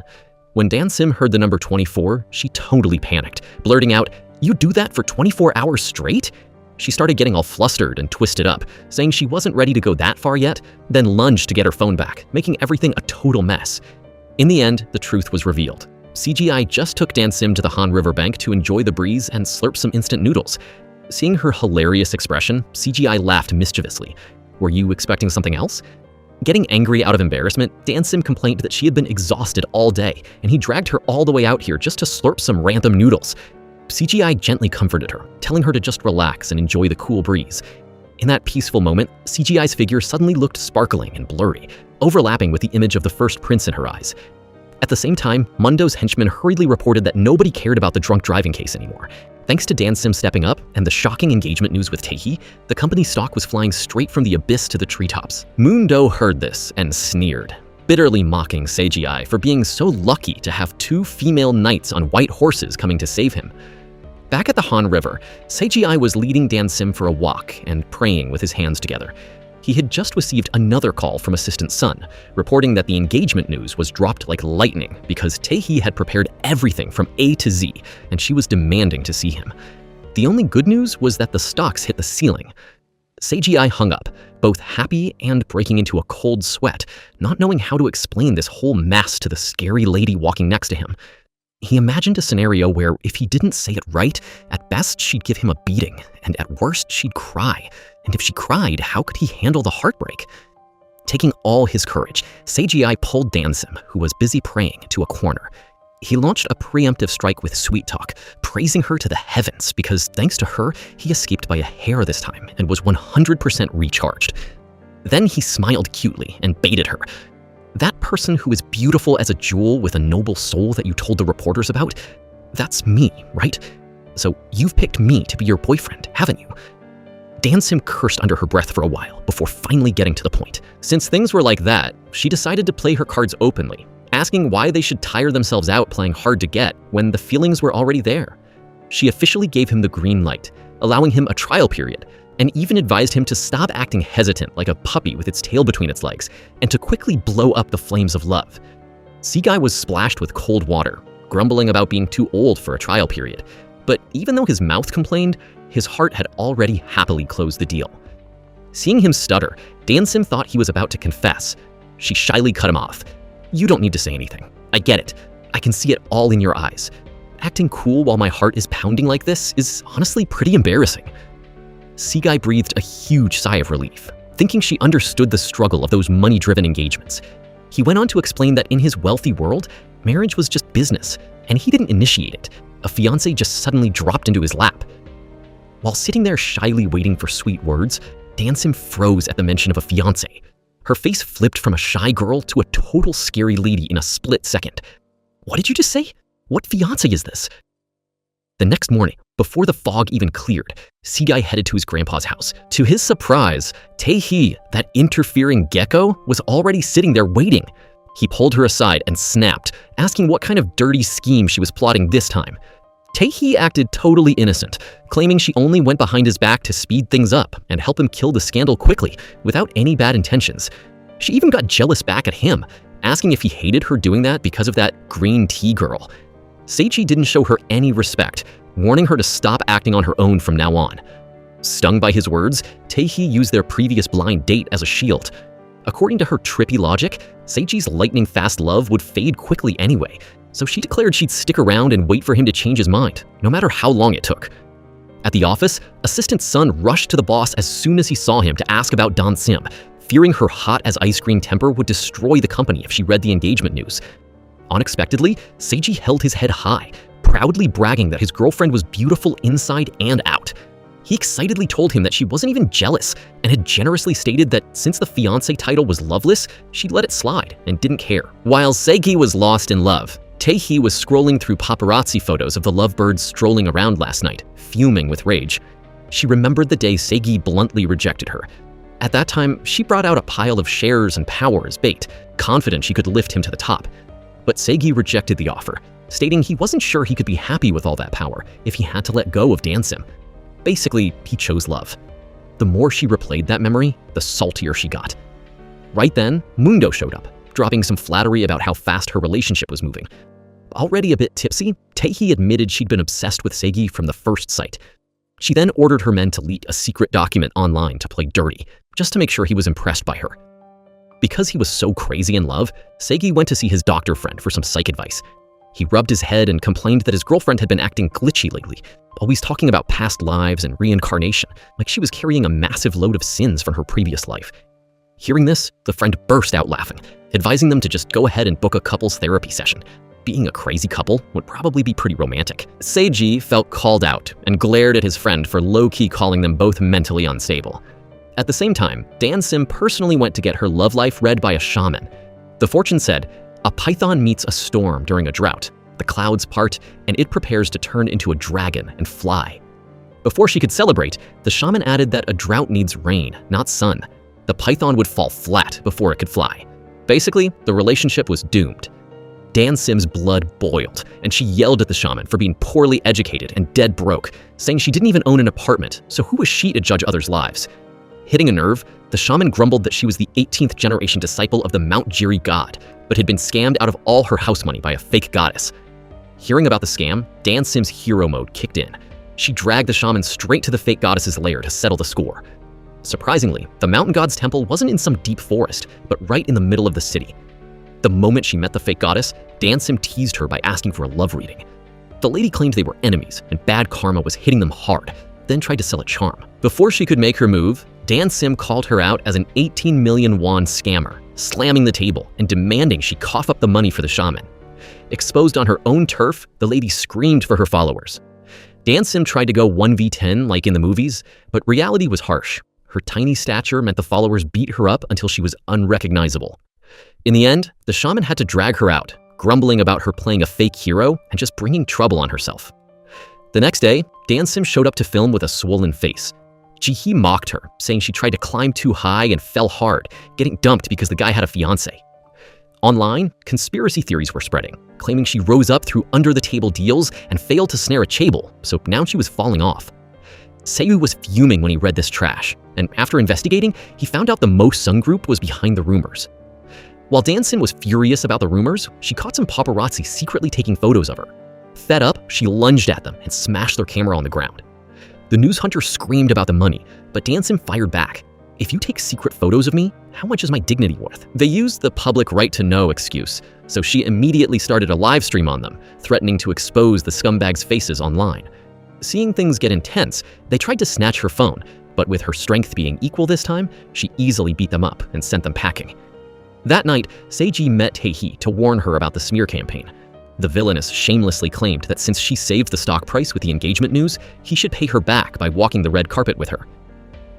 When Dan Sim heard the number 24, she totally panicked, blurting out, "You do that for 24 hours straight?" She started getting all flustered and twisted up, saying she wasn't ready to go that far yet, then lunged to get her phone back, making everything a total mess. In the end, the truth was revealed. CGI just took Dan Sim to the Han River bank to enjoy the breeze and slurp some instant noodles. Seeing her hilarious expression, CGI laughed mischievously. Were you expecting something else? Getting angry out of embarrassment, Dan Sim complained that she had been exhausted all day, and he dragged her all the way out here just to slurp some random noodles. CGI gently comforted her, telling her to just relax and enjoy the cool breeze. In that peaceful moment, CGI's figure suddenly looked sparkling and blurry, overlapping with the image of the first prince in her eyes. At the same time, Mundo's henchmen hurriedly reported that nobody cared about the drunk driving case anymore. Thanks to Dan Sim stepping up and the shocking engagement news with Tae-hee, the company's stock was flying straight from the abyss to the treetops. Mundo heard this and sneered, bitterly mocking CGI for being so lucky to have 2 female knights on white horses coming to save him. Back at the Han River, CGI was leading Dan Sim for a walk and praying with his hands together. He had just received another call from Assistant Sun, reporting that the engagement news was dropped like lightning because Tae-hee had prepared everything from A to Z, and she was demanding to see him. The only good news was that the stocks hit the ceiling. Seiji hung up, both happy and breaking into a cold sweat, not knowing how to explain this whole mess to the scary lady walking next to him. He imagined a scenario where if he didn't say it right, at best she'd give him a beating, and at worst she'd cry. And if she cried, how could he handle the heartbreak? Taking all his courage, Seiji pulled Dansim, who was busy praying, to a corner. He launched a preemptive strike with sweet talk, praising her to the heavens because thanks to her, he escaped by a hair this time and was 100% recharged. Then he smiled cutely and baited her. That person who is beautiful as a jewel with a noble soul that you told the reporters about, that's me, right? So you've picked me to be your boyfriend, haven't you? Dansim cursed under her breath for a while before finally getting to the point. Since things were like that, she decided to play her cards openly, asking why they should tire themselves out playing hard to get when the feelings were already there. She officially gave him the green light, allowing him a trial period, and even advised him to stop acting hesitant like a puppy with its tail between its legs, and to quickly blow up the flames of love. Seaguy was splashed with cold water, grumbling about being too old for a trial period. But even though his mouth complained, his heart had already happily closed the deal. Seeing him stutter, Dansim thought he was about to confess. She shyly cut him off. "You don't need to say anything. I get it. I can see it all in your eyes. Acting cool while my heart is pounding like this is honestly pretty embarrassing." Seaguy breathed a huge sigh of relief, thinking she understood the struggle of those money-driven engagements. He went on to explain that in his wealthy world, marriage was just business, and he didn't initiate it. A fiancé just suddenly dropped into his lap. While sitting there shyly waiting for sweet words, Dansim froze at the mention of a fiancé. Her face flipped from a shy girl to a total scary lady in a split second. "What did you just say? What fiancé is this?" The next morning, before the fog even cleared, Seaguy headed to his grandpa's house. To his surprise, Tae-hee, that interfering gecko, was already sitting there waiting. He pulled her aside and snapped, asking what kind of dirty scheme she was plotting this time. Tae-hee acted totally innocent, claiming she only went behind his back to speed things up and help him kill the scandal quickly, without any bad intentions. She even got jealous back at him, asking if he hated her doing that because of that green tea girl. Seiji didn't show her any respect, warning her to stop acting on her own from now on. Stung by his words, Tae-hee used their previous blind date as a shield. According to her trippy logic, Seiji's lightning-fast love would fade quickly anyway, so she declared she'd stick around and wait for him to change his mind, no matter how long it took. At the office, Assistant Sun rushed to the boss as soon as he saw him to ask about Dansim, fearing her hot-as-ice-cream temper would destroy the company if she read the engagement news. Unexpectedly, Seiji held his head high, proudly bragging that his girlfriend was beautiful inside and out. He excitedly told him that she wasn't even jealous and had generously stated that since the fiancé title was loveless, she'd let it slide and didn't care. While Seigi was lost in love, Tae-hee was scrolling through paparazzi photos of the lovebirds strolling around last night, fuming with rage. She remembered the day Seigi bluntly rejected her. At that time, she brought out a pile of shares and power as bait, confident she could lift him to the top. But Seigi rejected the offer, stating he wasn't sure he could be happy with all that power if he had to let go of Dansim. Basically, he chose love. The more she replayed that memory, the saltier she got. Right then, Mundo showed up, dropping some flattery about how fast her relationship was moving. Already a bit tipsy, Tae-hee admitted she'd been obsessed with Seigi from the first sight. She then ordered her men to leak a secret document online to play dirty, just to make sure he was impressed by her. Because he was so crazy in love, Seigi went to see his doctor friend for some psych advice. He rubbed his head and complained that his girlfriend had been acting glitchy lately, always talking about past lives and reincarnation, like she was carrying a massive load of sins from her previous life. Hearing this, the friend burst out laughing, advising them to just go ahead and book a couple's therapy session. Being a crazy couple would probably be pretty romantic. Seiji felt called out and glared at his friend for low-key calling them both mentally unstable. At the same time, Dansim personally went to get her love life read by a shaman. The fortune said, "A python meets a storm during a drought. The clouds part, and it prepares to turn into a dragon and fly." Before she could celebrate, the shaman added that a drought needs rain, not sun. The python would fall flat before it could fly. Basically, the relationship was doomed. Dansim's blood boiled, and she yelled at the shaman for being poorly educated and dead broke, saying she didn't even own an apartment, so who was she to judge others' lives? Hitting a nerve, the shaman grumbled that she was the 18th generation disciple of the Mount Jiri god, but had been scammed out of all her house money by a fake goddess. Hearing about the scam, Dan Sim's hero mode kicked in. She dragged the shaman straight to the fake goddess's lair to settle the score. Surprisingly, the mountain god's temple wasn't in some deep forest, but right in the middle of the city. The moment she met the fake goddess, Dan Sim teased her by asking for a love reading. The lady claimed they were enemies and bad karma was hitting them hard, then tried to sell a charm. Before she could make her move, Dan Sim called her out as an 18 million won scammer, slamming the table and demanding she cough up the money for the shaman. Exposed on her own turf, the lady screamed for her followers. Dan Sim tried to go 1v10 like in the movies, but reality was harsh. Her tiny stature meant the followers beat her up until she was unrecognizable. In the end, the shaman had to drag her out, grumbling about her playing a fake hero and just bringing trouble on herself. The next day, Dan Sim showed up to film with a swollen face. Ji-hee mocked her, saying she tried to climb too high and fell hard, getting dumped because the guy had a fiancé. Online, conspiracy theories were spreading, claiming she rose up through under-the-table deals and failed to snare a chaebol, so now she was falling off. Seiyu was fuming when he read this trash, and after investigating, he found out the Mo Sung group was behind the rumors. While Dan Sim was furious about the rumors, she caught some paparazzi secretly taking photos of her. Fed up, she lunged at them and smashed their camera on the ground. The news hunter screamed about the money, but Dan Sim fired back. "If you take secret photos of me, how much is my dignity worth?" They used the public right to know excuse, so she immediately started a live stream on them, threatening to expose the scumbags' faces online. Seeing things get intense, they tried to snatch her phone, but with her strength being equal this time, she easily beat them up and sent them packing. That night, Seiji met Tae-hee to warn her about the smear campaign. The villainess shamelessly claimed that since she saved the stock price with the engagement news, he should pay her back by walking the red carpet with her.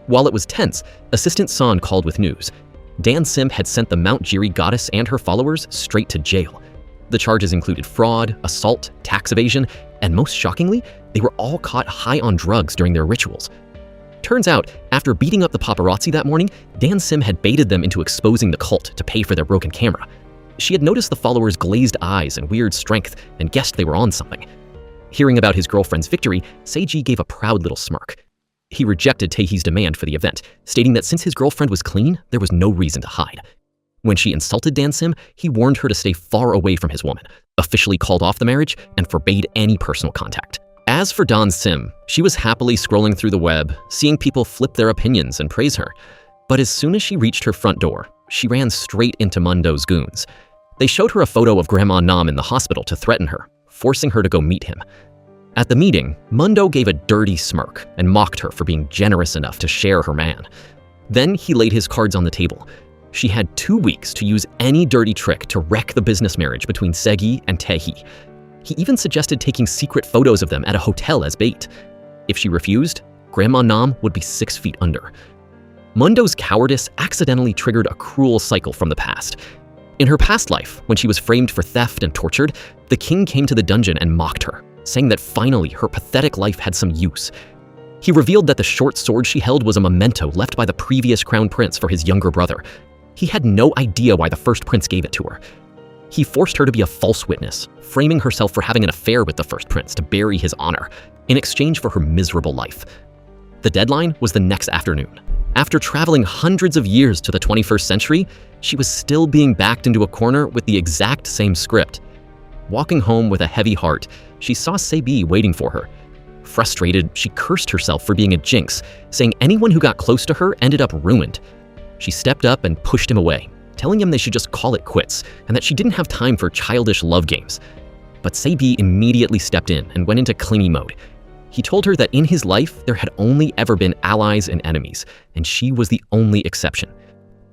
While it was tense, Assistant San called with news. Dan Sim had sent the Mount Jiri goddess and her followers straight to jail. The charges included fraud, assault, tax evasion, and most shockingly, they were all caught high on drugs during their rituals. Turns out, after beating up the paparazzi that morning, Dan Sim had baited them into exposing the cult to pay for their broken camera. She had noticed the followers' glazed eyes and weird strength and guessed they were on something. Hearing about his girlfriend's victory, Seiji gave a proud little smirk. He rejected Tae-hee's demand for the event, stating that since his girlfriend was clean, there was no reason to hide. When she insulted Dan Sim, he warned her to stay far away from his woman, officially called off the marriage, and forbade any personal contact. As for Dan Sim, she was happily scrolling through the web, seeing people flip their opinions and praise her. But as soon as she reached her front door, she ran straight into Mundo's goons. They showed her a photo of Grandma Nam in the hospital to threaten her, forcing her to go meet him. At the meeting, Mundo gave a dirty smirk and mocked her for being generous enough to share her man. Then he laid his cards on the table. She had 2 weeks to use any dirty trick to wreck the business marriage between Segi and Tae-hee. He even suggested taking secret photos of them at a hotel as bait. If she refused, Grandma Nam would be 6 feet under. Mundo's cowardice accidentally triggered a cruel cycle from the past. In her past life, when she was framed for theft and tortured, the king came to the dungeon and mocked her, saying that finally her pathetic life had some use. He revealed that the short sword she held was a memento left by the previous crown prince for his younger brother. He had no idea why the first prince gave it to her. He forced her to be a false witness, framing herself for having an affair with the first prince to bury his honor, in exchange for her miserable life. The deadline was the next afternoon. After traveling hundreds of years to the 21st century, she was still being backed into a corner with the exact same script. Walking home with a heavy heart, she saw Sebi waiting for her. Frustrated, she cursed herself for being a jinx, saying anyone who got close to her ended up ruined. She stepped up and pushed him away, telling him they should just call it quits and that she didn't have time for childish love games. But Sebi immediately stepped in and went into clingy mode. He told her that in his life, there had only ever been allies and enemies, and she was the only exception.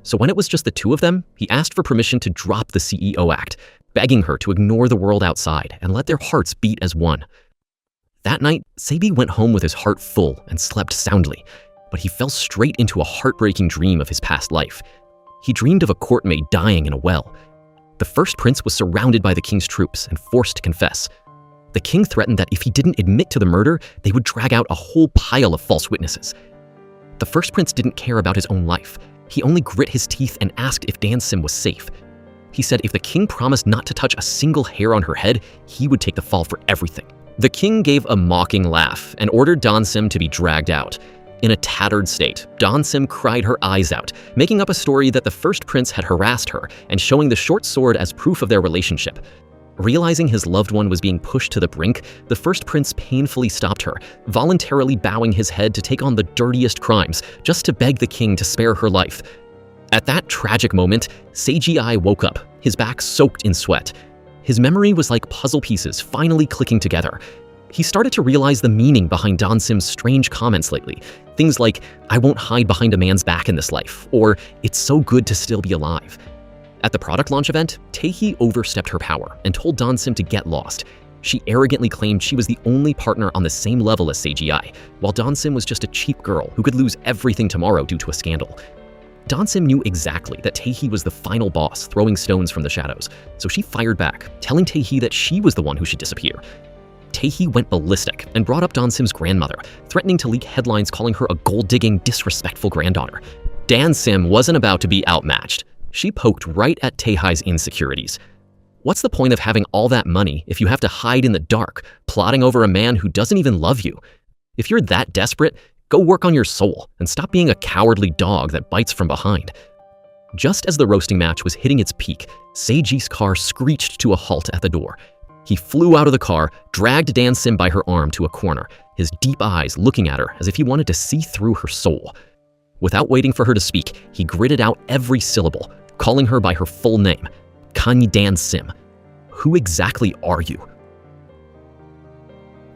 So when it was just the two of them, he asked for permission to drop the CEO Act, begging her to ignore the world outside and let their hearts beat as one. That night, Sebi went home with his heart full and slept soundly, but he fell straight into a heartbreaking dream of his past life. He dreamed of a courtmaid dying in a well. The first prince was surrounded by the king's troops and forced to confess. The king threatened that if he didn't admit to the murder, they would drag out a whole pile of false witnesses. The first prince didn't care about his own life. He only grit his teeth and asked if Dan Sim was safe. He said if the king promised not to touch a single hair on her head, he would take the fall for everything. The king gave a mocking laugh and ordered Dan Sim to be dragged out. In a tattered state, Dan Sim cried her eyes out, making up a story that the first prince had harassed her and showing the short sword as proof of their relationship. Realizing his loved one was being pushed to the brink, the first prince painfully stopped her, voluntarily bowing his head to take on the dirtiest crimes just to beg the king to spare her life. At that tragic moment, Seiji woke up, his back soaked in sweat. His memory was like puzzle pieces finally clicking together. He started to realize the meaning behind Dan Sim's strange comments lately. Things like, "I won't hide behind a man's back in this life," or "It's so good to still be alive." At the product launch event, Tae-hee overstepped her power and told Dan Sim to get lost. She arrogantly claimed she was the only partner on the same level as Seiji, while Dan Sim was just a cheap girl who could lose everything tomorrow due to a scandal. Dan Sim knew exactly that Tae-hee was the final boss throwing stones from the shadows, so she fired back, telling Tae-hee that she was the one who should disappear. Tae-hee went ballistic and brought up Dan Sim's grandmother, threatening to leak headlines calling her a gold-digging, disrespectful granddaughter. Dan Sim wasn't about to be outmatched. She poked right at Tae-hee's insecurities. What's the point of having all that money if you have to hide in the dark, plotting over a man who doesn't even love you? If you're that desperate, go work on your soul and stop being a cowardly dog that bites from behind. Just as the roasting match was hitting its peak, Seiji's car screeched to a halt at the door. He flew out of the car, dragged Dan Sim by her arm to a corner, his deep eyes looking at her as if he wanted to see through her soul. Without waiting for her to speak, he gritted out every syllable, calling her by her full name, Kanyi Dan Sim. Who exactly are you?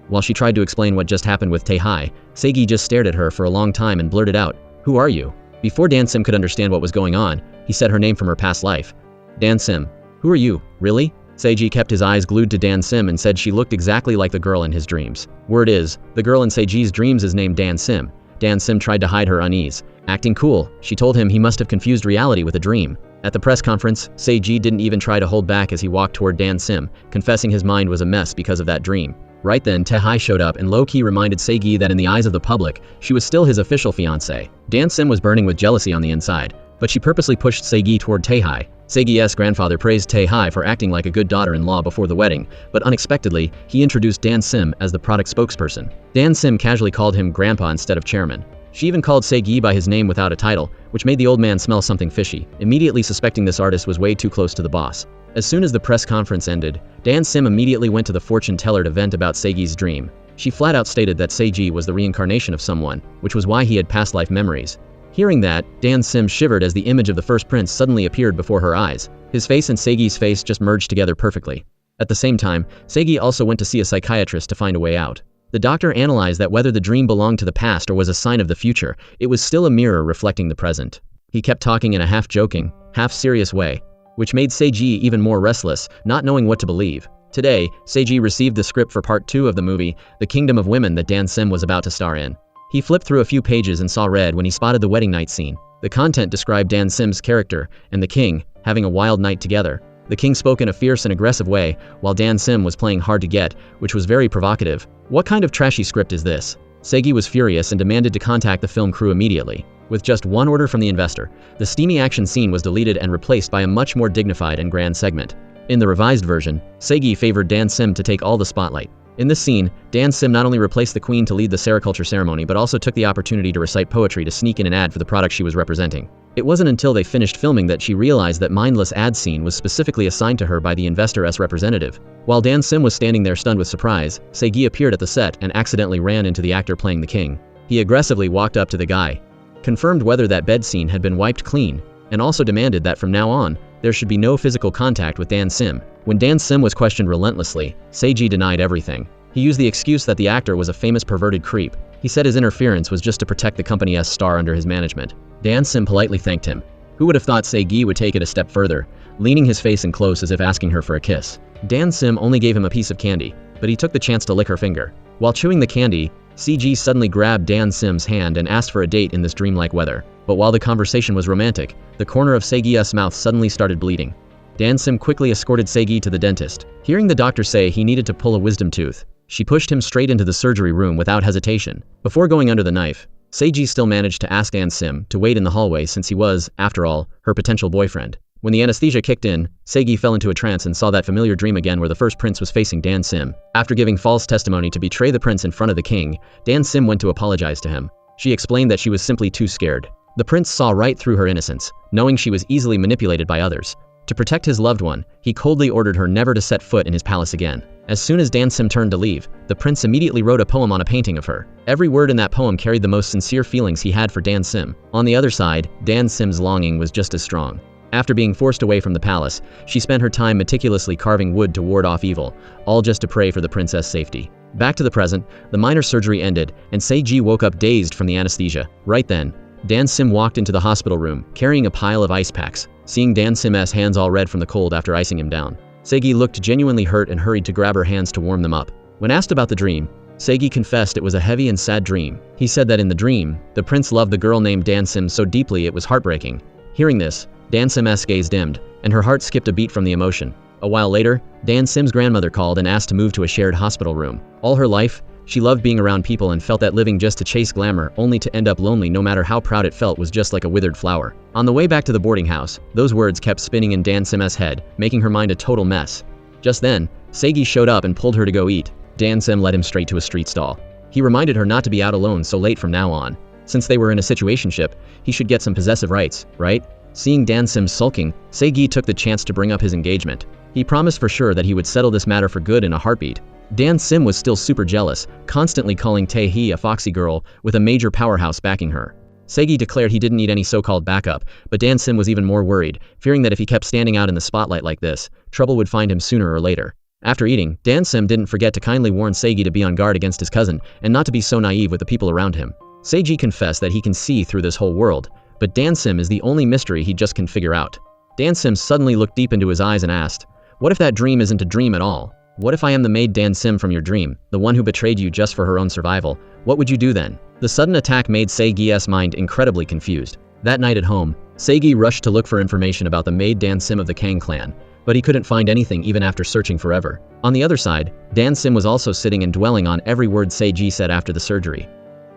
While she tried to explain what just happened with Tae-hee, Seiji just stared at her for a long time and blurted out, "Who are you?" Before Dan Sim could understand what was going on, he said her name from her past life. Dan Sim. Who are you, really? Seiji kept his eyes glued to Dan Sim and said she looked exactly like the girl in his dreams. Word is, the girl in Seiji's dreams is named Dan Sim. Dan Sim tried to hide her unease. Acting cool, she told him he must have confused reality with a dream. At the press conference, Seiji didn't even try to hold back as he walked toward Dan Sim, confessing his mind was a mess because of that dream. Right then, Tae-hee showed up and low-key reminded Seiji that in the eyes of the public, she was still his official fiancé. Dan Sim was burning with jealousy on the inside, but she purposely pushed Seiji toward Tae-hee. Seiji's grandfather praised Tae-hee for acting like a good daughter-in-law before the wedding, but unexpectedly, he introduced Dan Sim as the product spokesperson. Dan Sim casually called him grandpa instead of chairman. She even called Seiji by his name without a title, which made the old man smell something fishy, immediately suspecting this artist was way too close to the boss. As soon as the press conference ended, Dan Sim immediately went to the fortune teller to vent about Seiji's dream. She flat out stated that Seiji was the reincarnation of someone, which was why he had past life memories. Hearing that, Dan Sim shivered as the image of the first prince suddenly appeared before her eyes. His face and Seiji's face just merged together perfectly. At the same time, Seiji also went to see a psychiatrist to find a way out. The doctor analyzed that whether the dream belonged to the past or was a sign of the future, it was still a mirror reflecting the present. He kept talking in a half-joking, half-serious way, which made Seiji even more restless, not knowing what to believe. Today, Seiji received the script for Part 2 of the movie, The Kingdom of Women, that Dan Sim was about to star in. He flipped through a few pages and saw red when he spotted the wedding night scene. The content described Dan Sim's character and the king having a wild night together. The king spoke in a fierce and aggressive way, while Dan Sim was playing hard to get, which was very provocative. What kind of trashy script is this? Seiji was furious and demanded to contact the film crew immediately. With just one order from the investor, the steamy action scene was deleted and replaced by a much more dignified and grand segment. In the revised version, Seiji favored Dan Sim to take all the spotlight. In this scene, Dan Sim not only replaced the queen to lead the sericulture ceremony but also took the opportunity to recite poetry to sneak in an ad for the product she was representing. It wasn't until they finished filming that she realized that mindless ad scene was specifically assigned to her by the investor's representative. While Dan Sim was standing there stunned with surprise, Seiji appeared at the set and accidentally ran into the actor playing the king. He aggressively walked up to the guy, confirmed whether that bed scene had been wiped clean, and also demanded that from now on, there should be no physical contact with Dan Sim. When Dan Sim was questioned relentlessly, Seiji denied everything. He used the excuse that the actor was a famous perverted creep. He said his interference was just to protect the company's star under his management. Dan Sim politely thanked him. Who would have thought Seiji would take it a step further, leaning his face in close as if asking her for a kiss. Dan Sim only gave him a piece of candy, but he took the chance to lick her finger. While chewing the candy, Seiji suddenly grabbed Dan Sim's hand and asked for a date in this dreamlike weather. But while the conversation was romantic, the corner of Seiji's mouth suddenly started bleeding. Dan Sim quickly escorted Seiji to the dentist. Hearing the doctor say he needed to pull a wisdom tooth, she pushed him straight into the surgery room without hesitation. Before going under the knife, Seiji still managed to ask Dan Sim to wait in the hallway since he was, after all, her potential boyfriend. When the anesthesia kicked in, Seiji fell into a trance and saw that familiar dream again where the first prince was facing Dan Sim. After giving false testimony to betray the prince in front of the king, Dan Sim went to apologize to him. She explained that she was simply too scared. The prince saw right through her innocence, knowing she was easily manipulated by others. To protect his loved one, he coldly ordered her never to set foot in his palace again. As soon as Dan Sim turned to leave, the prince immediately wrote a poem on a painting of her. Every word in that poem carried the most sincere feelings he had for Dan Sim. On the other side, Dan Sim's longing was just as strong. After being forced away from the palace, she spent her time meticulously carving wood to ward off evil, all just to pray for the princess' safety. Back to the present, the minor surgery ended, and Seiji woke up dazed from the anesthesia. Right then, Dan Sim walked into the hospital room, carrying a pile of ice packs. Seeing Dan Sim's hands all red from the cold after icing him down, Seiji looked genuinely hurt and hurried to grab her hands to warm them up. When asked about the dream, Seiji confessed it was a heavy and sad dream. He said that in the dream, the prince loved the girl named Dan Sim so deeply it was heartbreaking. Hearing this, Dan Sim's gaze dimmed, and her heart skipped a beat from the emotion. A while later, Dan Sim's grandmother called and asked to move to a shared hospital room. All her life, she loved being around people and felt that living just to chase glamour only to end up lonely no matter how proud it felt was just like a withered flower. On the way back to the boarding house, those words kept spinning in Dan Sim's head, making her mind a total mess. Just then, Seiji showed up and pulled her to go eat. Dan Sim led him straight to a street stall. He reminded her not to be out alone so late from now on. Since they were in a situationship, he should get some possessive rights, right? Seeing Dan Sim sulking, Seiji took the chance to bring up his engagement. He promised for sure that he would settle this matter for good in a heartbeat. Dan Sim was still super jealous, constantly calling Tae-hee a foxy girl with a major powerhouse backing her. Seiji declared he didn't need any so-called backup, but Dan Sim was even more worried, fearing that if he kept standing out in the spotlight like this, trouble would find him sooner or later. After eating, Dan Sim didn't forget to kindly warn Seiji to be on guard against his cousin and not to be so naive with the people around him. Seiji confessed that he can see through this whole world, but Dan Sim is the only mystery he just can figure out. Dan Sim suddenly looked deep into his eyes and asked, "What if that dream isn't a dream at all? What if I am the maid Dan Sim from your dream, the one who betrayed you just for her own survival? What would you do then?" The sudden attack made Seigi's mind incredibly confused. That night at home, Seigi rushed to look for information about the maid Dan Sim of the Kang clan, but he couldn't find anything even after searching forever. On the other side, Dan Sim was also sitting and dwelling on every word Seiji said after the surgery.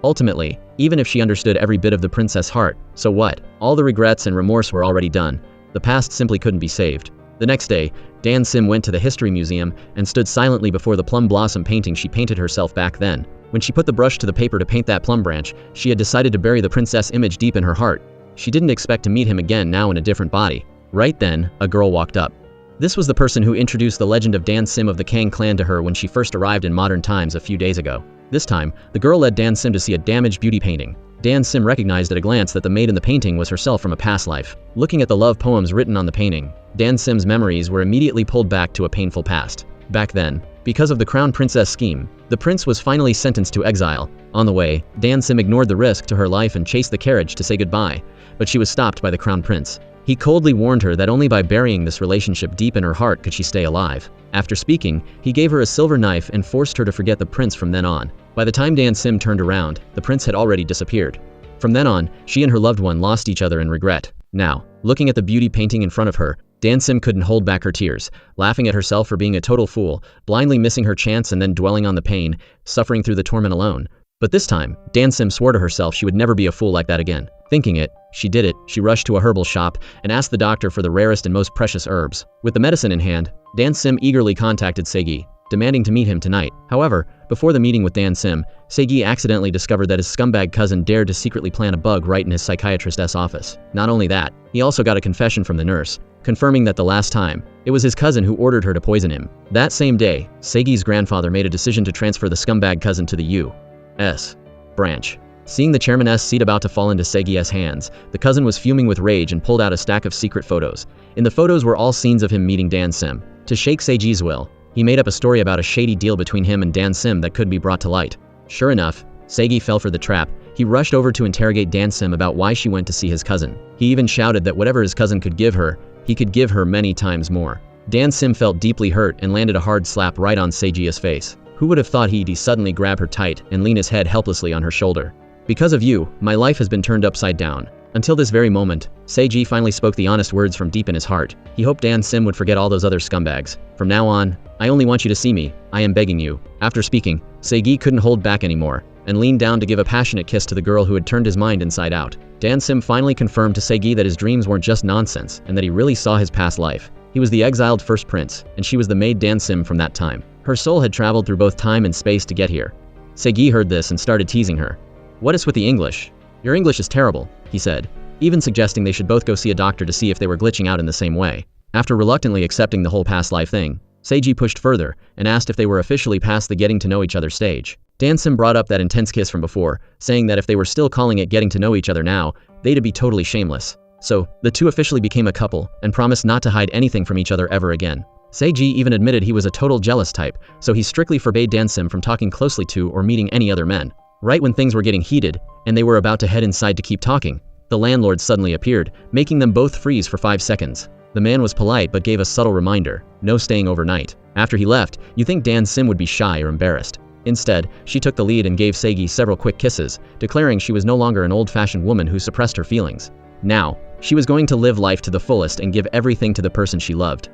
Ultimately, even if she understood every bit of the princess' heart, so what? All the regrets and remorse were already done. The past simply couldn't be saved. The next day, Dan Sim went to the History Museum and stood silently before the plum blossom painting she painted herself back then. When she put the brush to the paper to paint that plum branch, she had decided to bury the princess image deep in her heart. She didn't expect to meet him again now in a different body. Right then, a girl walked up. This was the person who introduced the legend of Dan Sim of the Kang clan to her when she first arrived in modern times a few days ago. This time, the girl led Dan Sim to see a damaged beauty painting. Dan Sim recognized at a glance that the maid in the painting was herself from a past life. Looking at the love poems written on the painting, Dan Sim's memories were immediately pulled back to a painful past. Back then, because of the crown princess scheme, the prince was finally sentenced to exile. On the way, Dan Sim ignored the risk to her life and chased the carriage to say goodbye, but she was stopped by the crown prince. He coldly warned her that only by burying this relationship deep in her heart could she stay alive. After speaking, he gave her a silver knife and forced her to forget the prince from then on. By the time Dan Sim turned around, the prince had already disappeared. From then on, she and her loved one lost each other in regret. Now, looking at the beauty painting in front of her, Dan Sim couldn't hold back her tears, laughing at herself for being a total fool, blindly missing her chance and then dwelling on the pain, suffering through the torment alone. But this time, Dan Sim swore to herself she would never be a fool like that again. Thinking it, she did it. She rushed to a herbal shop and asked the doctor for the rarest and most precious herbs. With the medicine in hand, Dan Sim eagerly contacted Seigi, demanding to meet him tonight. However, before the meeting with Dan Sim, Seigi accidentally discovered that his scumbag cousin dared to secretly plant a bug right in his psychiatrist's office. Not only that, he also got a confession from the nurse, confirming that the last time, it was his cousin who ordered her to poison him. That same day, Seigi's grandfather made a decision to transfer the scumbag cousin to the U.S. branch. Seeing the chairman's seat about to fall into Seigi's hands, the cousin was fuming with rage and pulled out a stack of secret photos. In the photos were all scenes of him meeting Dan Sim. To shake Seigi's will, he made up a story about a shady deal between him and Dan Sim that could be brought to light. Sure enough, Seigi fell for the trap. He rushed over to interrogate Dan Sim about why she went to see his cousin. He even shouted that whatever his cousin could give her, he could give her many times more. Dan Sim felt deeply hurt and landed a hard slap right on Seigi's face. Who would have thought he'd suddenly grab her tight and lean his head helplessly on her shoulder. "Because of you, my life has been turned upside down." Until this very moment, Seiji finally spoke the honest words from deep in his heart. He hoped Dan Sim would forget all those other scumbags. "From now on, I only want you to see me. I am begging you." After speaking, Seigi couldn't hold back anymore, and leaned down to give a passionate kiss to the girl who had turned his mind inside out. Dan Sim finally confirmed to Seigi that his dreams weren't just nonsense, and that he really saw his past life. He was the exiled first prince, and she was the maid Dan Sim from that time. Her soul had traveled through both time and space to get here. Seigi heard this and started teasing her. "What is with the English? Your English is terrible," he said, even suggesting they should both go see a doctor to see if they were glitching out in the same way. After reluctantly accepting the whole past life thing, Seiji pushed further and asked if they were officially past the getting to know each other stage. Dan-sim brought up that intense kiss from before, saying that if they were still calling it getting to know each other now, they'd be totally shameless. So, the two officially became a couple and promised not to hide anything from each other ever again. Seiji even admitted he was a total jealous type, so he strictly forbade Dan-sim from talking closely to or meeting any other men. Right when things were getting heated, and they were about to head inside to keep talking, the landlord suddenly appeared, making them both freeze for 5 seconds. The man was polite but gave a subtle reminder, no staying overnight. After he left, you think Dan-sim would be shy or embarrassed. Instead, she took the lead and gave Seiji several quick kisses, declaring she was no longer an old-fashioned woman who suppressed her feelings. Now, she was going to live life to the fullest and give everything to the person she loved.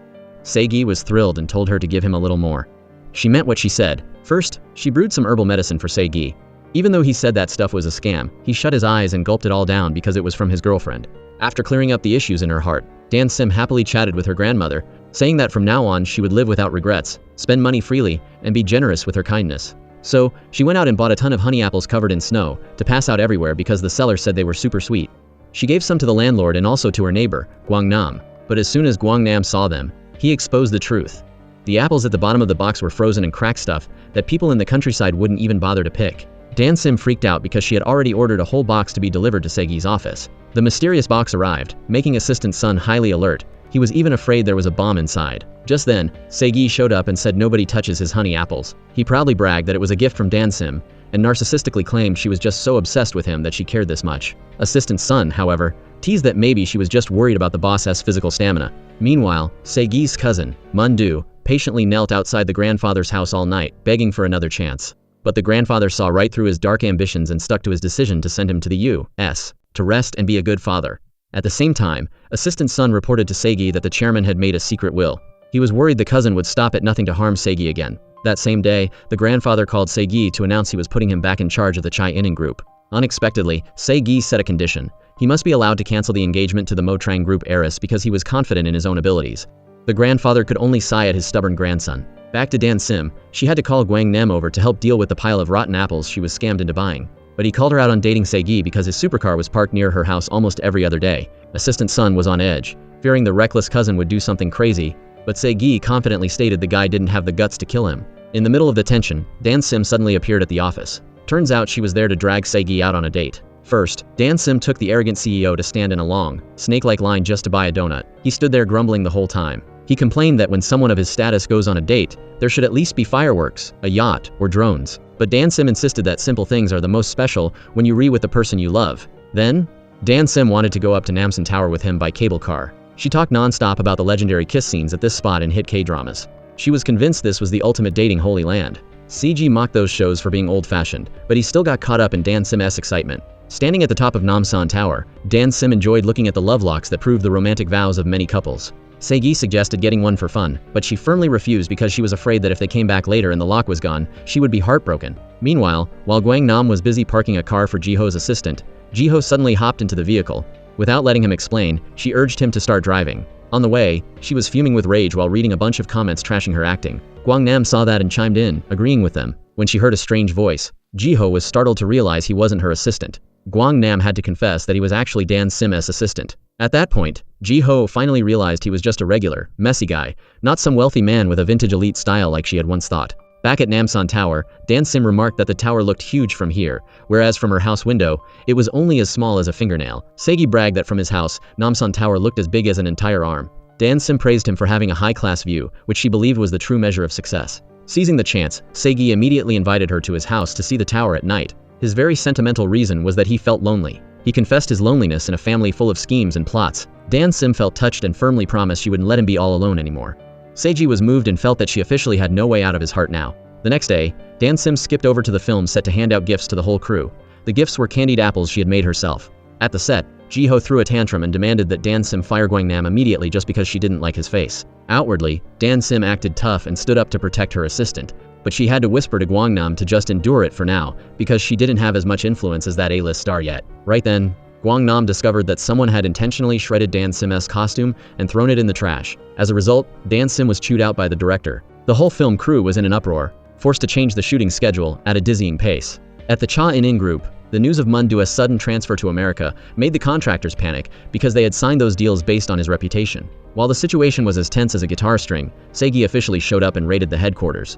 Seiji was thrilled and told her to give him a little more. She meant what she said. First, she brewed some herbal medicine for Seiji. Even though he said that stuff was a scam, he shut his eyes and gulped it all down because it was from his girlfriend. After clearing up the issues in her heart, Dan-sim happily chatted with her grandmother, saying that from now on she would live without regrets, spend money freely, and be generous with her kindness. So, she went out and bought a ton of honey apples covered in snow to pass out everywhere because the seller said they were super sweet. She gave some to the landlord and also to her neighbor, Guangnam, but as soon as Guangnam saw them, he exposed the truth. The apples at the bottom of the box were frozen and cracked stuff that people in the countryside wouldn't even bother to pick. Dan-sim freaked out because she had already ordered a whole box to be delivered to Seiji's office. The mysterious box arrived, making Assistant Sun highly alert. He was even afraid there was a bomb inside. Just then, Seiji showed up and said nobody touches his honey apples. He proudly bragged that it was a gift from Dan-sim, and narcissistically claimed she was just so obsessed with him that she cared this much. Assistant Sun, however, teased that maybe she was just worried about the boss's physical stamina. Meanwhile, Seiji's cousin, Mundu, patiently knelt outside the grandfather's house all night, begging for another chance. But the grandfather saw right through his dark ambitions and stuck to his decision to send him to the U.S. to rest and be a good father. At the same time, Assistant Sun reported to Seiji that the chairman had made a secret will. He was worried the cousin would stop at nothing to harm Seiji again. That same day, the grandfather called Seiji to announce he was putting him back in charge of the Chai Inning group. Unexpectedly, Seiji set a condition. He must be allowed to cancel the engagement to the Motrang group heiress because he was confident in his own abilities. The grandfather could only sigh at his stubborn grandson. Back to Dan-sim, she had to call Guangnam over to help deal with the pile of rotten apples she was scammed into buying. But he called her out on dating Seiji because his supercar was parked near her house almost every other day. Assistant Sun was on edge, fearing the reckless cousin would do something crazy, but Seiji confidently stated the guy didn't have the guts to kill him. In the middle of the tension, Dan-sim suddenly appeared at the office. Turns out she was there to drag Seiji out on a date. First, Dan-sim took the arrogant CEO to stand in a long, snake-like line just to buy a donut. He stood there grumbling the whole time. He complained that when someone of his status goes on a date, there should at least be fireworks, a yacht, or drones. But Dan-sim insisted that simple things are the most special when you with the person you love. Then, Dan-sim wanted to go up to Namsan Tower with him by cable car. She talked non-stop about the legendary kiss scenes at this spot in hit K-dramas. She was convinced this was the ultimate dating holy land. Seiji mocked those shows for being old-fashioned, but he still got caught up in Dan-sim's excitement. Standing at the top of Namsan Tower, Dan-sim enjoyed looking at the love locks that proved the romantic vows of many couples. Seiji suggested getting one for fun, but she firmly refused because she was afraid that if they came back later and the lock was gone, she would be heartbroken. Meanwhile, while Guangnam was busy parking a car for Jiho's assistant, Jiho suddenly hopped into the vehicle. Without letting him explain, she urged him to start driving. On the way, she was fuming with rage while reading a bunch of comments trashing her acting. Guangnam saw that and chimed in, agreeing with them. When she heard a strange voice, Jiho was startled to realize he wasn't her assistant. Guangnam had to confess that he was actually Dan-sim's assistant. At that point, Jiho finally realized he was just a regular, messy guy, not some wealthy man with a vintage elite style like she had once thought. Back at Namsan Tower, Dan-sim remarked that the tower looked huge from here, whereas from her house window, it was only as small as a fingernail. Seiji bragged that from his house, Namsan Tower looked as big as an entire arm. Dan-sim praised him for having a high-class view, which she believed was the true measure of success. Seizing the chance, Seiji immediately invited her to his house to see the tower at night. His very sentimental reason was that he felt lonely. He confessed his loneliness in a family full of schemes and plots. Dan-sim felt touched and firmly promised she wouldn't let him be all alone anymore. Seiji was moved and felt that she officially had no way out of his heart now. The next day, Dan-sim skipped over to the film set to hand out gifts to the whole crew. The gifts were candied apples she had made herself. At the set, Jiho threw a tantrum and demanded that Dan-sim fire Guangnam immediately just because she didn't like his face. Outwardly, Dan-sim acted tough and stood up to protect her assistant, but she had to whisper to Guangnam to just endure it for now, because she didn't have as much influence as that A-list star yet. Right then, Guangnam discovered that someone had intentionally shredded Dan-sim's costume and thrown it in the trash. As a result, Dan-sim was chewed out by the director. The whole film crew was in an uproar, forced to change the shooting schedule at a dizzying pace. At the Cha In-In group, The news of Mundu's sudden transfer to America made the contractors panic because they had signed those deals based on his reputation. While the situation was as tense as a guitar string, Seigi officially showed up and raided the headquarters.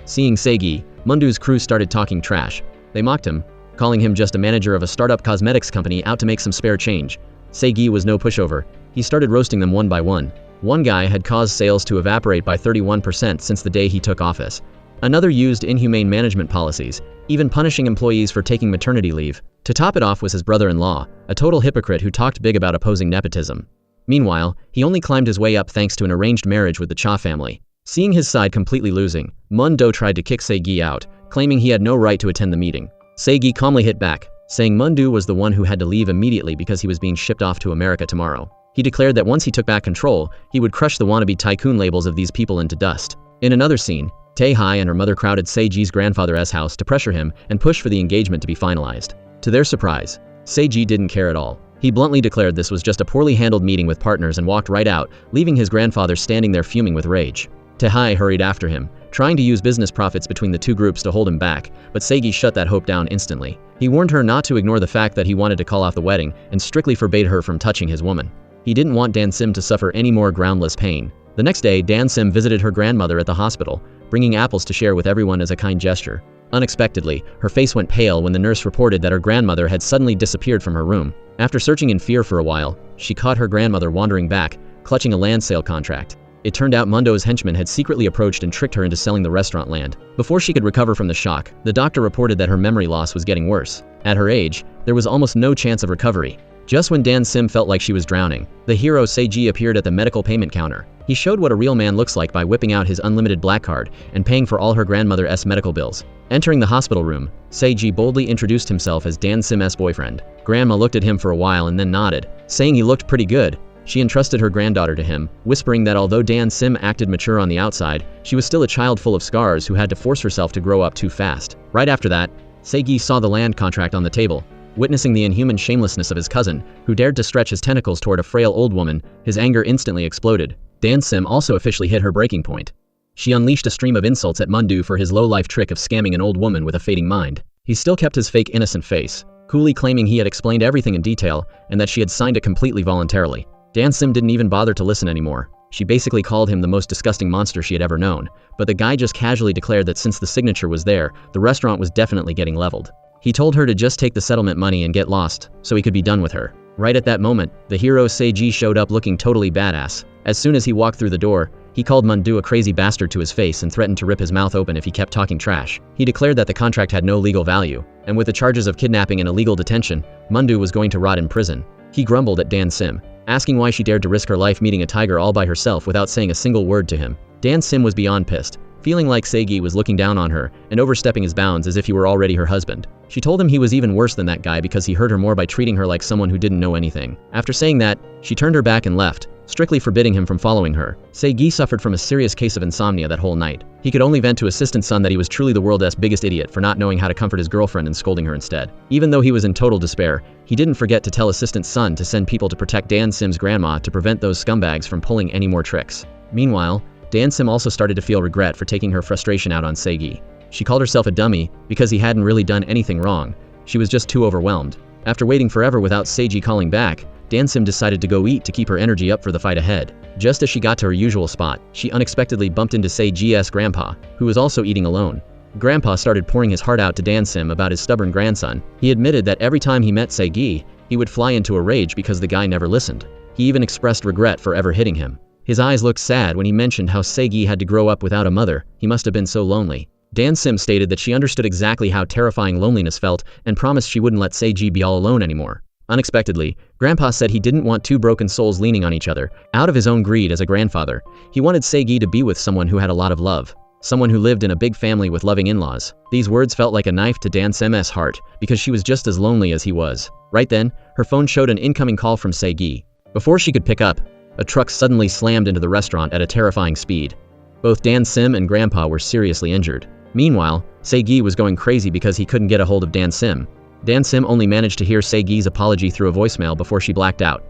Seeing Seigi, Mundu's crew started talking trash. They mocked him, calling him just a manager of a startup cosmetics company out to make some spare change. Seigi was no pushover. He started roasting them one by one. One guy had caused sales to evaporate by 31% since the day he took office. Another used inhumane management policies, even punishing employees for taking maternity leave. To top it off was his brother-in-law, a total hypocrite who talked big about opposing nepotism. Meanwhile, he only climbed his way up thanks to an arranged marriage with the Cha family. Seeing his side completely losing, Mundu tried to kick Seigi out, claiming he had no right to attend the meeting. Seigi calmly hit back, saying Mundu was the one who had to leave immediately because he was being shipped off to America tomorrow. He declared that once he took back control, he would crush the wannabe tycoon labels of these people into dust. In another scene, Tae-hai and her mother crowded Seiji's grandfather's house to pressure him and push for the engagement to be finalized. To their surprise, Seiji didn't care at all. He bluntly declared this was just a poorly handled meeting with partners and walked right out, leaving his grandfather standing there fuming with rage. Tae-hai hurried after him, trying to use business profits between the two groups to hold him back, but Seigi shut that hope down instantly. He warned her not to ignore the fact that he wanted to call off the wedding and strictly forbade her from touching his woman. He didn't want Dan Sim to suffer any more groundless pain. The next day, Dan Sim visited her grandmother at the hospital, bringing apples to share with everyone as a kind gesture. Unexpectedly, her face went pale when the nurse reported that her grandmother had suddenly disappeared from her room. After searching in fear for a while, she caught her grandmother wandering back, clutching a land sale contract. It turned out Mundu's henchmen had secretly approached and tricked her into selling the restaurant land. Before she could recover from the shock, the doctor reported that her memory loss was getting worse. At her age, there was almost no chance of recovery. Just when Dan Sim felt like she was drowning, the hero Seiji appeared at the medical payment counter. He showed what a real man looks like by whipping out his unlimited black card and paying for all her grandmother's medical bills. Entering the hospital room, Seiji boldly introduced himself as Dan Sim's boyfriend. Grandma looked at him for a while and then nodded, saying he looked pretty good. She entrusted her granddaughter to him, whispering that although Dan Sim acted mature on the outside, she was still a child full of scars who had to force herself to grow up too fast. Right after that, Seiji saw the land contract on the table. Witnessing the inhuman shamelessness of his cousin, who dared to stretch his tentacles toward a frail old woman, his anger instantly exploded. Dan Sim also officially hit her breaking point. She unleashed a stream of insults at Mundu for his low-life trick of scamming an old woman with a fading mind. He still kept his fake innocent face, coolly claiming he had explained everything in detail and that she had signed it completely voluntarily. Dan Sim didn't even bother to listen anymore. She basically called him the most disgusting monster she had ever known, but the guy just casually declared that since the signature was there, the restaurant was definitely getting leveled. He told her to just take the settlement money and get lost, so he could be done with her. Right at that moment, the hero Seiji showed up looking totally badass. As soon as he walked through the door, he called Mundu a crazy bastard to his face and threatened to rip his mouth open if he kept talking trash. He declared that the contract had no legal value, and with the charges of kidnapping and illegal detention, Mundu was going to rot in prison. He grumbled at Dan Sim, asking why she dared to risk her life meeting a tiger all by herself without saying a single word to him. Dan Sim was beyond pissed, feeling like Seigi was looking down on her and overstepping his bounds as if he were already her husband. She told him he was even worse than that guy because he hurt her more by treating her like someone who didn't know anything. After saying that, she turned her back and left, strictly forbidding him from following her. Seigi suffered from a serious case of insomnia that whole night. He could only vent to Assistant Sun that he was truly the world's biggest idiot for not knowing how to comfort his girlfriend and scolding her instead. Even though he was in total despair, he didn't forget to tell Assistant Sun to send people to protect Dan Sim's grandma to prevent those scumbags from pulling any more tricks. Meanwhile, Dan Sim also started to feel regret for taking her frustration out on Seigi. She called herself a dummy because he hadn't really done anything wrong. She was just too overwhelmed. After waiting forever without Seiji calling back, Dan Sim decided to go eat to keep her energy up for the fight ahead. Just as she got to her usual spot, she unexpectedly bumped into Seiji's grandpa, who was also eating alone. Grandpa started pouring his heart out to Dan Sim about his stubborn grandson. He admitted that every time he met Seigi, he would fly into a rage because the guy never listened. He even expressed regret for ever hitting him. His eyes looked sad when he mentioned how Seigi had to grow up without a mother. He must have been so lonely. Dan Sim stated that she understood exactly how terrifying loneliness felt and promised she wouldn't let Seiji be all alone anymore. Unexpectedly, Grandpa said he didn't want two broken souls leaning on each other. Out of his own greed as a grandfather, he wanted Seigi to be with someone who had a lot of love. Someone who lived in a big family with loving in-laws. These words felt like a knife to Dan Sim's heart because she was just as lonely as he was. Right then, her phone showed an incoming call from Seigi. Before she could pick up, a truck suddenly slammed into the restaurant at a terrifying speed. Both Dan Sim and Grandpa were seriously injured. Meanwhile, Seigi was going crazy because he couldn't get a hold of Dan Sim. Dan Sim only managed to hear Seigi's apology through a voicemail before she blacked out.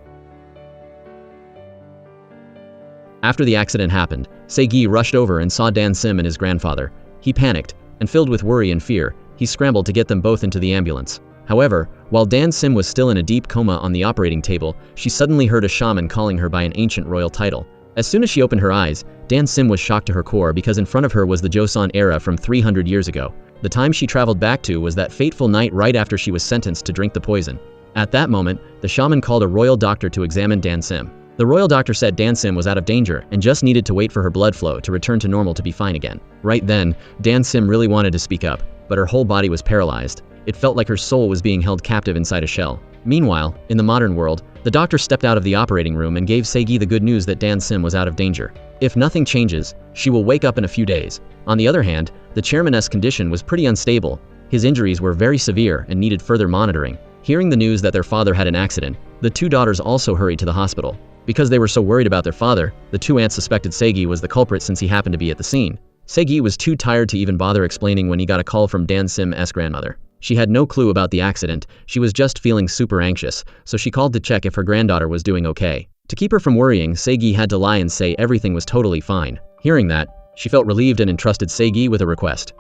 After the accident happened, Seigi rushed over and saw Dan Sim and his grandfather. He panicked, and filled with worry and fear, he scrambled to get them both into the ambulance. However, while Dan Sim was still in a deep coma on the operating table, she suddenly heard a shaman calling her by an ancient royal title. As soon as she opened her eyes, Dan Sim was shocked to her core because in front of her was the Joseon era from 300 years ago. The time she traveled back to was that fateful night right after she was sentenced to drink the poison. At that moment, the shaman called a royal doctor to examine Dan Sim. The royal doctor said Dan Sim was out of danger and just needed to wait for her blood flow to return to normal to be fine again. Right then, Dan Sim really wanted to speak up, but her whole body was paralyzed. It felt like her soul was being held captive inside a shell. Meanwhile, in the modern world, the doctor stepped out of the operating room and gave Seigi the good news that Dan Sim was out of danger. If nothing changes, she will wake up in a few days. On the other hand, the chairman's condition was pretty unstable. His injuries were very severe and needed further monitoring. Hearing the news that their father had an accident, the two daughters also hurried to the hospital. Because they were so worried about their father, the two aunts suspected Seigi was the culprit since he happened to be at the scene. Seigi was too tired to even bother explaining when he got a call from Dan Sim's grandmother. She had no clue about the accident, she was just feeling super anxious, so she called to check if her granddaughter was doing okay. To keep her from worrying, Seigi had to lie and say everything was totally fine. Hearing that, she felt relieved and entrusted Seigi with a request.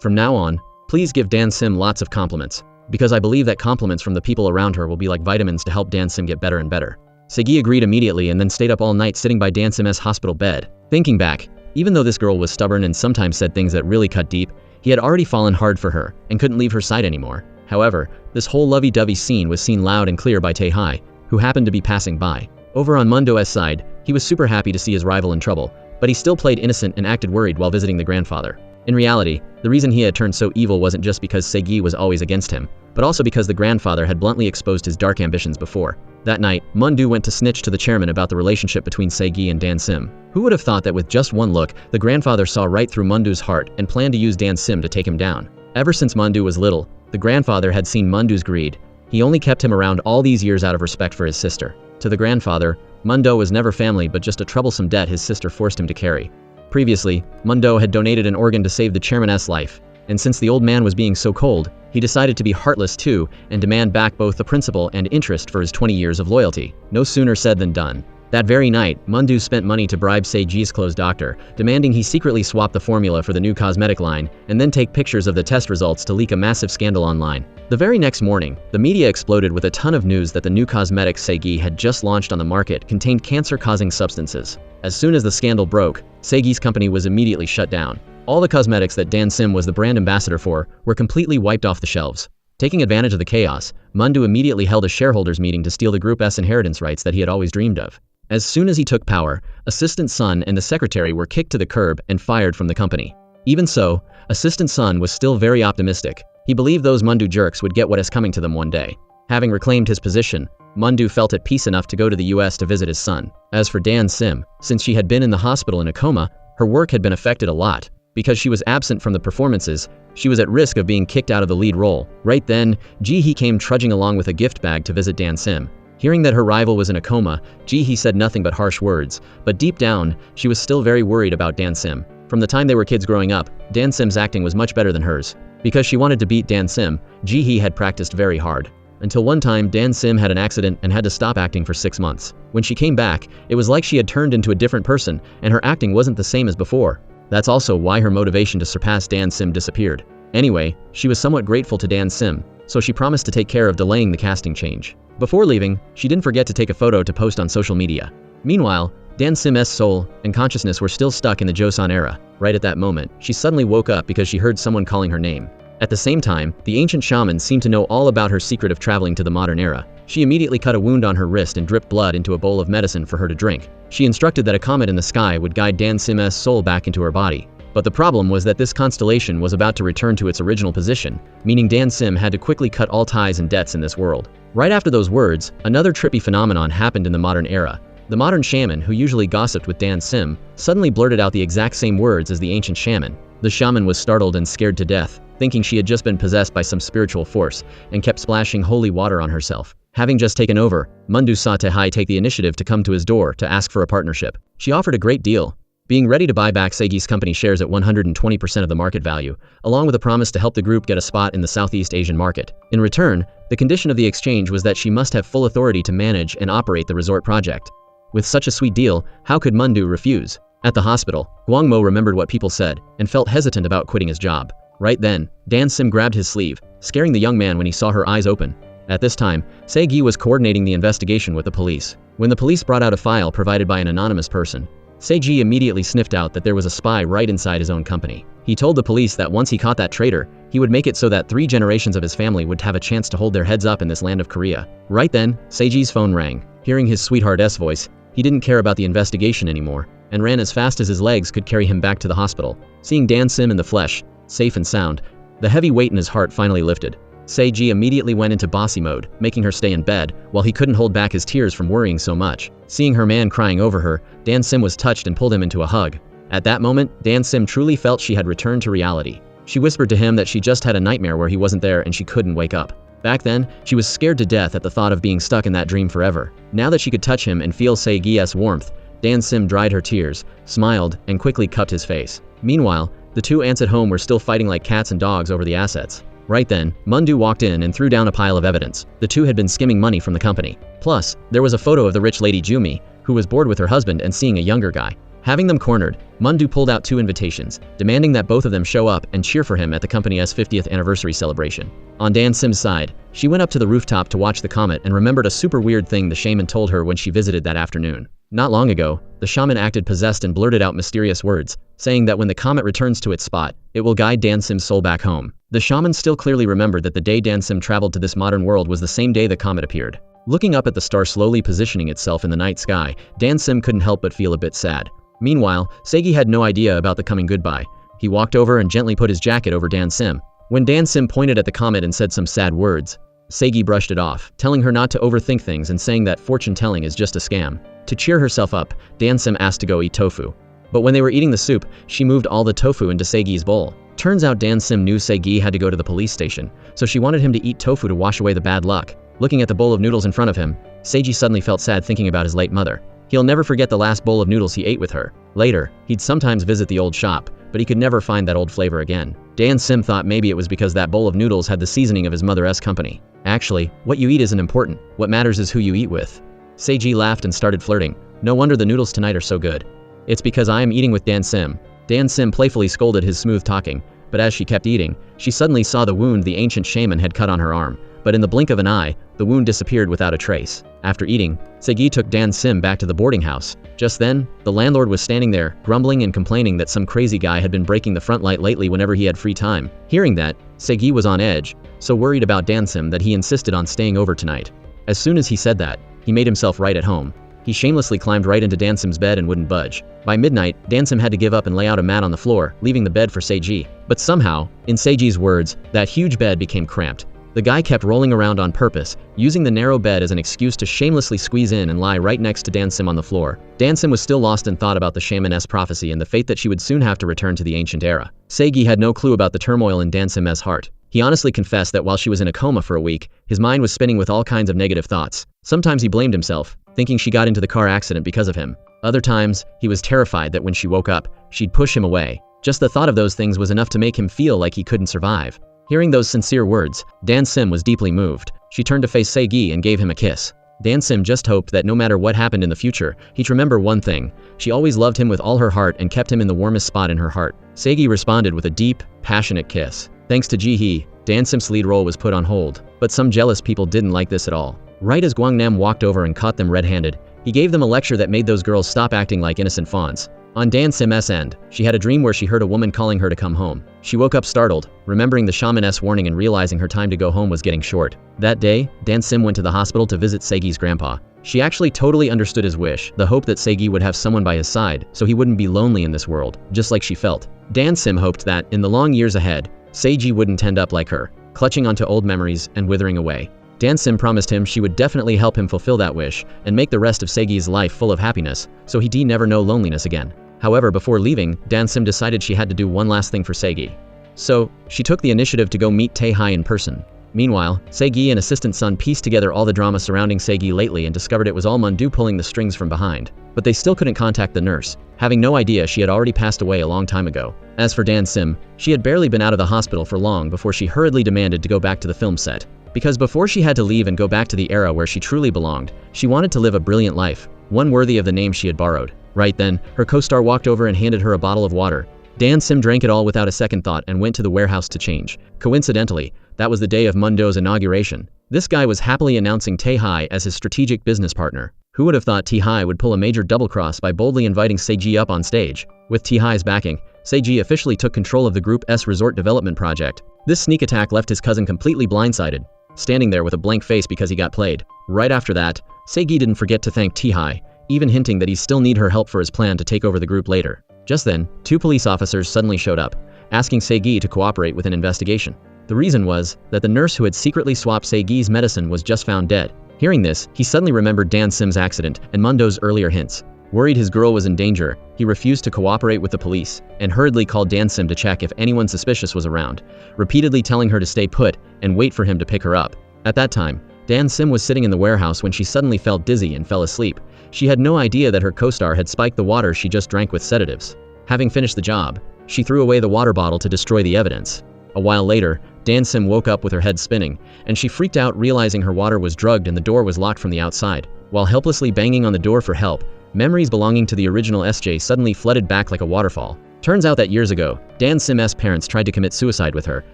From now on, please give Dan Sim lots of compliments, because I believe that compliments from the people around her will be like vitamins to help Dan Sim get better and better. Seigi agreed immediately and then stayed up all night sitting by Dan Sim's hospital bed. Thinking back, even though this girl was stubborn and sometimes said things that really cut deep, he had already fallen hard for her and couldn't leave her side anymore. However, this whole lovey-dovey scene was seen loud and clear by Tae-hai, who happened to be passing by. Over on Mundo's side, he was super happy to see his rival in trouble, but he still played innocent and acted worried while visiting the grandfather. In reality, the reason he had turned so evil wasn't just because Seigi was always against him, but also because the grandfather had bluntly exposed his dark ambitions before. That night, Mundu went to snitch to the chairman about the relationship between Seigi and Dan Sim. Who would have thought that with just one look, the grandfather saw right through Mundu's heart and planned to use Dan Sim to take him down. Ever since Mundu was little, the grandfather had seen Mundu's greed. He only kept him around all these years out of respect for his sister. To the grandfather, Mundo was never family but just a troublesome debt his sister forced him to carry. Previously, Mundo had donated an organ to save the chairman's life, and since the old man was being so cold, he decided to be heartless too and demand back both the principal and interest for his 20 years of loyalty. No sooner said than done. That very night, Mundu spent money to bribe Seiji's close doctor, demanding he secretly swap the formula for the new cosmetic line and then take pictures of the test results to leak a massive scandal online. The very next morning, the media exploded with a ton of news that the new cosmetics Seigi had just launched on the market contained cancer-causing substances. As soon as the scandal broke, Seigi's company was immediately shut down. All the cosmetics that Dan Sim was the brand ambassador for were completely wiped off the shelves. Taking advantage of the chaos, Mundu immediately held a shareholders meeting to steal the group's inheritance rights that he had always dreamed of. As soon as he took power, Assistant Sun and the secretary were kicked to the curb and fired from the company. Even so, Assistant Sun was still very optimistic. He believed those Mundu jerks would get what is coming to them one day. Having reclaimed his position, Mundu felt at peace enough to go to the US to visit his son. As for Dan Sim, since she had been in the hospital in a coma, her work had been affected a lot. Because she was absent from the performances, she was at risk of being kicked out of the lead role. Right then, Ji-hee came trudging along with a gift bag to visit Dan Sim. Hearing that her rival was in a coma, Ji-hee said nothing but harsh words, but deep down, she was still very worried about Dan Sim. From the time they were kids growing up, Dan Sim's acting was much better than hers. Because she wanted to beat Dan Sim, Ji-hee had practiced very hard. Until one time, Dan Sim had an accident and had to stop acting for 6 months. When she came back, it was like she had turned into a different person, and her acting wasn't the same as before. That's also why her motivation to surpass Dan Sim disappeared. Anyway, she was somewhat grateful to Dan Sim, so she promised to take care of delaying the casting change. Before leaving, she didn't forget to take a photo to post on social media. Meanwhile, Dan Sim's soul and consciousness were still stuck in the Joseon era. Right at that moment, she suddenly woke up because she heard someone calling her name. At the same time, the ancient shaman seemed to know all about her secret of traveling to the modern era. She immediately cut a wound on her wrist and dripped blood into a bowl of medicine for her to drink. She instructed that a comet in the sky would guide Dan Sim's soul back into her body. But the problem was that this constellation was about to return to its original position, meaning Dan Sim had to quickly cut all ties and debts in this world. Right after those words, another trippy phenomenon happened in the modern era. The modern shaman, who usually gossiped with Dan Sim, suddenly blurted out the exact same words as the ancient shaman. The shaman was startled and scared to death, thinking she had just been possessed by some spiritual force, and kept splashing holy water on herself. Having just taken over, Mundu saw Tae-hai take the initiative to come to his door to ask for a partnership. She offered a great deal, being ready to buy back Seigi's company shares at 120% of the market value, along with a promise to help the group get a spot in the Southeast Asian market. In return, the condition of the exchange was that she must have full authority to manage and operate the resort project. With such a sweet deal, how could Mundu refuse? At the hospital, Guangmo remembered what people said and felt hesitant about quitting his job. Right then, Dan Sim grabbed his sleeve, scaring the young man when he saw her eyes open. At this time, Se-gi was coordinating the investigation with the police. When the police brought out a file provided by an anonymous person, Se-gi immediately sniffed out that there was a spy right inside his own company. He told the police that once he caught that traitor, he would make it so that 3 generations of his family would have a chance to hold their heads up in this land of Korea. Right then, Se-gi's phone rang. Hearing his sweetheart's voice, he didn't care about the investigation anymore, and ran as fast as his legs could carry him back to the hospital. Seeing Dan Sim in the flesh, safe and sound, the heavy weight in his heart finally lifted. Se-gi immediately went into bossy mode, making her stay in bed, while he couldn't hold back his tears from worrying so much. Seeing her man crying over her, Dan Sim was touched and pulled him into a hug. At that moment, Dan Sim truly felt she had returned to reality. She whispered to him that she just had a nightmare where he wasn't there and she couldn't wake up. Back then, she was scared to death at the thought of being stuck in that dream forever. Now that she could touch him and feel Se-gi's warmth, Dan Sim dried her tears, smiled, and quickly cupped his face. Meanwhile, the 2 ants at home were still fighting like cats and dogs over the assets. Right then, Mundu walked in and threw down a pile of evidence. The 2 had been skimming money from the company. Plus, there was a photo of the rich lady Jumi, who was bored with her husband and seeing a younger guy. Having them cornered, Mundu pulled out 2 invitations, demanding that both of them show up and cheer for him at the company's 50th anniversary celebration. On Dan Sim's side, she went up to the rooftop to watch the comet and remembered a super weird thing the shaman told her when she visited that afternoon. Not long ago, the shaman acted possessed and blurted out mysterious words, saying that when the comet returns to its spot, it will guide Dan Sim's soul back home. The shaman still clearly remembered that the day Dan Sim traveled to this modern world was the same day the comet appeared. Looking up at the star slowly positioning itself in the night sky, Dan Sim couldn't help but feel a bit sad. Meanwhile, Se-gi had no idea about the coming goodbye. He walked over and gently put his jacket over Dan Sim. When Dan Sim pointed at the comet and said some sad words, Se-gi brushed it off, telling her not to overthink things and saying that fortune-telling is just a scam. To cheer herself up, Dan Sim asked to go eat tofu. But when they were eating the soup, she moved all the tofu into Se-gi's bowl. Turns out Dan Sim knew Se-gi had to go to the police station, so she wanted him to eat tofu to wash away the bad luck. Looking at the bowl of noodles in front of him, Se-gi suddenly felt sad thinking about his late mother. He'll never forget the last bowl of noodles he ate with her. Later, he'd sometimes visit the old shop, but he could never find that old flavor again. Dan Sim thought maybe it was because that bowl of noodles had the seasoning of his mother's company. Actually, what you eat isn't important. What matters is who you eat with. Se-gi laughed and started flirting. No wonder the noodles tonight are so good. It's because I am eating with Dan Sim. Dan Sim playfully scolded his smooth talking, but as she kept eating, she suddenly saw the wound the ancient shaman had cut on her arm. But in the blink of an eye, the wound disappeared without a trace. After eating, Se-gi took Dan Sim back to the boarding house. Just then, the landlord was standing there, grumbling and complaining that some crazy guy had been breaking the front light lately whenever he had free time. Hearing that, Se-gi was on edge, so worried about Dan Sim that he insisted on staying over tonight. As soon as he said that, he made himself right at home. He shamelessly climbed right into Dan Sim's bed and wouldn't budge. By midnight, Dan Sim had to give up and lay out a mat on the floor, leaving the bed for Se-gi. But somehow, in Se-gi's words, that huge bed became cramped. The guy kept rolling around on purpose, using the narrow bed as an excuse to shamelessly squeeze in and lie right next to Dan Sim on the floor. Dan Sim was still lost in thought about the shaman's prophecy and the fate that she would soon have to return to the ancient era. Se-gi had no clue about the turmoil in Dan Sim's heart. He honestly confessed that while she was in a coma for a week, his mind was spinning with all kinds of negative thoughts. Sometimes he blamed himself, thinking she got into the car accident because of him. Other times, he was terrified that when she woke up, she'd push him away. Just the thought of those things was enough to make him feel like he couldn't survive. Hearing those sincere words, Dan Sim was deeply moved. She turned to face Se-gi and gave him a kiss. Dan Sim just hoped that no matter what happened in the future, he'd remember one thing. She always loved him with all her heart and kept him in the warmest spot in her heart. Se-gi responded with a deep, passionate kiss. Thanks to Ji-hee, Dan Sim's lead role was put on hold. But some jealous people didn't like this at all. Right as Gwangnam walked over and caught them red-handed, he gave them a lecture that made those girls stop acting like innocent fawns. On Dan Sim's end, she had a dream where she heard a woman calling her to come home. She woke up startled, remembering the shaman's warning and realizing her time to go home was getting short. That day, Dan Sim went to the hospital to visit Se-gi's grandpa. She actually totally understood his wish, the hope that Se-gi would have someone by his side so he wouldn't be lonely in this world, just like she felt. Dan Sim hoped that, in the long years ahead, Se-gi wouldn't end up like her, clutching onto old memories and withering away. Dan Sim promised him she would definitely help him fulfill that wish and make the rest of Se-gi's life full of happiness, so he'd never know loneliness again. However, before leaving, Dan Sim decided she had to do one last thing for Se-gi. So, she took the initiative to go meet Tae-hai in person. Meanwhile, Se-gi and assistant Sun pieced together all the drama surrounding Se-gi lately and discovered it was all Mundu pulling the strings from behind. But they still couldn't contact the nurse, having no idea she had already passed away a long time ago. As for Dan Sim, she had barely been out of the hospital for long before she hurriedly demanded to go back to the film set. Because before she had to leave and go back to the era where she truly belonged, she wanted to live a brilliant life, one worthy of the name she had borrowed. Right then, her co-star walked over and handed her a bottle of water. Dan Sim drank it all without a second thought and went to the warehouse to change. Coincidentally, that was the day of Mundo's inauguration. This guy was happily announcing Tae-hai as his strategic business partner. Who would have thought Tae-hai would pull a major double-cross by boldly inviting Seiji up on stage? With Tae-hai's backing, Seiji officially took control of the Group's resort development project. This sneak attack left his cousin completely blindsided, standing there with a blank face because he got played. Right after that, Seiji didn't forget to thank Tae-hai, even hinting that he still need her help for his plan to take over the group later. Just then, 2 police officers suddenly showed up, asking Seiji to cooperate with an investigation. The reason was that the nurse who had secretly swapped Seiji's medicine was just found dead. Hearing this, he suddenly remembered Dan Sim's accident and Mundo's earlier hints. Worried his girl was in danger, he refused to cooperate with the police and hurriedly called Dan Sim to check if anyone suspicious was around, repeatedly telling her to stay put and wait for him to pick her up. At that time, Dan Sim was sitting in the warehouse when she suddenly felt dizzy and fell asleep. She had no idea that her co-star had spiked the water she just drank with sedatives. Having finished the job, she threw away the water bottle to destroy the evidence. A while later, Dan Sim woke up with her head spinning, and she freaked out realizing her water was drugged and the door was locked from the outside. While helplessly banging on the door for help, memories belonging to the original SJ suddenly flooded back like a waterfall. Turns out that years ago, Dan Sim's parents tried to commit suicide with her,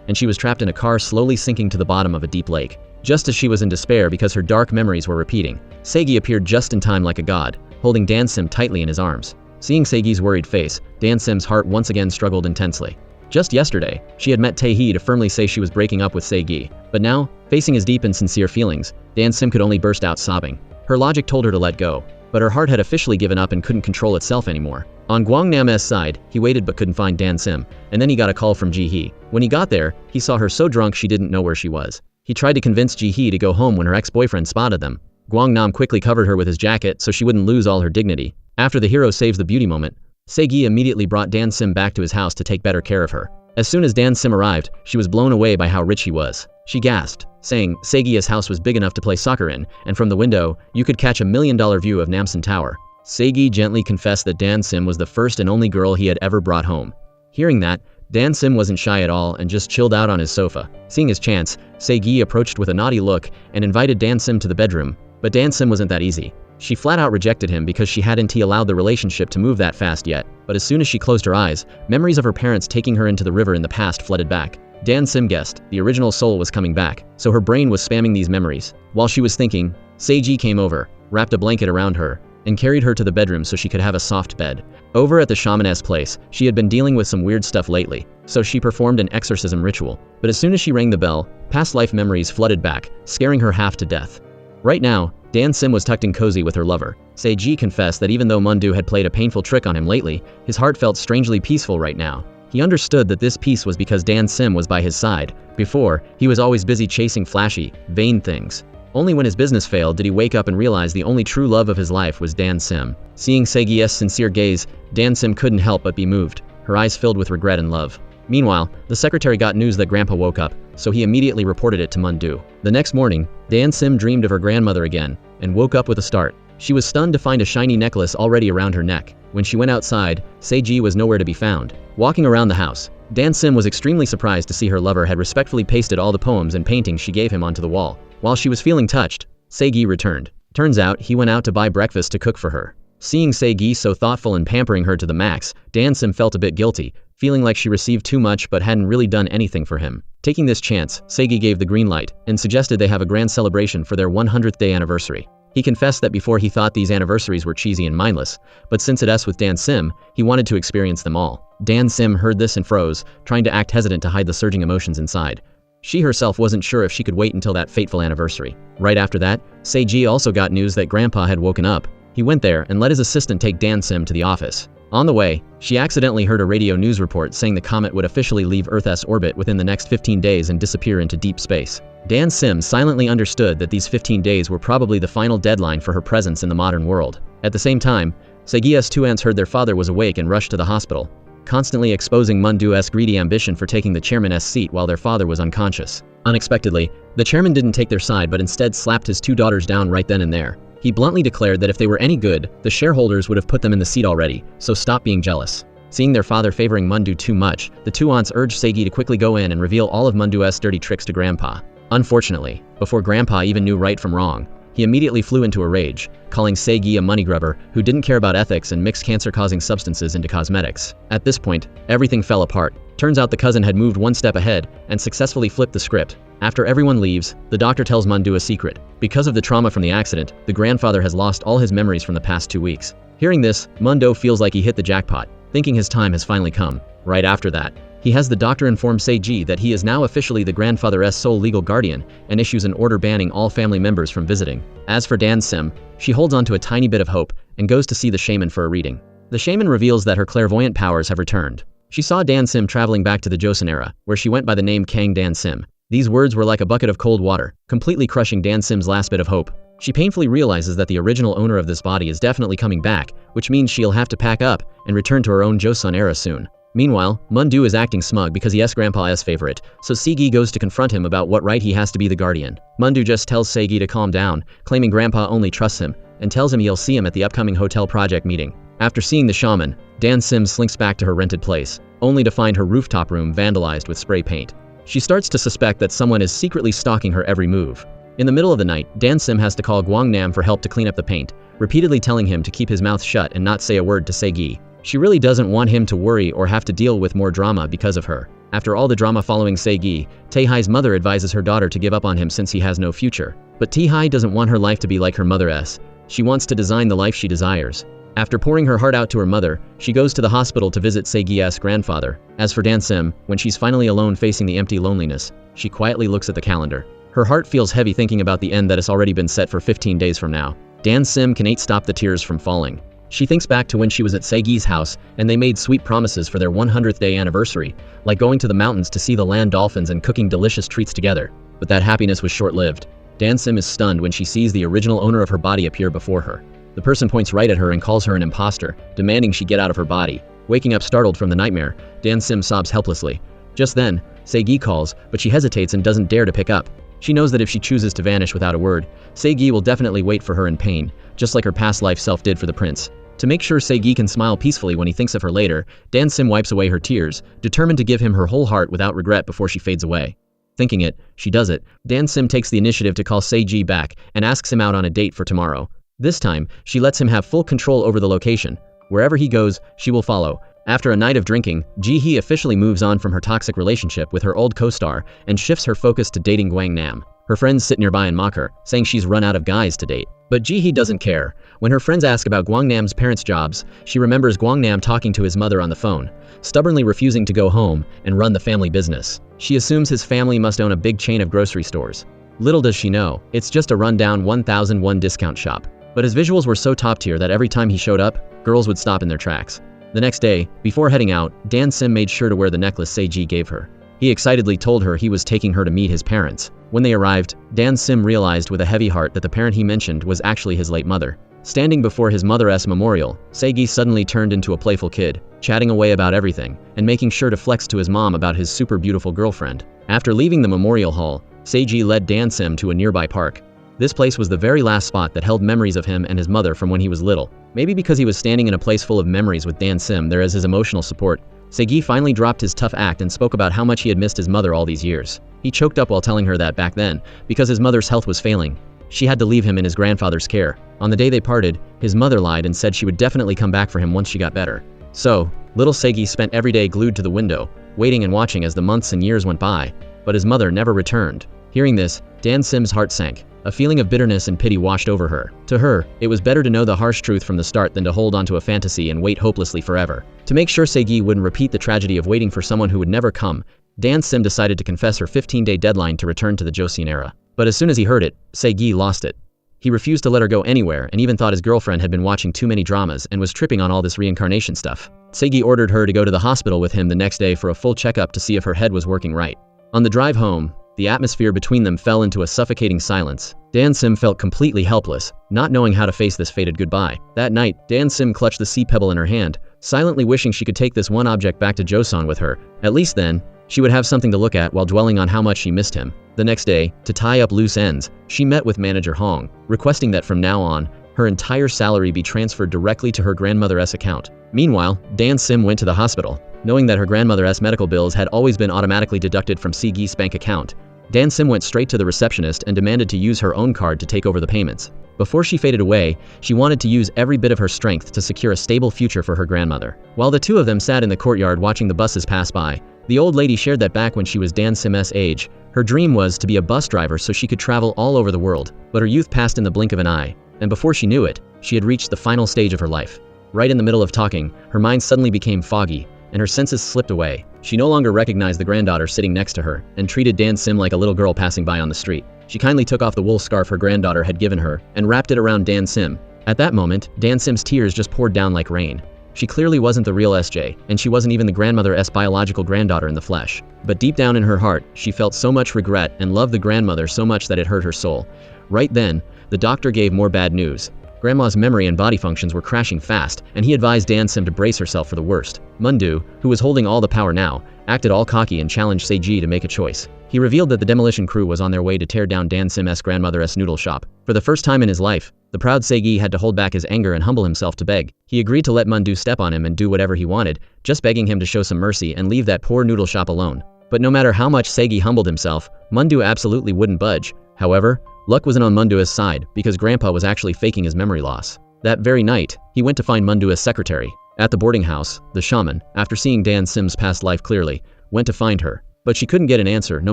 and she was trapped in a car slowly sinking to the bottom of a deep lake. Just as she was in despair because her dark memories were repeating, Seiji appeared just in time like a god, holding Dan Sim tightly in his arms. Seeing Seiji's worried face, Dan Sim's heart once again struggled intensely. Just yesterday, she had met Tae-hee to firmly say she was breaking up with Seiji, but now, facing his deep and sincere feelings, Dan Sim could only burst out sobbing. Her logic told her to let go, but her heart had officially given up and couldn't control itself anymore. On Gwangnam's side, he waited but couldn't find Dan Sim, and then he got a call from Ji-hee. When he got there, he saw her so drunk she didn't know where she was. He tried to convince Ji-hee to go home when her ex-boyfriend spotted them. Gwangnam quickly covered her with his jacket so she wouldn't lose all her dignity. After the hero saves the beauty moment, Seiji immediately brought Dan Sim back to his house to take better care of her. As soon as Dan Sim arrived, she was blown away by how rich he was. She gasped, saying Seiji's house was big enough to play soccer in, and from the window, you could catch $1 million view of Namsan Tower. Seiji gently confessed that Dan Sim was the first and only girl he had ever brought home. Hearing that, Dan Sim wasn't shy at all and just chilled out on his sofa. Seeing his chance, Seiji approached with a naughty look and invited Dan Sim to the bedroom, but Dan Sim wasn't that easy. She flat out rejected him because she hadn't allowed the relationship to move that fast yet, but as soon as she closed her eyes, memories of her parents taking her into the river in the past flooded back. Dan Sim guessed the original soul was coming back, so her brain was spamming these memories. While she was thinking, Seiji came over, wrapped a blanket around her, and carried her to the bedroom so she could have a soft bed. Over at the shamaness place, she had been dealing with some weird stuff lately, so she performed an exorcism ritual. But as soon as she rang the bell, past life memories flooded back, scaring her half to death. Right now, Dan Sim was tucked in cozy with her lover. Seiji confessed that even though Mundu had played a painful trick on him lately, his heart felt strangely peaceful right now. He understood that this peace was because Dan Sim was by his side. Before, he was always busy chasing flashy, vain things. Only when his business failed did he wake up and realize the only true love of his life was Dan Sim. Seeing Seiji's sincere gaze, Dan Sim couldn't help but be moved, her eyes filled with regret and love. Meanwhile, the secretary got news that Grandpa woke up, so he immediately reported it to Mundu. The next morning, Dan Sim dreamed of her grandmother again, and woke up with a start. She was stunned to find a shiny necklace already around her neck. When she went outside, Seiji was nowhere to be found. Walking around the house, Dan Sim was extremely surprised to see her lover had respectfully pasted all the poems and paintings she gave him onto the wall. While she was feeling touched, Seiji returned. Turns out, he went out to buy breakfast to cook for her. Seeing Seiji so thoughtful and pampering her to the max, Dan Sim felt a bit guilty, feeling like she received too much but hadn't really done anything for him. Taking this chance, Seiji gave the green light and suggested they have a grand celebration for their 100th day anniversary. He confessed that before he thought these anniversaries were cheesy and mindless, but since it's with Dan Sim, he wanted to experience them all. Dan Sim heard this and froze, trying to act hesitant to hide the surging emotions inside. She herself wasn't sure if she could wait until that fateful anniversary. Right after that, Seiji also got news that Grandpa had woken up. He went there and let his assistant take Dan Sim to the office. On the way, she accidentally heard a radio news report saying the comet would officially leave Earth's orbit within the next 15 days and disappear into deep space. Dan Sim silently understood that these 15 days were probably the final deadline for her presence in the modern world. At the same time, Seiji's two aunts heard their father was awake and rushed to the hospital, constantly exposing Mundu's greedy ambition for taking the chairman's seat while their father was unconscious. Unexpectedly, the chairman didn't take their side but instead slapped his two daughters down right then and there. He bluntly declared that if they were any good, the shareholders would have put them in the seat already, so stop being jealous. Seeing their father favoring Mundu too much, the two aunts urged Seiji to quickly go in and reveal all of Mundu's dirty tricks to Grandpa. Unfortunately, before Grandpa even knew right from wrong, he immediately flew into a rage, calling Se-gi a money grubber who didn't care about ethics and mixed cancer-causing substances into cosmetics. At this point, everything fell apart. Turns out the cousin had moved one step ahead and successfully flipped the script. After everyone leaves, the doctor tells Mundu a secret. Because of the trauma from the accident, the grandfather has lost all his memories from the past 2 weeks. Hearing this, Mundo feels like he hit the jackpot, thinking his time has finally come. Right after that, he has the doctor inform Se-gi that he is now officially the grandfather's sole legal guardian and issues an order banning all family members from visiting. As for Dan Sim, she holds on to a tiny bit of hope and goes to see the shaman for a reading. The shaman reveals that her clairvoyant powers have returned. She saw Dan Sim traveling back to the Joseon era, where she went by the name Kang Dan Sim. These words were like a bucket of cold water, completely crushing Dan Sim's last bit of hope. She painfully realizes that the original owner of this body is definitely coming back, which means she'll have to pack up and return to her own Joseon era soon. Meanwhile, Mundu is acting smug because he is Grandpa's favorite, so Se-gi goes to confront him about what right he has to be the guardian. Mundu just tells Se-gi to calm down, claiming Grandpa only trusts him, and tells him he'll see him at the upcoming hotel project meeting. After seeing the shaman, Dan Sim slinks back to her rented place, only to find her rooftop room vandalized with spray paint. She starts to suspect that someone is secretly stalking her every move. In the middle of the night, Dan Sim has to call Gwangnam for help to clean up the paint, repeatedly telling him to keep his mouth shut and not say a word to Se-gi. She really doesn't want him to worry or have to deal with more drama because of her. After all the drama following Se-gi, Tae-hai's mother advises her daughter to give up on him since he has no future. But Tae-hai doesn't want her life to be like her mother's. She wants to design the life she desires. After pouring her heart out to her mother, she goes to the hospital to visit Se-gi's grandfather. As for Dan Sim, when she's finally alone facing the empty loneliness, she quietly looks at the calendar. Her heart feels heavy thinking about the end that has already been set for 15 days from now. Dan Sim can't stop the tears from falling. She thinks back to when she was at Se-gi's house and they made sweet promises for their 100th day anniversary, like going to the mountains to see the land dolphins and cooking delicious treats together. But that happiness was short-lived. Dan Sim is stunned when she sees the original owner of her body appear before her. The person points right at her and calls her an imposter, demanding she get out of her body. Waking up startled from the nightmare, Dan Sim sobs helplessly. Just then, Se-gi calls, but she hesitates and doesn't dare to pick up. She knows that if she chooses to vanish without a word, Se-gi will definitely wait for her in pain, just like her past life self did for the prince. To make sure Se-gi can smile peacefully when he thinks of her later, Dan Sim wipes away her tears, determined to give him her whole heart without regret before she fades away. Thinking it, she does it. Dan Sim takes the initiative to call Se-gi back and asks him out on a date for tomorrow. This time, she lets him have full control over the location. Wherever he goes, she will follow. After a night of drinking, Ji-hee officially moves on from her toxic relationship with her old co-star and shifts her focus to dating Gwangnam. Her friends sit nearby and mock her, saying she's run out of guys to date. But Ji-hee doesn't care. When her friends ask about Gwangnam's parents' jobs, she remembers Gwangnam talking to his mother on the phone, stubbornly refusing to go home and run the family business. She assumes his family must own a big chain of grocery stores. Little does she know, it's just a rundown 1001 discount shop. But his visuals were so top tier that every time he showed up, girls would stop in their tracks. The next day, before heading out, Dan Sim made sure to wear the necklace Se-gi gave her. He excitedly told her he was taking her to meet his parents. When they arrived, Dan Sim realized with a heavy heart that the parent he mentioned was actually his late mother. Standing before his mother's memorial, Se-gi suddenly turned into a playful kid, chatting away about everything, and making sure to flex to his mom about his super beautiful girlfriend. After leaving the memorial hall, Se-gi led Dan Sim to a nearby park. This place was the very last spot that held memories of him and his mother from when he was little. Maybe because he was standing in a place full of memories with Dan Sim there as his emotional support, Se-gi finally dropped his tough act and spoke about how much he had missed his mother all these years. He choked up while telling her that back then, because his mother's health was failing, she had to leave him in his grandfather's care. On the day they parted, his mother lied and said she would definitely come back for him once she got better. So, little Se-gi spent every day glued to the window, waiting and watching as the months and years went by, but his mother never returned. Hearing this, Dan Sim's heart sank. A feeling of bitterness and pity washed over her. To her, it was better to know the harsh truth from the start than to hold onto a fantasy and wait hopelessly forever. To make sure Se-gi wouldn't repeat the tragedy of waiting for someone who would never come, Dan Sim decided to confess her 15-day deadline to return to the Joseon era. But as soon as he heard it, Se-gi lost it. He refused to let her go anywhere and even thought his girlfriend had been watching too many dramas and was tripping on all this reincarnation stuff. Se-gi ordered her to go to the hospital with him the next day for a full checkup to see if her head was working right. On the drive home, the atmosphere between them fell into a suffocating silence. Dan Sim felt completely helpless, not knowing how to face this fated goodbye. That night, Dan Sim clutched the sea pebble in her hand, silently wishing she could take this one object back to Joseon with her. At least then, she would have something to look at while dwelling on how much she missed him. The next day, to tie up loose ends, she met with manager Hong, requesting that from now on, her entire salary be transferred directly to her grandmother's account. Meanwhile, Dan Sim went to the hospital, knowing that her grandmother's medical bills had always been automatically deducted from Se-gi's bank account. Dan Sim went straight to the receptionist and demanded to use her own card to take over the payments. Before she faded away, she wanted to use every bit of her strength to secure a stable future for her grandmother. While the two of them sat in the courtyard watching the buses pass by, the old lady shared that back when she was Dan Sim's age, her dream was to be a bus driver so she could travel all over the world, but her youth passed in the blink of an eye, and before she knew it, she had reached the final stage of her life. Right in the middle of talking, her mind suddenly became foggy, and her senses slipped away. She no longer recognized the granddaughter sitting next to her, and treated Dan Sim like a little girl passing by on the street. She kindly took off the wool scarf her granddaughter had given her, and wrapped it around Dan Sim. At that moment, Dan Sim's tears just poured down like rain. She clearly wasn't the real SJ, and she wasn't even the grandmother's biological granddaughter in the flesh. But deep down in her heart, she felt so much regret and loved the grandmother so much that it hurt her soul. Right then, the doctor gave more bad news. Grandma's memory and body functions were crashing fast, and he advised Dan Sim to brace herself for the worst. Mundu, who was holding all the power now, acted all cocky and challenged Seiji to make a choice. He revealed that the demolition crew was on their way to tear down Dan Sim's grandmother's noodle shop. For the first time in his life, the proud Seiji had to hold back his anger and humble himself to beg. He agreed to let Mundu step on him and do whatever he wanted, just begging him to show some mercy and leave that poor noodle shop alone. But no matter how much Seiji humbled himself, Mundu absolutely wouldn't budge. However, luck wasn't on Mundu's side, because Grandpa was actually faking his memory loss. That very night, he went to find Mundu's secretary. At the boarding house, the shaman, after seeing Dan Sim's past life clearly, went to find her. But she couldn't get an answer no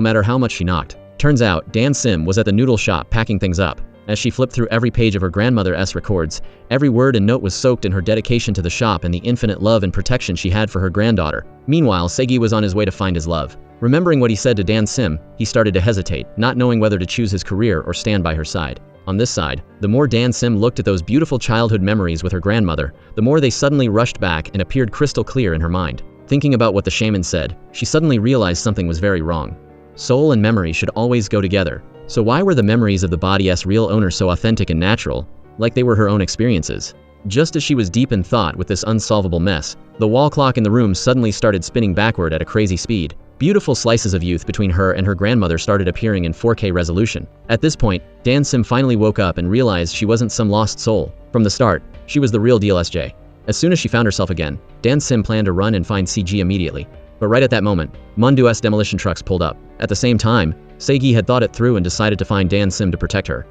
matter how much she knocked. Turns out, Dan Sim was at the noodle shop packing things up. As she flipped through every page of her grandmother's records, every word and note was soaked in her dedication to the shop and the infinite love and protection she had for her granddaughter. Meanwhile, Seiji was on his way to find his love. Remembering what he said to Dan Sim, he started to hesitate, not knowing whether to choose his career or stand by her side. On this side, the more Dan Sim looked at those beautiful childhood memories with her grandmother, the more they suddenly rushed back and appeared crystal clear in her mind. Thinking about what the shaman said, she suddenly realized something was very wrong. Soul and memory should always go together. So why were the memories of the body's real owner so authentic and natural, like they were her own experiences? Just as she was deep in thought with this unsolvable mess, the wall clock in the room suddenly started spinning backward at a crazy speed. Beautiful slices of youth between her and her grandmother started appearing in 4K resolution. At this point, Dan Sim finally woke up and realized she wasn't some lost soul. From the start, she was the real deal SJ. As soon as she found herself again, Dan Sim planned to run and find CG immediately. But right at that moment, Mundu's demolition trucks pulled up. At the same time, Seiji had thought it through and decided to find Dan Sim to protect her.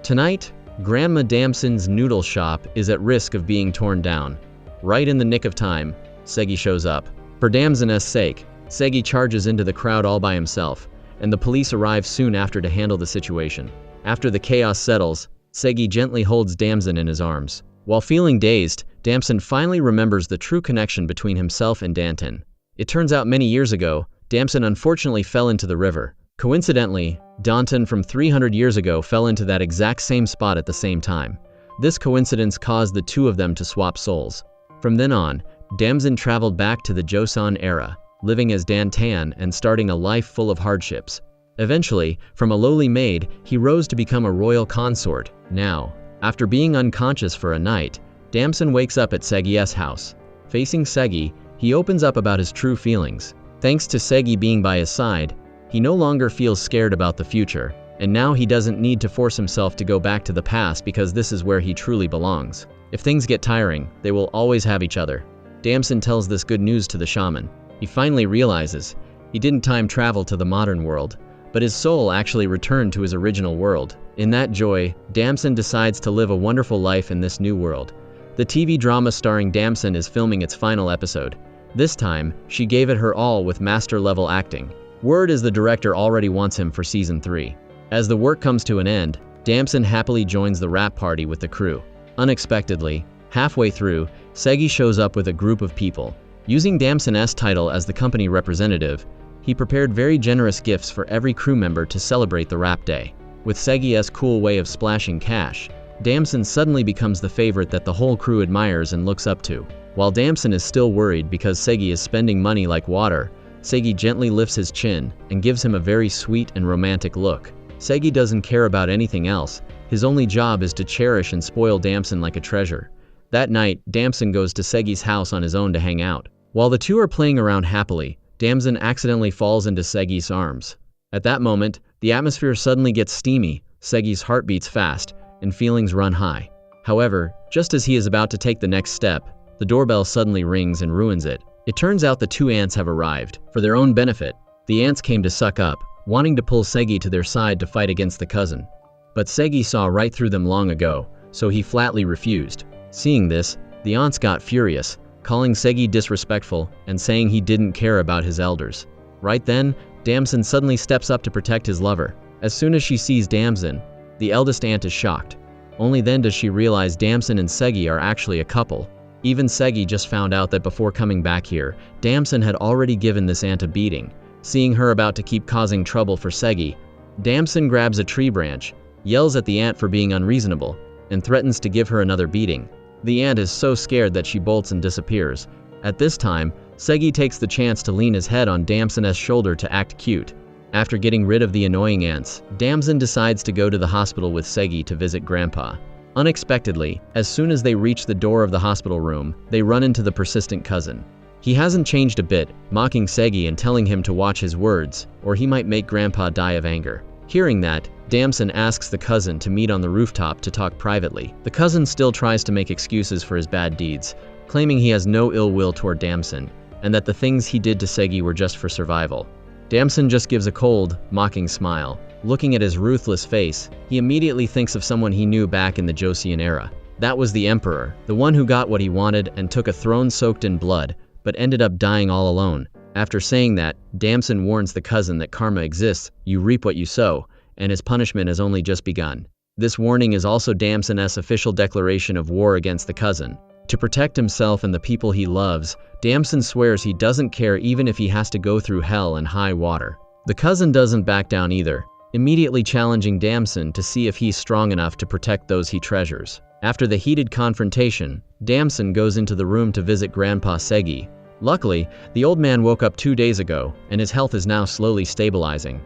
Tonight, Grandma Damson's noodle shop is at risk of being torn down. Right in the nick of time, Seiji shows up. For Damson's sake, Seiji charges into the crowd all by himself, and the police arrive soon after to handle the situation. After the chaos settles, Seiji gently holds Damson in his arms. While feeling dazed, Damson finally remembers the true connection between himself and Danton. It turns out many years ago, Damson unfortunately fell into the river. Coincidentally, Danton from 300 years ago fell into that exact same spot at the same time. This coincidence caused the two of them to swap souls. From then on, Damson traveled back to the Joseon era, living as Dantan and starting a life full of hardships. Eventually, from a lowly maid, he rose to become a royal consort. Now, after being unconscious for a night, Damson wakes up at Seigi's house. Facing Seigi, he opens up about his true feelings. Thanks to Seigi being by his side, he no longer feels scared about the future, and now he doesn't need to force himself to go back to the past because this is where he truly belongs. If things get tiring, they will always have each other. Damson tells this good news to the shaman. He finally realizes he didn't time travel to the modern world, but his soul actually returned to his original world. In that joy, Damson decides to live a wonderful life in this new world. The TV drama starring Damson is filming its final episode. This time, she gave it her all with master-level acting. Word is the director already wants him for season 3. As the work comes to an end, Damson happily joins the rap party with the crew. Unexpectedly, halfway through, Seigi shows up with a group of people. Using Damson's title as the company representative, he prepared very generous gifts for every crew member to celebrate the rap day. With Seigi's cool way of splashing cash, Damson suddenly becomes the favorite that the whole crew admires and looks up to. While Damson is still worried because Seigi is spending money like water, Seigi gently lifts his chin and gives him a very sweet and romantic look. Seigi doesn't care about anything else. His only job is to cherish and spoil Damson like a treasure. That night, Damson goes to Seigi's house on his own to hang out. While the two are playing around happily, Damson accidentally falls into Seigi's arms. At that moment, the atmosphere suddenly gets steamy, Seigi's heart beats fast, and feelings run high. However, just as he is about to take the next step, the doorbell suddenly rings and ruins it. It turns out the two ants have arrived. For their own benefit, the ants came to suck up wanting to pull Segi to their side to fight against the cousin. But Segi saw right through them long ago, so he flatly refused. Seeing this, the aunts got furious, calling Segi disrespectful and saying he didn't care about his elders. Right then, Damson suddenly steps up to protect his lover. As soon as she sees Damson, the eldest aunt is shocked. Only then does she realize Damson and Segi are actually a couple. Even Segi just found out that before coming back here, Damson had already given this aunt a beating. Seeing her about to keep causing trouble for Segi, Damson grabs a tree branch, yells at the aunt for being unreasonable, and threatens to give her another beating. The aunt is so scared that she bolts and disappears. At this time, Segi takes the chance to lean his head on Damson's shoulder to act cute. After getting rid of the annoying aunts, Damson decides to go to the hospital with Segi to visit Grandpa. Unexpectedly, as soon as they reach the door of the hospital room, they run into the persistent cousin. He hasn't changed a bit, mocking Segi and telling him to watch his words, or he might make Grandpa die of anger. Hearing that, Damson asks the cousin to meet on the rooftop to talk privately. The cousin still tries to make excuses for his bad deeds, claiming he has no ill will toward Damson, and that the things he did to Segi were just for survival. Damson just gives a cold, mocking smile. Looking at his ruthless face, he immediately thinks of someone he knew back in the Joseon era. That was the Emperor, the one who got what he wanted and took a throne soaked in blood, but ended up dying all alone. After saying that, Damson warns the cousin that karma exists, you reap what you sow, and his punishment has only just begun. This warning is also Damson's official declaration of war against the cousin. To protect himself and the people he loves, Damson swears he doesn't care even if he has to go through hell and high water. The cousin doesn't back down either, immediately challenging Damson to see if he's strong enough to protect those he treasures. After the heated confrontation, Damson goes into the room to visit Grandpa Segi. Luckily, the old man woke up 2 days ago, and his health is now slowly stabilizing.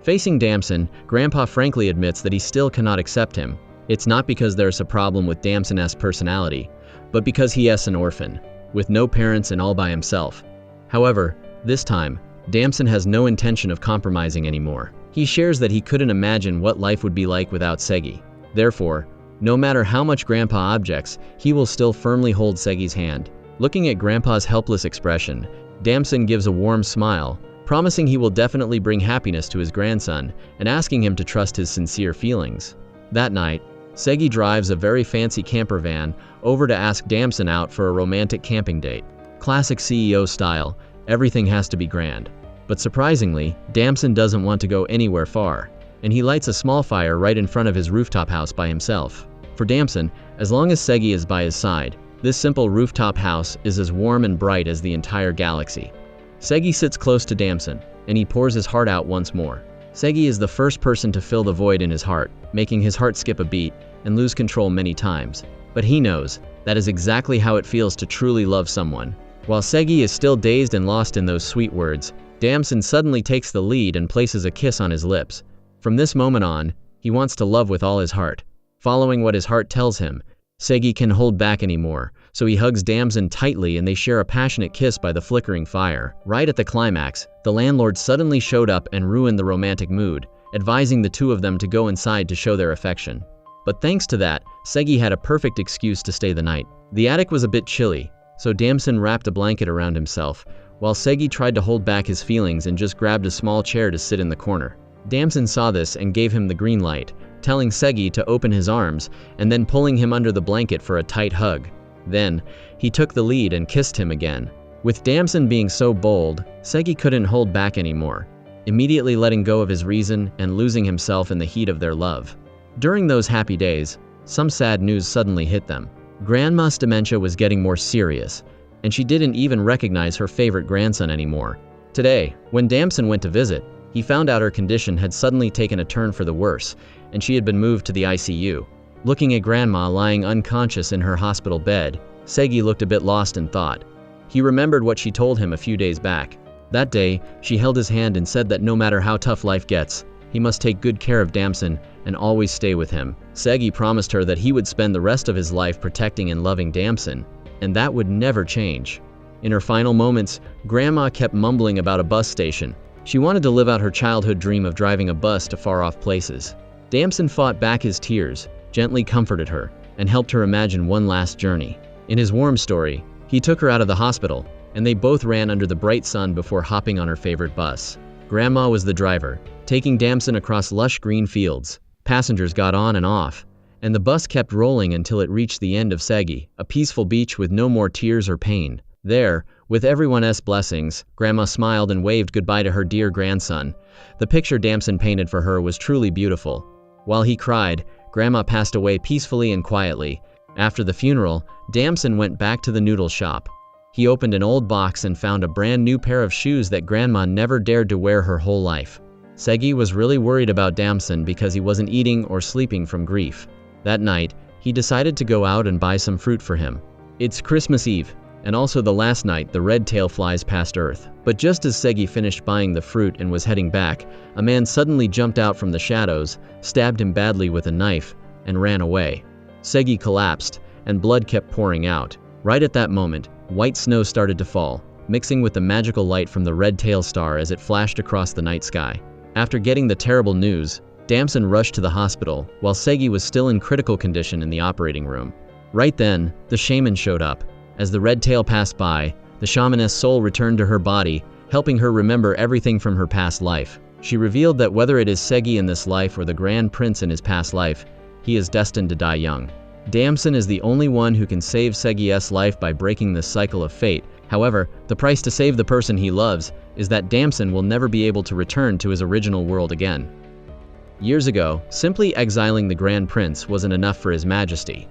Facing Damson, Grandpa frankly admits that he still cannot accept him. It's not because there's a problem with Damson's personality, but because he is an orphan, with no parents and all by himself. However, this time, Damson has no intention of compromising anymore. He shares that he couldn't imagine what life would be like without Segi. Therefore, no matter how much Grandpa objects, he will still firmly hold Segi's hand. Looking at Grandpa's helpless expression, Damson gives a warm smile, promising he will definitely bring happiness to his grandson and asking him to trust his sincere feelings. That night, Segi drives a very fancy camper van over to ask Damson out for a romantic camping date. Classic CEO style, everything has to be grand. But surprisingly, Damson doesn't want to go anywhere far, and he lights a small fire right in front of his rooftop house by himself. For Damson, as long as Segi is by his side, this simple rooftop house is as warm and bright as the entire galaxy. Segi sits close to Damson, and he pours his heart out once more. Segi is the first person to fill the void in his heart, making his heart skip a beat and lose control many times. But he knows that is exactly how it feels to truly love someone. While Segi is still dazed and lost in those sweet words, Damson suddenly takes the lead and places a kiss on his lips. From this moment on, he wants to love with all his heart. Following what his heart tells him, Segi can't hold back anymore, so he hugs Damson tightly and they share a passionate kiss by the flickering fire. Right at the climax, the landlord suddenly showed up and ruined the romantic mood, advising the two of them to go inside to show their affection. But thanks to that, Segi had a perfect excuse to stay the night. The attic was a bit chilly, so Damson wrapped a blanket around himself, while Segi tried to hold back his feelings and just grabbed a small chair to sit in the corner. Damson saw this and gave him the green light, telling Segi to open his arms and then pulling him under the blanket for a tight hug. Then, he took the lead and kissed him again. With Damson being so bold, Segi couldn't hold back anymore, immediately letting go of his reason and losing himself in the heat of their love. During those happy days, some sad news suddenly hit them. Grandma's dementia was getting more serious, and she didn't even recognize her favorite grandson anymore. Today, when Damson went to visit, he found out her condition had suddenly taken a turn for the worse, and she had been moved to the ICU. Looking at Grandma lying unconscious in her hospital bed, Segi looked a bit lost in thought. He remembered what she told him a few days back. That day, she held his hand and said that no matter how tough life gets, he must take good care of Damson and always stay with him. Segi promised her that he would spend the rest of his life protecting and loving Damson, and that would never change. In her final moments, Grandma kept mumbling about a bus station. She wanted to live out her childhood dream of driving a bus to far-off places. Damson fought back his tears, gently comforted her, and helped her imagine one last journey. In his warm story, he took her out of the hospital, and they both ran under the bright sun before hopping on her favorite bus. Grandma was the driver, taking Damson across lush green fields. Passengers got on and off, and the bus kept rolling until it reached the end of Segi, a peaceful beach with no more tears or pain. There, with everyone's blessings, Grandma smiled and waved goodbye to her dear grandson. The picture Damson painted for her was truly beautiful. While he cried, Grandma passed away peacefully and quietly. After the funeral, Damson went back to the noodle shop. He opened an old box and found a brand new pair of shoes that Grandma never dared to wear her whole life. Segi was really worried about Damson because he wasn't eating or sleeping from grief. That night, he decided to go out and buy some fruit for him. It's Christmas Eve, and also the last night the red tail flies past Earth. But just as Segi finished buying the fruit and was heading back, a man suddenly jumped out from the shadows, stabbed him badly with a knife, and ran away. Segi collapsed, and blood kept pouring out. Right at that moment, white snow started to fall, mixing with the magical light from the red tail star as it flashed across the night sky. After getting the terrible news, Damson rushed to the hospital, while Segi was still in critical condition in the operating room. Right then, the shaman showed up. As the red tail passed by, the shamaness soul returned to her body, helping her remember everything from her past life. She revealed that whether it is Segi in this life or the Grand Prince in his past life, he is destined to die young. Damson is the only one who can save Segi's life by breaking this cycle of fate. However, the price to save the person he loves is that Damson will never be able to return to his original world again. Years ago, simply exiling the Grand Prince wasn't enough for His Majesty.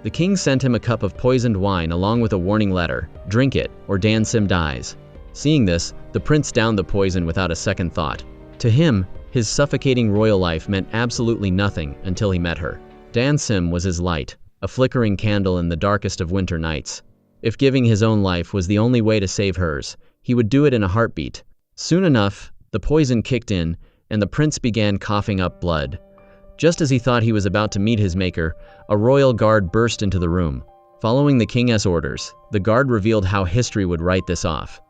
The king sent him a cup of poisoned wine along with a warning letter: drink it, or Damson dies. Seeing this, the prince downed the poison without a second thought. To him, his suffocating royal life meant absolutely nothing until he met her. Damson was his light, a flickering candle in the darkest of winter nights. If giving his own life was the only way to save hers, he would do it in a heartbeat. Soon enough, the poison kicked in, and the prince began coughing up blood. Just as he thought he was about to meet his maker, a royal guard burst into the room. Following the king's orders, the guard revealed how history would write this off.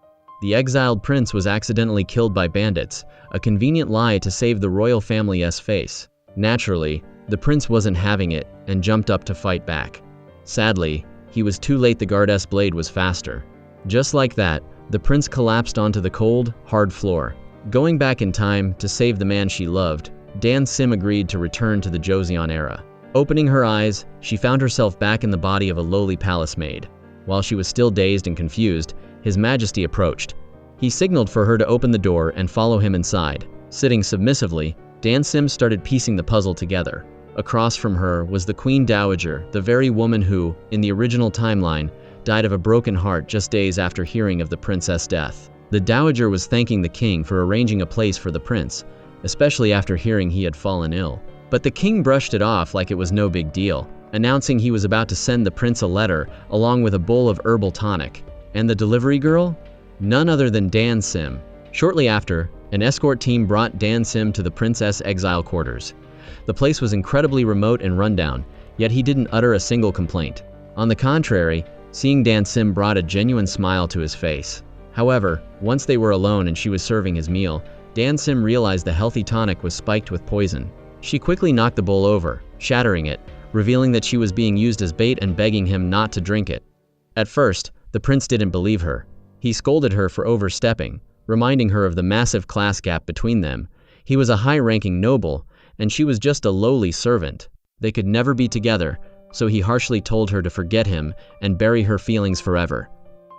The exiled prince was accidentally killed by bandits, a convenient lie to save the royal family's face. Naturally, the prince wasn't having it and jumped up to fight back. Sadly, he was too late. The guard's blade was faster. Just like that, the prince collapsed onto the cold, hard floor. Going back in time to save the man she loved, Damson agreed to return to the Joseon era. Opening her eyes, she found herself back in the body of a lowly palace maid. While she was still dazed and confused, His Majesty approached. He signaled for her to open the door and follow him inside. Sitting submissively, Damson started piecing the puzzle together. Across from her was the Queen Dowager, the very woman who, in the original timeline, died of a broken heart just days after hearing of the prince's death. The Dowager was thanking the king for arranging a place for the prince, especially after hearing he had fallen ill. But the king brushed it off like it was no big deal, announcing he was about to send the prince a letter along with a bowl of herbal tonic. And the delivery girl? None other than Damson. Shortly after, an escort team brought Damson to the prince's exile quarters. The place was incredibly remote and rundown, yet he didn't utter a single complaint. On the contrary, seeing Damson brought a genuine smile to his face. However, once they were alone and she was serving his meal, Damson realized the healthy tonic was spiked with poison. She quickly knocked the bowl over, shattering it, revealing that she was being used as bait and begging him not to drink it. At first, the prince didn't believe her. He scolded her for overstepping, reminding her of the massive class gap between them. He was a high-ranking noble, and she was just a lowly servant. They could never be together, so he harshly told her to forget him and bury her feelings forever.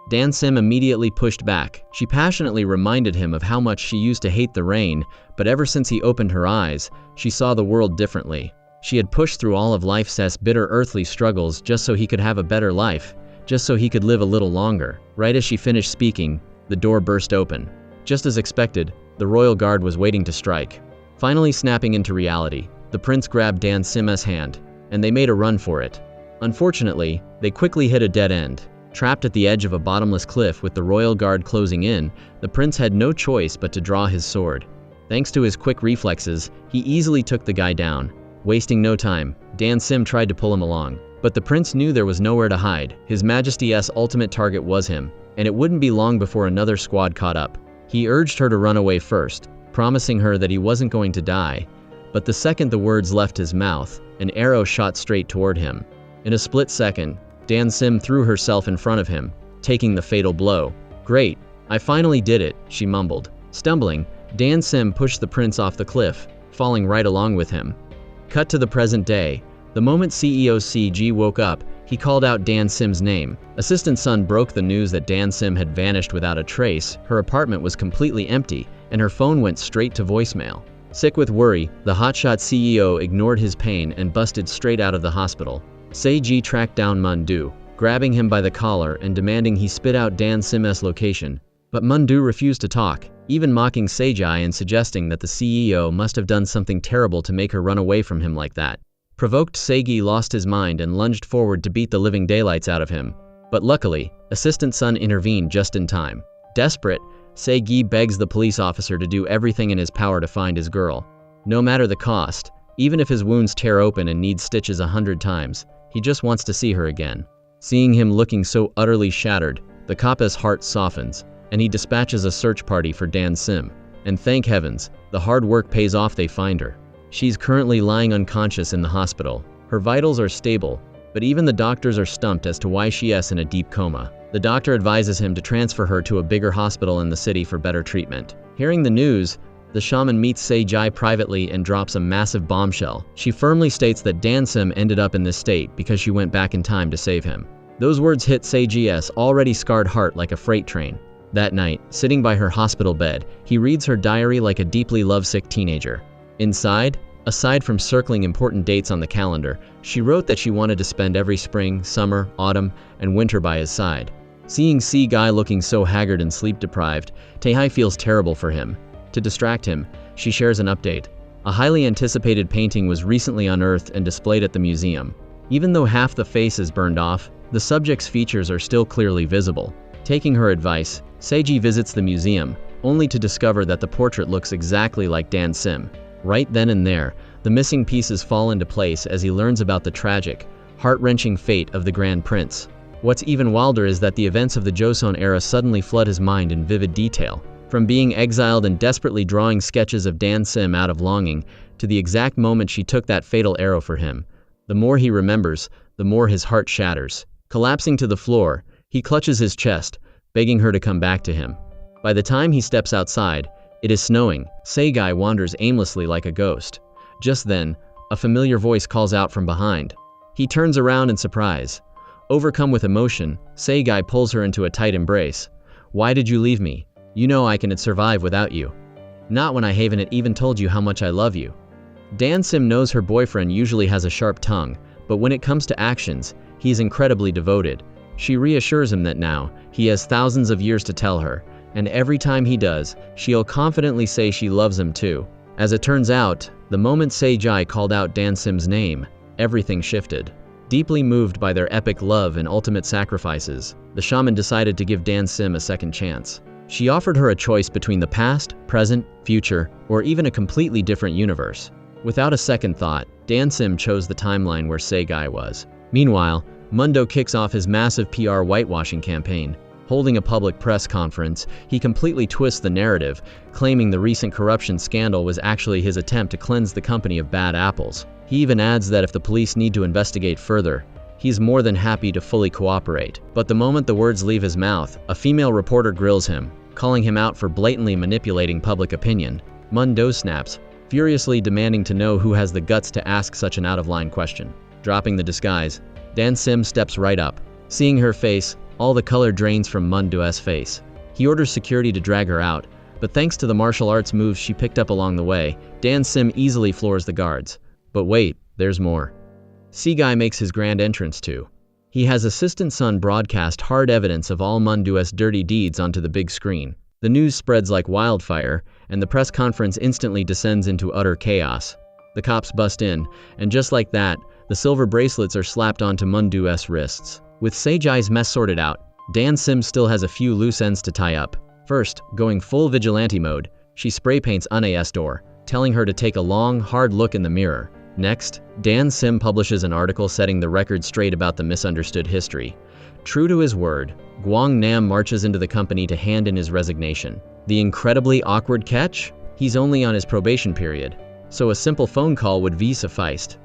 Damson immediately pushed back. She passionately reminded him of how much she used to hate the rain, but ever since he opened her eyes, she saw the world differently. She had pushed through all of life's bitter earthly struggles just so he could have a better life, just so he could live a little longer. Right as she finished speaking, the door burst open. Just as expected, the royal guard was waiting to strike. Finally snapping into reality, the prince grabbed Damson's hand, and they made a run for it. Unfortunately, they quickly hit a dead end. Trapped at the edge of a bottomless cliff with the royal guard closing in, the prince had no choice but to draw his sword. Thanks to his quick reflexes, he easily took the guy down. Wasting no time, Damson tried to pull him along. But the prince knew there was nowhere to hide. His Majesty's ultimate target was him, and it wouldn't be long before another squad caught up. He urged her to run away first, promising her that he wasn't going to die. But the second the words left his mouth, an arrow shot straight toward him. In a split second, Damson threw herself in front of him, taking the fatal blow. "Great, I finally did it," she mumbled. Stumbling, Dan Sim pushed the prince off the cliff, falling right along with him. Cut to the present day. The moment CEO CG woke up, he called out Dan Sim's name. Assistant Sun broke the news that Dan Sim had vanished without a trace, her apartment was completely empty, and her phone went straight to voicemail. Sick with worry, the hotshot CEO ignored his pain and busted straight out of the hospital. Seiji tracked down Mundu, grabbing him by the collar and demanding he spit out Dan Sim's location. But Mundu refused to talk, even mocking Seiji and suggesting that the CEO must have done something terrible to make her run away from him like that. Provoked, Seiji lost his mind and lunged forward to beat the living daylights out of him. But luckily, Assistant Sun intervened just in time. Desperate, Seiji begs the police officer to do everything in his power to find his girl. No matter the cost, even if his wounds tear open and need stitches 100 times, he just wants to see her again. Seeing him looking so utterly shattered, the cop's heart softens, and he dispatches a search party for Dan Sim. And thank heavens, the hard work pays off. They find her. She's currently lying unconscious in the hospital. Her vitals are stable, but even the doctors are stumped as to why she's in a deep coma. The doctor advises him to transfer her to a bigger hospital in the city for better treatment. Hearing the news, the shaman meets Seiji privately and drops a massive bombshell. She firmly states that Dan Sim ended up in this state because she went back in time to save him. Those words hit Seiji's already scarred heart like a freight train. That night, sitting by her hospital bed, he reads her diary like a deeply lovesick teenager. Inside, aside from circling important dates on the calendar, she wrote that she wanted to spend every spring, summer, autumn, and winter by his side. Seeing Guy looking so haggard and sleep-deprived, Taehai feels terrible for him. To distract him, she shares an update. A highly anticipated painting was recently unearthed and displayed at the museum. Even though half the face is burned off, the subject's features are still clearly visible. Taking her advice, Seiji visits the museum, only to discover that the portrait looks exactly like Dan Sim. Right then and there, the missing pieces fall into place as he learns about the tragic, heart-wrenching fate of the Grand Prince. What's even wilder is that the events of the Joseon era suddenly flood his mind in vivid detail. From being exiled and desperately drawing sketches of Dan Sim out of longing, to the exact moment she took that fatal arrow for him. The more he remembers, the more his heart shatters. Collapsing to the floor, he clutches his chest, begging her to come back to him. By the time he steps outside, it is snowing. Seiji wanders aimlessly like a ghost. Just then, a familiar voice calls out from behind. He turns around in surprise. Overcome with emotion, Seiji pulls her into a tight embrace. "Why did you leave me? You know I cannot survive without you." "Not when I haven't even told you how much I love you." Dan Sim knows her boyfriend usually has a sharp tongue, but when it comes to actions, he is incredibly devoted. She reassures him that now, he has thousands of years to tell her, and every time he does, she'll confidently say she loves him too. As it turns out, the moment Seiji called out Dan Sim's name, everything shifted. Deeply moved by their epic love and ultimate sacrifices, the shaman decided to give Dan Sim a second chance. She offered her a choice between the past, present, future, or even a completely different universe. Without a second thought, Dan Sim chose the timeline where Seiji was. Meanwhile, Mundo kicks off his massive PR whitewashing campaign. Holding a public press conference, he completely twists the narrative, claiming the recent corruption scandal was actually his attempt to cleanse the company of bad apples. He even adds that if the police need to investigate further, he's more than happy to fully cooperate. But the moment the words leave his mouth, a female reporter grills him, calling him out for blatantly manipulating public opinion. Mundo snaps, furiously demanding to know who has the guts to ask such an out-of-line question. Dropping the disguise, Dan Sim steps right up. Seeing her face, all the color drains from Mundo's face. He orders security to drag her out, but thanks to the martial arts moves she picked up along the way, Dan Sim easily floors the guards. But wait, there's more. Seiji makes his grand entrance too. He has Assistant Sun broadcast hard evidence of all Mundo's dirty deeds onto the big screen. The news spreads like wildfire, and the press conference instantly descends into utter chaos. The cops bust in, and just like that, the silver bracelets are slapped onto Mundo's wrists. With Seiji's mess sorted out, Dan Sim still has a few loose ends to tie up. First, going full vigilante mode, she spray paints Ana's door, telling her to take a long, hard look in the mirror. Next, Dan Sim publishes an article setting the record straight about the misunderstood history. True to his word, Guang Nam marches into the company to hand in his resignation. The incredibly awkward catch? He's only on his probation period, so a simple phone call would be sufficed.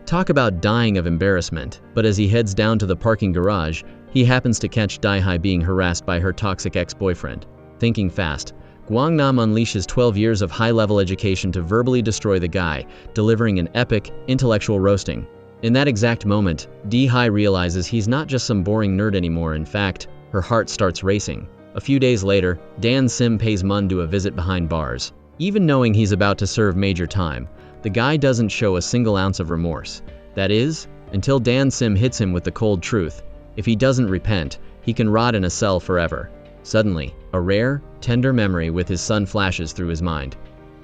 Talk about dying of embarrassment, but as he heads down to the parking garage, he happens to catch Daihai being harassed by her toxic ex-boyfriend. Thinking fast, Guangnam unleashes 12 years of high-level education to verbally destroy the guy, delivering an epic, intellectual roasting. In that exact moment, D-Hai realizes he's not just some boring nerd anymore. In fact, her heart starts racing. A few days later, Dan Sim pays Mundu a visit behind bars. Even knowing he's about to serve major time, the guy doesn't show a single ounce of remorse. That is, until Dan Sim hits him with the cold truth. If he doesn't repent, he can rot in a cell forever. Suddenly, a rare, tender memory with his son flashes through his mind.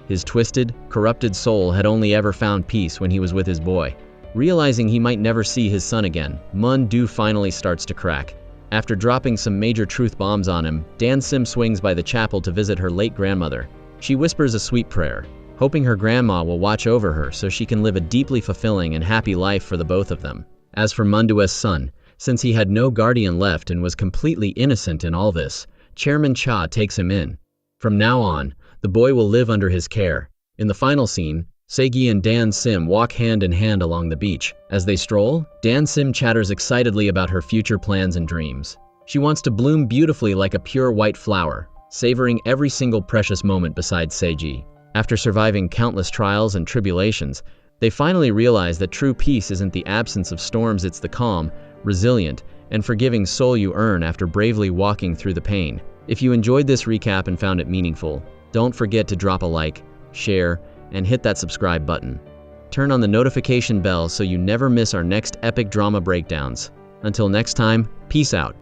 His twisted, corrupted soul had only ever found peace when he was with his boy. Realizing he might never see his son again, Mundu finally starts to crack. After dropping some major truth bombs on him, Dan Sim swings by the chapel to visit her late grandmother. She whispers a sweet prayer, hoping her grandma will watch over her so she can live a deeply fulfilling and happy life for the both of them. As for Mundu's son, since he had no guardian left and was completely innocent in all this, Chairman Cha takes him in. From now on, the boy will live under his care. In the final scene, Seigi and Dan Sim walk hand in hand along the beach. As they stroll, Dan Sim chatters excitedly about her future plans and dreams. She wants to bloom beautifully like a pure white flower, savoring every single precious moment beside Seiji. After surviving countless trials and tribulations, they finally realize that true peace isn't the absence of storms, it's the calm, resilient, and forgiving soul you earn after bravely walking through the pain. If you enjoyed this recap and found it meaningful, don't forget to drop a like, share, and hit that subscribe button. Turn on the notification bell so you never miss our next epic drama breakdowns. Until next time, peace out.